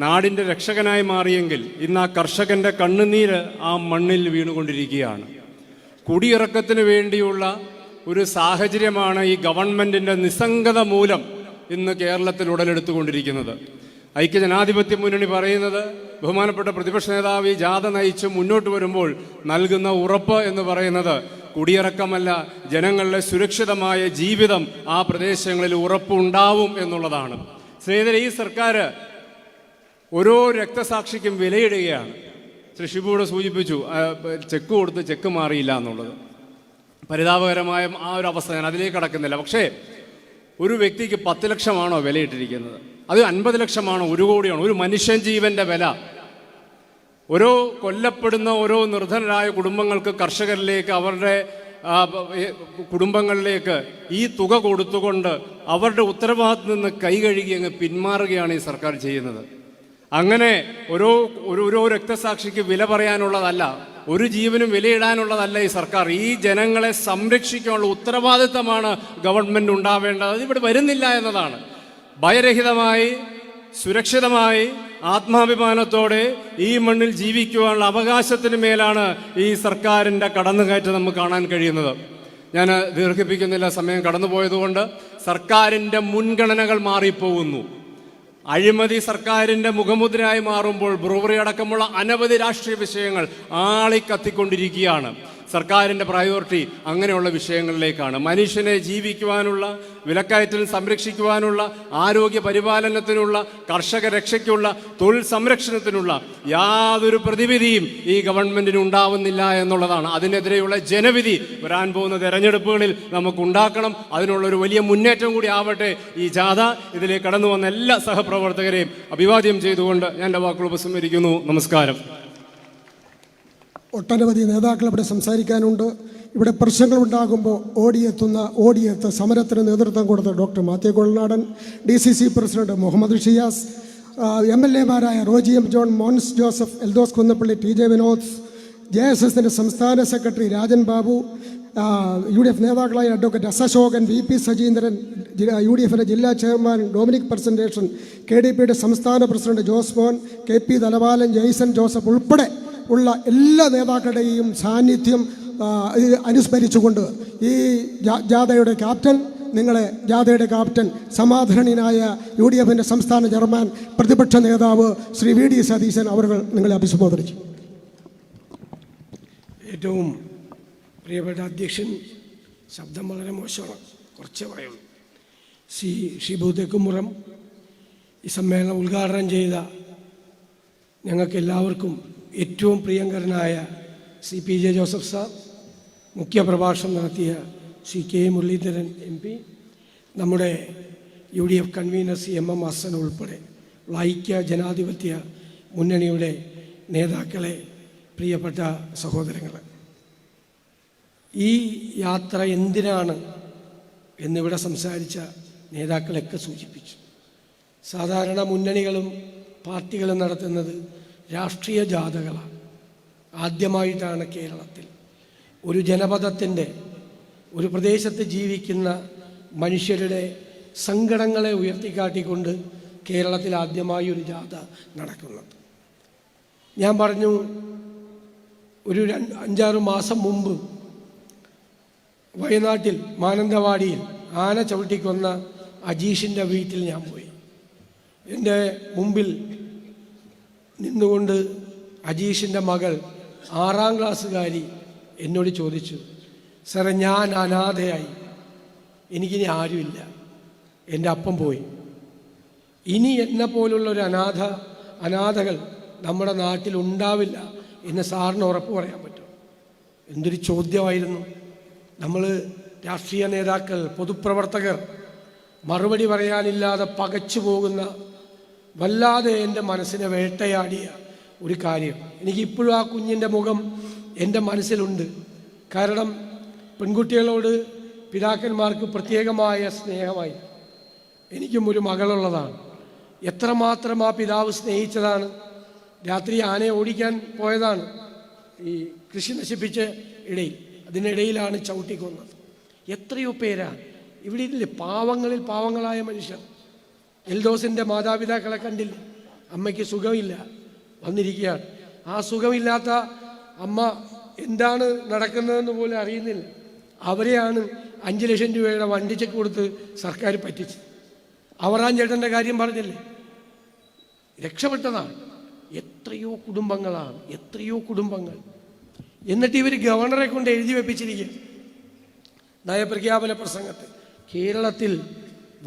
നാടിൻ്റെ രക്ഷകനായി മാറിയെങ്കിൽ ഇന്ന് ആ കർഷകൻ്റെ കണ്ണുനീര് ആ മണ്ണിൽ വീണുകൊണ്ടിരിക്കുകയാണ്. കുടിയിറക്കത്തിന് വേണ്ടിയുള്ള ഒരു സാഹചര്യമാണ് ഈ ഗവൺമെൻറ്റിൻ്റെ നിസ്സംഗത മൂലം ഇന്ന് കേരളത്തിൽ ഉടലെടുത്തുകൊണ്ടിരിക്കുന്നത്. ഐക്യജനാധിപത്യ മുന്നണി പറയുന്നത്, ബഹുമാനപ്പെട്ട പ്രതിപക്ഷ നേതാവ് ഈ ജാഥ നയിച്ച് മുന്നോട്ട് വരുമ്പോൾ നൽകുന്ന ഉറപ്പ് എന്ന് പറയുന്നത് കുടിയിറക്കമല്ല, ജനങ്ങളുടെ സുരക്ഷിതമായ ജീവിതം ആ പ്രദേശങ്ങളിൽ ഉറപ്പുണ്ടാവും എന്നുള്ളതാണ്. സ്നേഹിതരെ, ഈ സർക്കാർ ഓരോ രക്തസാക്ഷിക്കും വിലയിടുകയാണ്. ശ്രീ ഷിബുവിടെ സൂചിപ്പിച്ചു, ചെക്ക് കൊടുത്ത് ചെക്ക് മാറിയില്ല എന്നുള്ളത്. പരിതാപകരമായ ആ ഒരു അവസ്ഥ, ഞാൻ അതിലേക്ക് കടക്കുന്നില്ല. പക്ഷേ ഒരു വ്യക്തിക്ക് 10 ലക്ഷമാണോ വിലയിട്ടിരിക്കുന്നത്? അത് 50 ലക്ഷമാണോ? 1 കോടിയാണോ? ഒരു മനുഷ്യൻ ജീവന്റെ വില. ഓരോ കൊല്ലപ്പെടുന്ന ഓരോ നിർധനരായ കുടുംബങ്ങൾക്ക്, കർഷകരിലേക്ക്, അവരുടെ കുടുംബങ്ങളിലേക്ക് ഈ തുക കൊടുത്തുകൊണ്ട് അവരുടെ ഉത്തരവാദിത്തത്തിൽ നിന്ന് കൈ കഴുകി അങ്ങ് പിന്മാറുകയാണ് ഈ സർക്കാർ ചെയ്യുന്നത്. അങ്ങനെ ഓരോ രക്തസാക്ഷിക്ക് വില പറയാനുള്ളതല്ല, ഒരു ജീവനും വിലയിടാനുള്ളതല്ല ഈ സർക്കാർ. ഈ ജനങ്ങളെ സംരക്ഷിക്കാനുള്ള ഉത്തരവാദിത്തമാണ് ഗവൺമെൻറ് ഉണ്ടാവേണ്ടത്. അതിവിടെ വരുന്നില്ല എന്നതാണ്. ഭയരഹിതമായി, സുരക്ഷിതമായി, ആത്മാഭിമാനത്തോടെ ഈ മണ്ണിൽ ജീവിക്കുവാനുള്ള അവകാശത്തിന് മേലാണ് ഈ സർക്കാരിൻ്റെ കടന്നുകയറ്റം നമുക്ക് കാണാൻ കഴിയുന്നത്. ഞാൻ ദീർഘിപ്പിക്കുന്നില്ല, സമയം കടന്നുപോയതുകൊണ്ട്. സർക്കാരിൻ്റെ മുൻഗണനകൾ മാറിപ്പോകുന്നു. അഴിമതി സർക്കാരിൻ്റെ മുഖമുദ്രയായി മാറുമ്പോൾ ബ്രൂവറി അടക്കമുള്ള അനവധി രാഷ്ട്രീയ വിഷയങ്ങൾ ആളിക്കത്തിക്കൊണ്ടിരിക്കുകയാണ്. സർക്കാരിൻ്റെ പ്രയോറിറ്റി അങ്ങനെയുള്ള വിഷയങ്ങളിലേക്കാണ്. മനുഷ്യനെ ജീവിക്കുവാനുള്ള, വിലക്കയറ്റൽ സംരക്ഷിക്കുവാനുള്ള, ആരോഗ്യ പരിപാലനത്തിനുള്ള, കർഷക രക്ഷയ്ക്കുള്ള, തൊഴിൽ സംരക്ഷണത്തിനുള്ള യാതൊരു പ്രതിവിധിയും ഈ ഗവൺമെൻറ്റിന് ഉണ്ടാവുന്നില്ല എന്നുള്ളതാണ്. അതിനെതിരെയുള്ള ജനവിധി വരാൻ പോകുന്ന തെരഞ്ഞെടുപ്പുകളിൽ നമുക്കുണ്ടാക്കണം. അതിനുള്ളൊരു വലിയ മുന്നേറ്റം കൂടി ആവട്ടെ ഈ ജാഥ. ഇതിലേക്ക് കടന്നു വന്ന എല്ലാ സഹപ്രവർത്തകരെയും അഭിവാദ്യം ചെയ്തുകൊണ്ട് ഞാൻ എൻ്റെ വാക്കുകൾ ഉപസംഹരിക്കുന്നു. നമസ്കാരം. ഒട്ടനവധി നേതാക്കൾ ഇവിടെ സംസാരിക്കാനുണ്ട്. ഇവിടെ പ്രശ്നങ്ങൾ ഉണ്ടാകുമ്പോൾ ഓടിയെത്ത് സമരത്തിന് നേതൃത്വം കൊടുത്ത doctor Mathew Kolanadan, DCC president Muhammad Shiyas, MLA മാരായ റോജി എം ജോൺ, മോൻസ് ജോസഫ്, എൽദോസ് കുന്നപ്പള്ളി, TJ വിനോദ്, JSSന്റെ സംസ്ഥാന സെക്രട്ടറി രാജൻ ബാബു, UDF നേതാക്കളായ അഡ്വക്കേറ്റ് അശോകൻ, VP സജീന്ദ്രൻ, UDFന്റെ ജില്ലാ ചെയർമാൻ ഡൊമിനിക് പെർസെൻറ്റേഷൻ, KDPയുടെ സംസ്ഥാന പ്രസിഡന്റ് ജോസ് മോൻ, KP തലവാലൻ, ജെയ്സൺ ജോസഫ് ഉൾപ്പെടെ ഉള്ള എല്ലാ നേതാക്കളുടെയും സാന്നിധ്യം അനുസ്മരിച്ചുകൊണ്ട് ഈ ജാഥയുടെ ക്യാപ്റ്റൻ സമാധാനീയനായ UDFന്റെ സംസ്ഥാന ചെയർമാൻ പ്രതിപക്ഷ നേതാവ് ശ്രീ VD സതീശൻ അവർ നിങ്ങളെ അഭിസംബോധന. ഏറ്റവും പ്രിയപ്പെട്ട അധ്യക്ഷൻ, ശബ്ദം വളരെ മോശമാണ്, കുറച്ചേ പറയുള്ളൂ. ഷിബു തെക്കുംപുറം ഈ സമ്മേളനം ഉദ്ഘാടനം ചെയ്ത ഞങ്ങൾക്ക് എല്ലാവർക്കും ഏറ്റവും പ്രിയങ്കരനായ CPJ ജോസഫ് സാർ, മുഖ്യപ്രഭാഷണം നടത്തിയ K മുരളീധരൻ MP, നമ്മുടെ UDF കൺവീനർ MM ഹസൻ ഉൾപ്പെടെ ഐക്യ ജനാധിപത്യ മുന്നണിയുടെ നേതാക്കളെ, പ്രിയപ്പെട്ട സഹോദരങ്ങൾ, ഈ യാത്ര എന്തിനാണ് എന്നിവിടെ സംസാരിച്ച നേതാക്കളൊക്കെ സൂചിപ്പിച്ചു. സാധാരണ മുന്നണികളും പാർട്ടികളും നടത്തുന്നത് രാഷ്ട്രീയ ജാഥകളാണ്. ആദ്യമായിട്ടാണ് കേരളത്തിൽ ഒരു ജനപദത്തിൻ്റെ, ഒരു പ്രദേശത്ത് ജീവിക്കുന്ന മനുഷ്യരുടെ സങ്കടങ്ങളെ ഉയർത്തിക്കാട്ടിക്കൊണ്ട് കേരളത്തിൽ ആദ്യമായി ഒരു ജാഥ നടക്കുന്നത്. ഞാൻ പറഞ്ഞു, ഒരു 5-6 മാസം മുമ്പ് വയനാട്ടിൽ മാനന്തവാടിയിൽ ആന ചവിട്ടിക്കൊന്ന അജീഷിൻ്റെ വീട്ടിൽ ഞാൻ പോയി. എൻ്റെ മുമ്പിൽ നിന്നുകൊണ്ട് അജീഷിൻ്റെ മകൾ 6ാം ക്ലാസ്സുകാരി എന്നോട് ചോദിച്ചു, സാറേ, ഞാൻ അനാഥയായി, എനിക്കിനി ആരുമില്ല, എൻ്റെ അപ്പം പോയി, ഇനി എന്നെ പോലുള്ള ഒരു അനാഥകൾ നമ്മുടെ നാട്ടിൽ ഉണ്ടാവില്ല എന്ന് സാറിന് ഉറപ്പ് പറയാൻ പറ്റും. എന്തൊരു ചോദ്യമായിരുന്നു. നമ്മൾ രാഷ്ട്രീയ നേതാക്കൾ, പൊതുപ്രവർത്തകർ മറുപടി പറയാനില്ലാതെ പകച്ചു പോകുന്ന, വല്ലാതെ എൻ്റെ മനസ്സിനെ വേട്ടയാടിയ ഒരു കാര്യം. എനിക്കിപ്പോഴും ആ കുഞ്ഞിൻ്റെ മുഖം എൻ്റെ മനസ്സിലുണ്ട്. കാരണം പെൺകുട്ടികളോട് പിതാക്കന്മാർക്ക് പ്രത്യേകമായ സ്നേഹമായി. എനിക്കും ഒരു മകളുള്ളതാണ്. എത്രമാത്രം ആ പിതാവ് സ്നേഹിച്ചതാണ്. രാത്രി ആനയെ ഓടിക്കാൻ പോയതാണ്, ഈ കൃഷി നശിപ്പിച്ച ഇടയിൽ, അതിനിടയിലാണ് ചവിട്ടിക്കൊന്നത്. എത്രയോ പേരാണ് ഇവിടെ ഇല്ലേ, പാവങ്ങളിൽ പാവങ്ങളായ മനുഷ്യർ. എൽദോസിൻ്റെ മാതാപിതാക്കളെ കണ്ടില്ല, അമ്മയ്ക്ക് സുഖമില്ല, വന്നിരിക്കുകയാണ്. ആ സുഖമില്ലാത്ത അമ്മ എന്താണ് നടക്കുന്നതെന്ന് പോലും അറിയുന്നില്ല. അവരെയാണ് 5 ലക്ഷം രൂപയുടെ വണ്ടി ചെക്ക് കൊടുത്ത് സർക്കാർ പറ്റിച്ച്. അവറാൻ ചേട്ടൻ്റെ കാര്യം പറഞ്ഞില്ലേ, രക്ഷപ്പെട്ടതാണ്. എത്രയോ കുടുംബങ്ങളാണ്, എത്രയോ കുടുംബങ്ങൾ. എന്നിട്ട് ഇവർ ഗവർണറെ കൊണ്ട് എഴുതി വെപ്പിച്ചിരിക്കുക നയപ്രഖ്യാപന പ്രസംഗത്തിൽ, കേരളത്തിൽ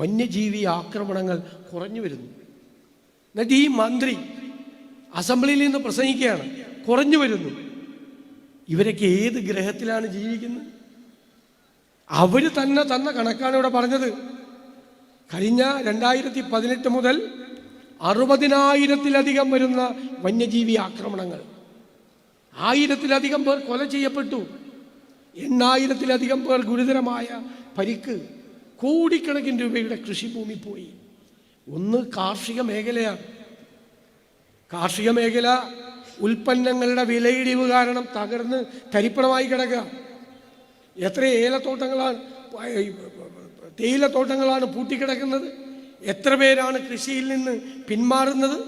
വന്യജീവി ആക്രമണങ്ങൾ കുറഞ്ഞു വരുന്നു. എന്നിട്ട് ഈ മന്ത്രി അസംബ്ലിയിൽ നിന്ന് പ്രസംഗിക്കുകയാണ്, കുറഞ്ഞു വരുന്നു. ഇവരൊക്കെ ഏത് ഗ്രഹത്തിലാണ് ജീവിക്കുന്നത്? അവർ തന്നെ തന്ന കണക്കാണ് ഇവിടെ പറഞ്ഞത്. കഴിഞ്ഞ 2018 മുതൽ 60,000-ത്തിലധികം വരുന്ന വന്യജീവി ആക്രമണങ്ങൾ, 1000-ത്തിലധികം പേർ കൊല ചെയ്യപ്പെട്ടു, 8,000-ത്തിലധികം പേർ ഗുരുതരമായ പരിക്ക്, കോടിക്കണക്കിന് രൂപയുടെ കൃഷിഭൂമി പോയി. ഒന്ന് കാർഷിക മേഖലയാണ്. കാർഷിക മേഖല ഉൽപ്പന്നങ്ങളുടെ വിലയിടിവ് കാരണം തകർന്ന് തരിപ്പണമായി കിടക്കുക. എത്ര ഏലത്തോട്ടങ്ങളാണ്, തേയിലത്തോട്ടങ്ങളാണ് പൂട്ടിക്കിടക്കുന്നത്. എത്ര പേരാണ് കൃഷിയിൽ നിന്ന് പിന്മാറുന്നത്?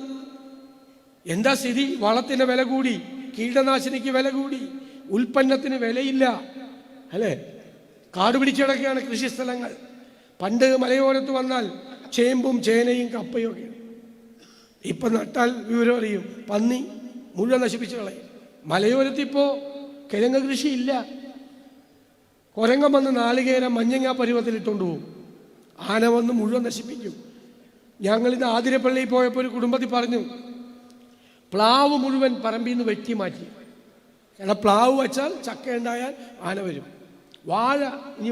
എന്താ സ്ഥിതി? വളത്തിന് വില കൂടി, കീടനാശിനിക്ക് വില കൂടി, ഉൽപ്പന്നത്തിന് വിലയില്ല, അല്ലേ? കാട് പിടിച്ചിടക്കുകയാണ് കൃഷിസ്ഥലങ്ങൾ. പണ്ട് മലയോരത്ത് വന്നാൽ ചേമ്പും ചേനയും കപ്പയും ഒക്കെ, ഇപ്പം നട്ടാൽ വിവരം അറിയും, പന്നി മുഴുവൻ നശിപ്പിച്ചു കളയും. മലയോരത്തിപ്പോൾ കിഴങ്ങ് കൃഷിയില്ല. കുരങ്ങൻ വന്ന് നാളികേരം മഞ്ഞങ്ങ പരുവത്തിലിട്ടുകൊണ്ട് പോകും, ആന വന്ന് മുഴുവൻ നശിപ്പിക്കും. ഞങ്ങളിത് ആതിരപ്പള്ളിയിൽ പോയപ്പോൾ ഒരു കുടുംബത്തിൽ പറഞ്ഞു, പ്ലാവ് മുഴുവൻ പറമ്പിൽ നിന്ന് വെട്ടി മാറ്റി. കാരണം പ്ലാവ് വച്ചാൽ ചക്ക ഉണ്ടായാൽ ആന വരും. ഇനി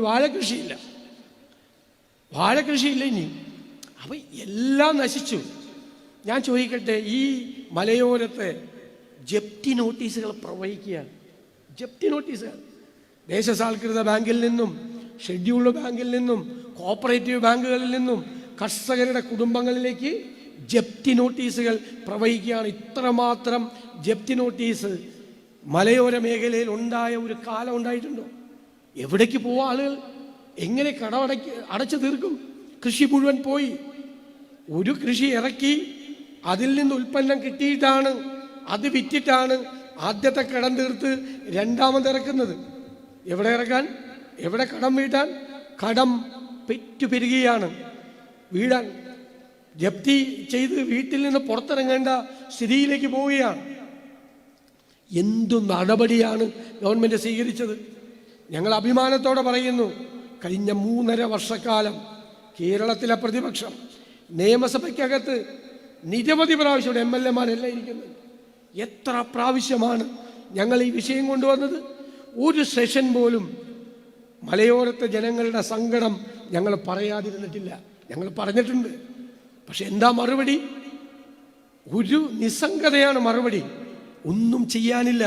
വാഴക്കൃഷിയില്ല ഇനി. അപ്പം എല്ലാം നശിച്ചു. ഞാൻ ചോദിക്കട്ടെ, ഈ മലയോരത്തെ ജപ്തി നോട്ടീസുകൾ പ്രവഹിക്കുക, ജപ്തി നോട്ടീസ്. ദേശസാൽകൃത ബാങ്കിൽ നിന്നും, ഷെഡ്യൂൾഡ് ബാങ്കിൽ നിന്നും, കോപ്പറേറ്റീവ് ബാങ്കുകളിൽ നിന്നും കർഷകരുടെ കുടുംബങ്ങളിലേക്ക് ജപ്തി നോട്ടീസുകൾ പ്രവഹിക്കുകയാണ്. ഇത്രമാത്രം ജപ്തി നോട്ടീസ് മലയോര മേഖലയിൽ ഉണ്ടായ ഒരു കാലം ഉണ്ടായിട്ടുണ്ടോ? എവിടേക്ക് പോവാ ആളുകൾ? എങ്ങനെ അടച്ചു തീർക്കും? കൃഷി മുഴുവൻ പോയി. ഒരു കൃഷി ഇറക്കി അതിൽ നിന്ന് ഉൽപ്പന്നം കിട്ടിയിട്ടാണ്, അത് വിറ്റിട്ടാണ് ആദ്യത്തെ കടം തീർത്ത് രണ്ടാമത് ഇറക്കുന്നത്. എവിടെ ഇറക്കാൻ? എവിടെ കടം വീട്ടാൻ? കടം പെറ്റുപെരുകയാണ്. വീടാൻ ജപ്തി ചെയ്ത് വീട്ടിൽ നിന്ന് പുറത്തിറങ്ങേണ്ട സ്ഥിതിയിലേക്ക് പോവുകയാണ്. എന്തു നടപടിയാണ് ഗവൺമെൻറ് സ്വീകരിച്ചത്? ഞങ്ങൾ അഭിമാനത്തോടെ പറയുന്നു, കഴിഞ്ഞ 3.5 വർഷക്കാലം കേരളത്തിലെ പ്രതിപക്ഷം നിയമസഭയ്ക്കകത്ത് നിരവധി പ്രാവശ്യം, MLA-മാരല്ല ഇരിക്കുന്നത്, എത്ര പ്രാവശ്യമാണ് ഞങ്ങൾ ഈ വിഷയം കൊണ്ടുവന്നത്? ഒരു സെഷൻ പോലും മലയോരത്തെ ജനങ്ങളുടെ സങ്കടം ഞങ്ങൾ പറയാതിരുന്നിട്ടില്ല. ഞങ്ങൾ പറഞ്ഞിട്ടുണ്ട്. പക്ഷെ എന്താ മറുപടി? ഒരു നിസ്സംഗതയാണ് മറുപടി. ഒന്നും ചെയ്യാനില്ല.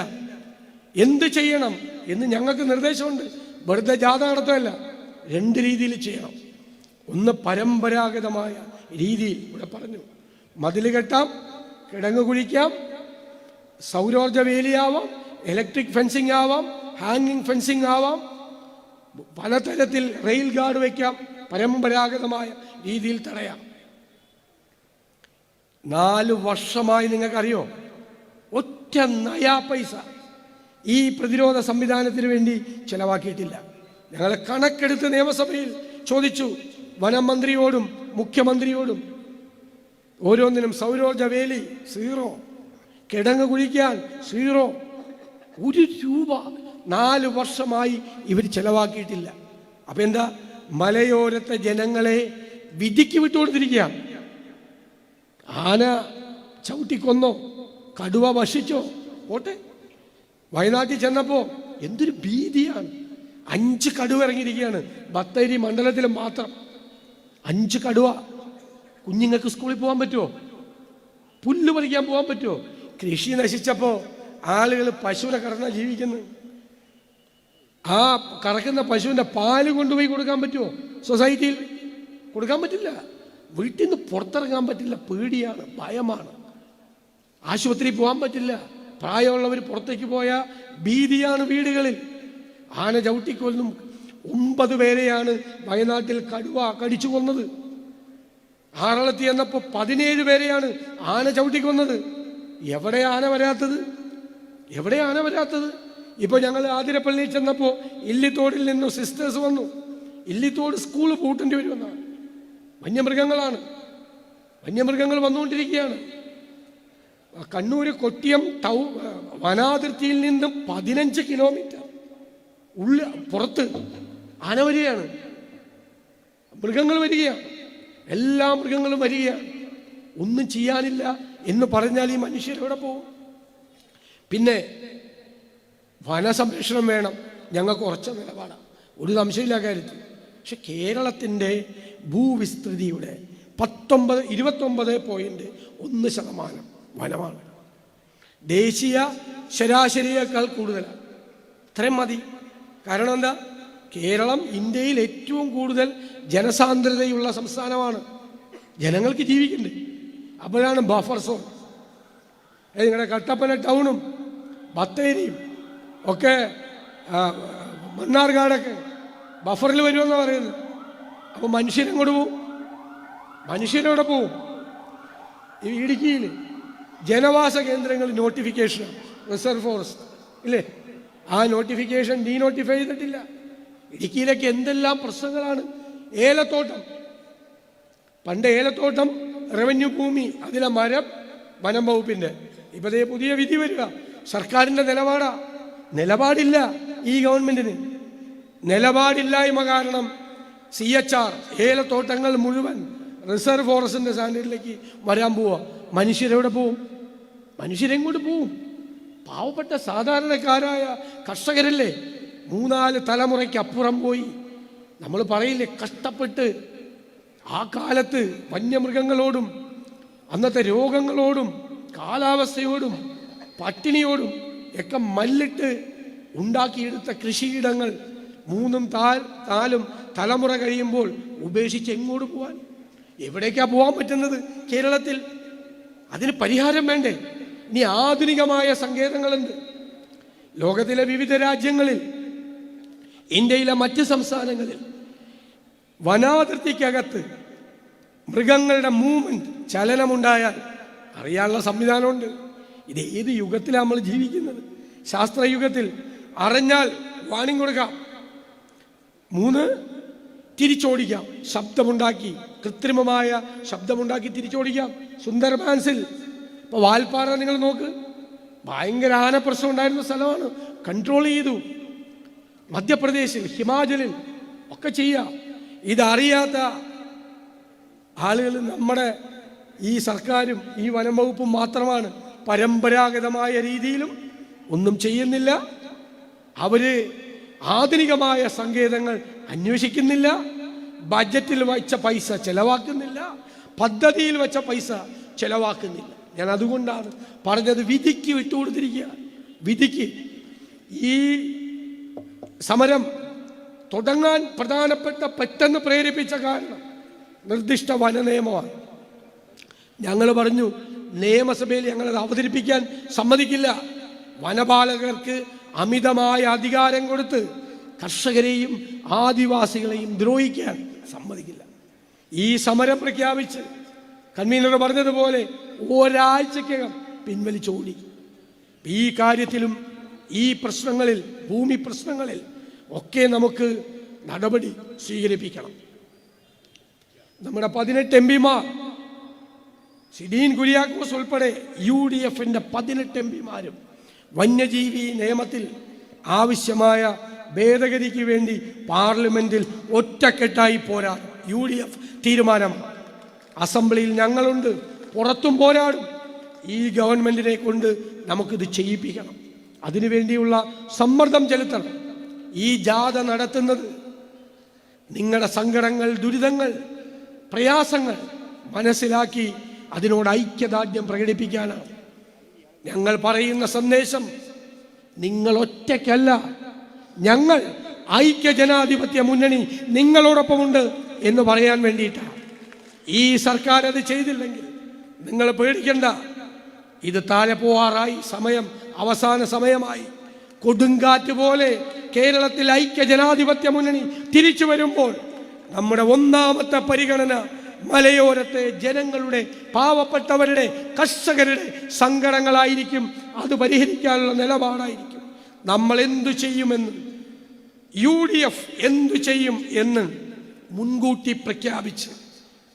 എന്ത് ചെയ്യണം എന്ന് ഞങ്ങൾക്ക് നിർദ്ദേശമുണ്ട്. വെറുതെ ജാഥ നടത്തുമല്ല, 2 രീതിയിൽ ചെയ്യണം. ഒന്ന് പരമ്പരാഗതമായ രീതിയിൽ ഇവിടെ പറഞ്ഞു, മതിൽ കെട്ടാം, കിടങ്ങ് കുഴിക്കാം, സൗരോർജ വേലിയാവാം, ഇലക്ട്രിക് ഫെൻസിങ് ആവാം, ഹാങ്ങിങ് ഫെൻസിങ് ആവാം, പലതരത്തിൽ റെയിൽ ഗാർഡ് വയ്ക്കാം, പരമ്പരാഗതമായ രീതിയിൽ തടയാം. 4 വർഷമായി നിങ്ങൾക്കറിയോ, ഒറ്റ നയാ പൈസ ഈ പ്രതിരോധ സംവിധാനത്തിന് വേണ്ടി ചെലവാക്കിയിട്ടില്ല. ഞങ്ങൾ കണക്കെടുത്ത് നിയമസഭയിൽ ചോദിച്ചു, വനം മന്ത്രിയോടും മുഖ്യമന്ത്രിയോടും. ഓരോന്നിനും സൗരോർജ വേലി 0, കിടങ്ങ് കുഴിക്കാൻ 0, 1 രൂപ 4 വർഷമായി ഇവർ ചെലവാക്കിയിട്ടില്ല. അപ്പം എന്താ? മലയോരത്തെ ജനങ്ങളെ വിധിക്ക് വിട്ടുകൊടുത്തിരിക്കുകയാണ്. ആന ചവിട്ടിക്കൊന്നോ, കടുവ ഭക്ഷിച്ചോ പോട്ടെ. വയനാട്ടിൽ ചെന്നപ്പോൾ എന്തൊരു ഭീതിയാണ്. 5 കടുവ ഇറങ്ങിയിരിക്കുകയാണ് ബത്തേരി മണ്ഡലത്തിൽ മാത്രം. 5 കടുവ. കുഞ്ഞുങ്ങൾക്ക് സ്കൂളിൽ പോകാൻ പറ്റുമോ? പുല്ല് പറിക്കാൻ പോകാൻ പറ്റുമോ? കൃഷി നശിച്ചപ്പോൾ ആളുകൾ പശുവിനെ കറന്നാ ജീവിക്കുന്നത്. ആ കറക്കുന്ന പശുവിൻ്റെ പാല് കൊണ്ടുപോയി കൊടുക്കാൻ പറ്റുമോ? സൊസൈറ്റിയിൽ കൊടുക്കാൻ പറ്റില്ല. വീട്ടിൽ നിന്ന് പുറത്തിറങ്ങാൻ പറ്റില്ല, പേടിയാണ്, ഭയമാണ്. ആശുപത്രി പോകാൻ പറ്റില്ല, പ്രായമുള്ളവർ പുറത്തേക്ക് പോയാൽ ഭീതിയാണ് വീടുകളിൽ. ആന ചവിട്ടിക്കൊല്ലും. 9 പേരെയാണ് വയനാട്ടിൽ കടുവ കടിച്ചു കൊന്നത്. ആറളത്തി എന്നപ്പോൾ 17 പേരെയാണ് ആന ചവിട്ടിക്കൊന്നത്. എവിടെ ആന വരാത്തത്? എവിടെ ആന വരാത്തത്? ഇപ്പോൾ ഞങ്ങൾ ആതിരപ്പള്ളിയിൽ ചെന്നപ്പോൾ ഇല്ലിത്തോടിൽ നിന്നും സിസ്റ്റേഴ്സ് വന്നു. ഇല്ലിത്തോട് സ്കൂൾ പൂട്ടേണ്ടി വരുമെന്നാണ്. വന്യമൃഗങ്ങളാണ്, വന്യമൃഗങ്ങൾ വന്നുകൊണ്ടിരിക്കുകയാണ്. കണ്ണൂർ കൊട്ടിയം വനാതിർത്തിയിൽ നിന്നും 15 കിലോമീറ്റർ പുറത്ത് ആന വരികയാണ്. മൃഗങ്ങൾ വരികയാണ്, എല്ലാ മൃഗങ്ങളും വരികയാണ്. ഒന്നും ചെയ്യാനില്ല എന്ന് പറഞ്ഞാൽ ഈ മനുഷ്യരെവിടെ പോകും? പിന്നെ വനസംരക്ഷണം വേണം, ഞങ്ങൾക്ക് ഉറച്ച നിലപാടാണ്, ഒരു സംശയമില്ല കാര്യത്തിൽ. പക്ഷെ കേരളത്തിൻ്റെ ഭൂവിസ്തൃതിയുടെ 29.1% വനമാണ്. ദേശീയ ശരാശരിയേക്കാൾ കൂടുതലാണ്. ഇത്രയും മതി. കാരണം എന്താ? കേരളം ഇന്ത്യയിൽ ഏറ്റവും കൂടുതൽ ജനസാന്ദ്രതയുള്ള സംസ്ഥാനമാണ്. ജനങ്ങൾക്ക് ജീവിക്കണ്ടേ? അപ്പോഴാണ് ബഫർ സോൺ. നിങ്ങളുടെ കട്ടപ്പന ടൗണും ബത്തേരിയും ഒക്കെ മണ്ണാർക്കാടൊക്കെ ബഫറിൽ വരുമെന്നാണ് പറയുന്നത്. അപ്പോൾ മനുഷ്യരെങ്ങോട്ട് പോവും? മനുഷ്യരെവിടെ പോവും? ഈ ഇടുക്കിയിൽ ജനവാസ കേന്ദ്രങ്ങൾ നോട്ടിഫിക്കേഷൻ, റിസർവ് ഫോറസ്റ്റ് ഇല്ലേ, ആ നോട്ടിഫിക്കേഷൻ ഡീനോട്ടിഫൈ ചെയ്തിട്ടില്ല. ഇടുക്കിയിലേക്ക് എന്തെല്ലാം പ്രശ്നങ്ങളാണ്. ഏലത്തോട്ടം, പണ്ട് ഏലത്തോട്ടം റവന്യൂ ഭൂമി, അതിലെ മരം വനം വകുപ്പിൻ്റെ. ഇപ്പോഴേ പുതിയ വിധി വരിക. സർക്കാരിൻ്റെ നിലപാടില്ല. ഈ ഗവൺമെൻറ്റിന് നിലപാടില്ലായ്മ കാരണം CHR ഏലത്തോട്ടങ്ങൾ മുഴുവൻ റിസർവ് ഫോറസ്റ്റിൻ്റെ സ്റ്റാൻഡേർഡിലേക്ക് വരാൻ പോവുക. മനുഷ്യരെവിടെ പോവും? മനുഷ്യരെങ്ങോട്ട് പോവും? പാവപ്പെട്ട സാധാരണക്കാരായ കർഷകരല്ലേ 3-4 തലമുറയ്ക്ക് അപ്പുറം പോയി. നമ്മൾ പറയില്ലേ, കഷ്ടപ്പെട്ട് ആ കാലത്ത് വന്യമൃഗങ്ങളോടും അന്നത്തെ രോഗങ്ങളോടും കാലാവസ്ഥയോടും പട്ടിണിയോടും ഒക്കെ മല്ലിട്ട് ഉണ്ടാക്കിയെടുത്ത കൃഷിയിടങ്ങൾ 3ഉം 4ഉം തലമുറ കഴിയുമ്പോൾ ഉപേക്ഷിച്ച് എങ്ങോട്ട് പോകാൻ? എവിടേക്കാ പോകാൻ പറ്റുന്നത് കേരളത്തിൽ? അതിന് പരിഹാരം വേണ്ടേ? ഇനി ആധുനികമായ സങ്കേതങ്ങളുണ്ട് ലോകത്തിലെ വിവിധ രാജ്യങ്ങളിൽ, ഇന്ത്യയിലെ മറ്റ് സംസ്ഥാനങ്ങളിൽ. വനാതിർത്തിക്കകത്ത് മൃഗങ്ങളുടെ മൂവ്മെന്റ്, ചലനമുണ്ടായാൽ അറിയാനുള്ള സംവിധാനമുണ്ട്. ഇത് ഏത് യുഗത്തിലാണ് നമ്മൾ ജീവിക്കുന്നത്? ശാസ്ത്രയുഗത്തിൽ. അറിഞ്ഞാൽ വാണിംഗ് കൊടുക്കാം. 3 തിരിച്ചോടിക്കാം. ശബ്ദമുണ്ടാക്കി, കൃത്രിമമായ ശബ്ദമുണ്ടാക്കി തിരിച്ചോടിക്കാം. സുന്ദർബാൻസിൽ ഇപ്പോൾ വാൽപ്പാറ നിങ്ങൾ നോക്ക്, ഭയങ്കര ആനപ്രശ്നം ഉണ്ടായിരുന്ന സ്ഥലമാണ്, കൺട്രോൾ ചെയ്തു. മധ്യപ്രദേശിൽ, ഹിമാചലിൽ ഒക്കെ ചെയ്യാം. ഇതറിയാത്ത ആളുകൾ നമ്മുടെ ഈ സർക്കാരും ഈ വനം വകുപ്പും മാത്രമാണ്. പരമ്പരാഗതമായ രീതിയിലും ഒന്നും ചെയ്യുന്നില്ല. അവര് ആധുനികമായ സങ്കേതങ്ങൾ അന്വേഷിക്കുന്നില്ല. ബജറ്റിൽ വെച്ച പൈസ ചെലവാക്കുന്നില്ല. പദ്ധതിയിൽ വെച്ച പൈസ ചെലവാക്കുന്നില്ല. ഞാൻ അതുകൊണ്ടാണ് പറഞ്ഞത്, വിധിക്ക് വിട്ടുകൊടുത്തിരിക്കുക. വിധിക്ക്. ഈ സമരം തുടങ്ങാൻ പെട്ടെന്ന് പ്രേരിപ്പിച്ച കാരണം നിർദ്ദിഷ്ട വന നിയമമാണ്. ഞങ്ങൾ പറഞ്ഞു, നിയമസഭയിൽ ഞങ്ങളത് അവതരിപ്പിക്കാൻ സമ്മതിക്കില്ല. വനപാലകർക്ക് അമിതമായ അധികാരം കൊടുത്ത് കർഷകരെയും ആദിവാസികളെയും ദ്രോഹിക്കാൻ സമ്മതിക്കില്ല. ഈ സമരം പ്രഖ്യാപിച്ച് കൺവീനർ പറഞ്ഞതുപോലെ ഒരാഴ്ചക്കകം പിൻവലിച്ചോടി. ഈ കാര്യത്തിലും ഈ പ്രശ്നങ്ങളിൽ, ഭൂമി പ്രശ്നങ്ങളിൽ ഒക്കെ നമുക്ക് നടപടി സ്വീകരിപ്പിക്കണം. നമ്മുടെ 18 എംപിമാർ, സിഡീൻ കുര്യാക്കോസ് ഉൾപ്പെടെ UDFന്റെ 18 എംപിമാരും വന്യജീവി നിയമത്തിൽ ആവശ്യമായ ഭേദഗതിക്ക് വേണ്ടി പാർലമെന്റിൽ ഒറ്റക്കെട്ടായി പോരാടും. UDF തീരുമാനമാണ്. അസംബ്ലിയിൽ ഞങ്ങളുണ്ട്, പുറത്തും പോരാടും. ഈ ഗവൺമെന്റിനെ കൊണ്ട് നമുക്കിത് ചെയ്യിപ്പിക്കണം. അതിനുവേണ്ടിയുള്ള സമ്മർദ്ദം ചെലുത്തണം. ഈ ജാഥ നടത്തുന്നത് നിങ്ങളുടെ സങ്കടങ്ങൾ, ദുരിതങ്ങൾ, പ്രയാസങ്ങൾ മനസ്സിലാക്കി അതിനോട് ഐക്യദാർഢ്യം പ്രകടിപ്പിക്കാനാണ്. ഞങ്ങൾ പറയുന്ന സന്ദേശം നിങ്ങൾ ഒറ്റയ്ക്കല്ല, ഞങ്ങൾ ഐക്യജനാധിപത്യ മുന്നണി നിങ്ങളോടൊപ്പമുണ്ട് എന്ന് പറയാൻ വേണ്ടിയിട്ടാണ്. ഈ സർക്കാർ അത് ചെയ്തില്ലെങ്കിൽ നിങ്ങൾ പേടിക്കണ്ട. ഇത് താഴെ പോവാറായി, സമയം അവസാന സമയമായി. കൊടുങ്കാറ്റ് പോലെ കേരളത്തിൽ ഐക്യജനാധിപത്യ മുന്നണി തിരിച്ചു വരുമ്പോൾ നമ്മുടെ ഒന്നാമത്തെ പരിഗണന മലയോരത്തെ ജനങ്ങളുടെ, പാവപ്പെട്ടവരുടെ, കർഷകരുടെ സങ്കടങ്ങളായിരിക്കും. അത് പരിഹരിക്കാനുള്ള നിലപാടായിരിക്കും. നമ്മൾ എന്തു ചെയ്യുമെന്ന്, UDF എന്തു ചെയ്യും എന്ന് മുൻകൂട്ടി പ്രഖ്യാപിച്ച്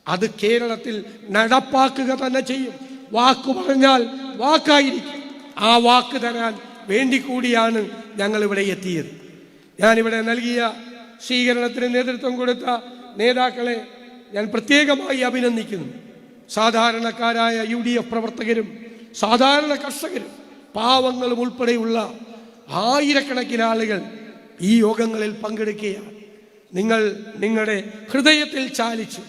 അത് കേരളത്തിൽ നടപ്പാക്കുക തന്നെ ചെയ്യും. വാക്കു പറഞ്ഞാൽ വാക്കായിരിക്കും. ആ വാക്ക് തരാൻ വേണ്ടി കൂടിയാണ് ഞങ്ങളിവിടെ എത്തിയത്. ഞാനിവിടെ നൽകിയ സ്വീകരണത്തിന് നേതൃത്വം കൊടുത്ത നേതാക്കളെ ഞാൻ പ്രത്യേകമായി അഭിനന്ദിക്കുന്നു. സാധാരണക്കാരായ UDF പ്രവർത്തകരും സാധാരണ കർഷകരും പാവങ്ങളും ഉൾപ്പെടെയുള്ള ആയിരക്കണക്കിന് ആളുകൾ ഈ യോഗങ്ങളിൽ പങ്കെടുക്കുകയാണ്. നിങ്ങൾ നിങ്ങളുടെ ഹൃദയത്തിൽ ചാലിച്ച്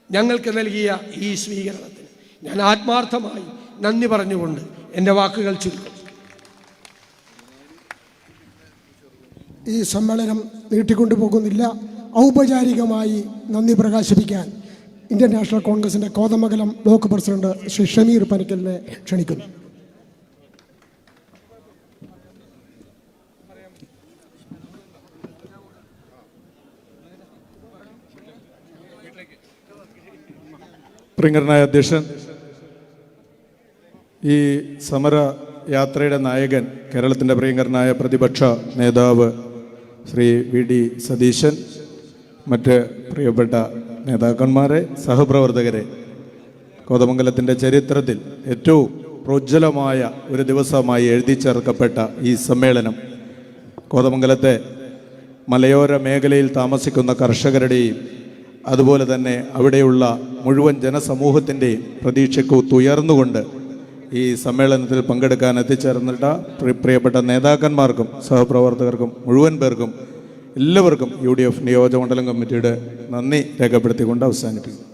ഞങ്ങൾക്ക് നൽകിയ ഈ സ്വീകരണത്തിന് ഞാൻ ആത്മാർത്ഥമായി നന്ദി പറഞ്ഞുകൊണ്ട് എൻ്റെ വാക്കുകൾ ചുരുക്കും. ഈ സമ്മേളനം നീട്ടിക്കൊണ്ടു പോകുന്നില്ല. ഔപചാരികമായി നന്ദി പ്രകാശിപ്പിക്കാൻ ഇന്ത്യൻ നാഷണൽ കോൺഗ്രസിൻ്റെ കോതമംഗലം ബ്ലോക്ക് പ്രസിഡന്റ് ശ്രീ ഷമീർ പനിക്കലിനെ ക്ഷണിക്കുന്നു. പ്രിയങ്കരനായ അധ്യക്ഷൻ, ഈ സമര യാത്രയുടെ നായകൻ കേരളത്തിൻ്റെ പ്രിയങ്കരനായ പ്രതിപക്ഷ നേതാവ് ശ്രീ VD സതീശൻ, മറ്റ് പ്രിയപ്പെട്ട നേതാക്കന്മാരെ, സഹപ്രവർത്തകരെ, കോതമംഗലത്തിൻ്റെ ചരിത്രത്തിൽ ഏറ്റവും പ്രോജ്വലമായ ഒരു ദിവസമായി എഴുതി ചേർക്കപ്പെട്ട ഈ സമ്മേളനം കോതമംഗലത്തെ മലയോര മേഖലയിൽ താമസിക്കുന്ന കർഷകരുടെയും അതുപോലെ തന്നെ അവിടെയുള്ള മുഴുവൻ ജനസമൂഹത്തിൻ്റെയും പ്രതീക്ഷയ്ക്ക് തുയർന്നുകൊണ്ട് ഈ സമ്മേളനത്തിൽ പങ്കെടുക്കാൻ എത്തിച്ചേർന്നിട്ട പ്രിയപ്പെട്ട നേതാക്കന്മാർക്കും സഹപ്രവർത്തകർക്കും മുഴുവൻ പേർക്കും എല്ലാവർക്കും UDF നിയോജകമണ്ഡലം കമ്മിറ്റിയുടെ നന്ദി രേഖപ്പെടുത്തിക്കൊണ്ട് അവസാനിപ്പിക്കും.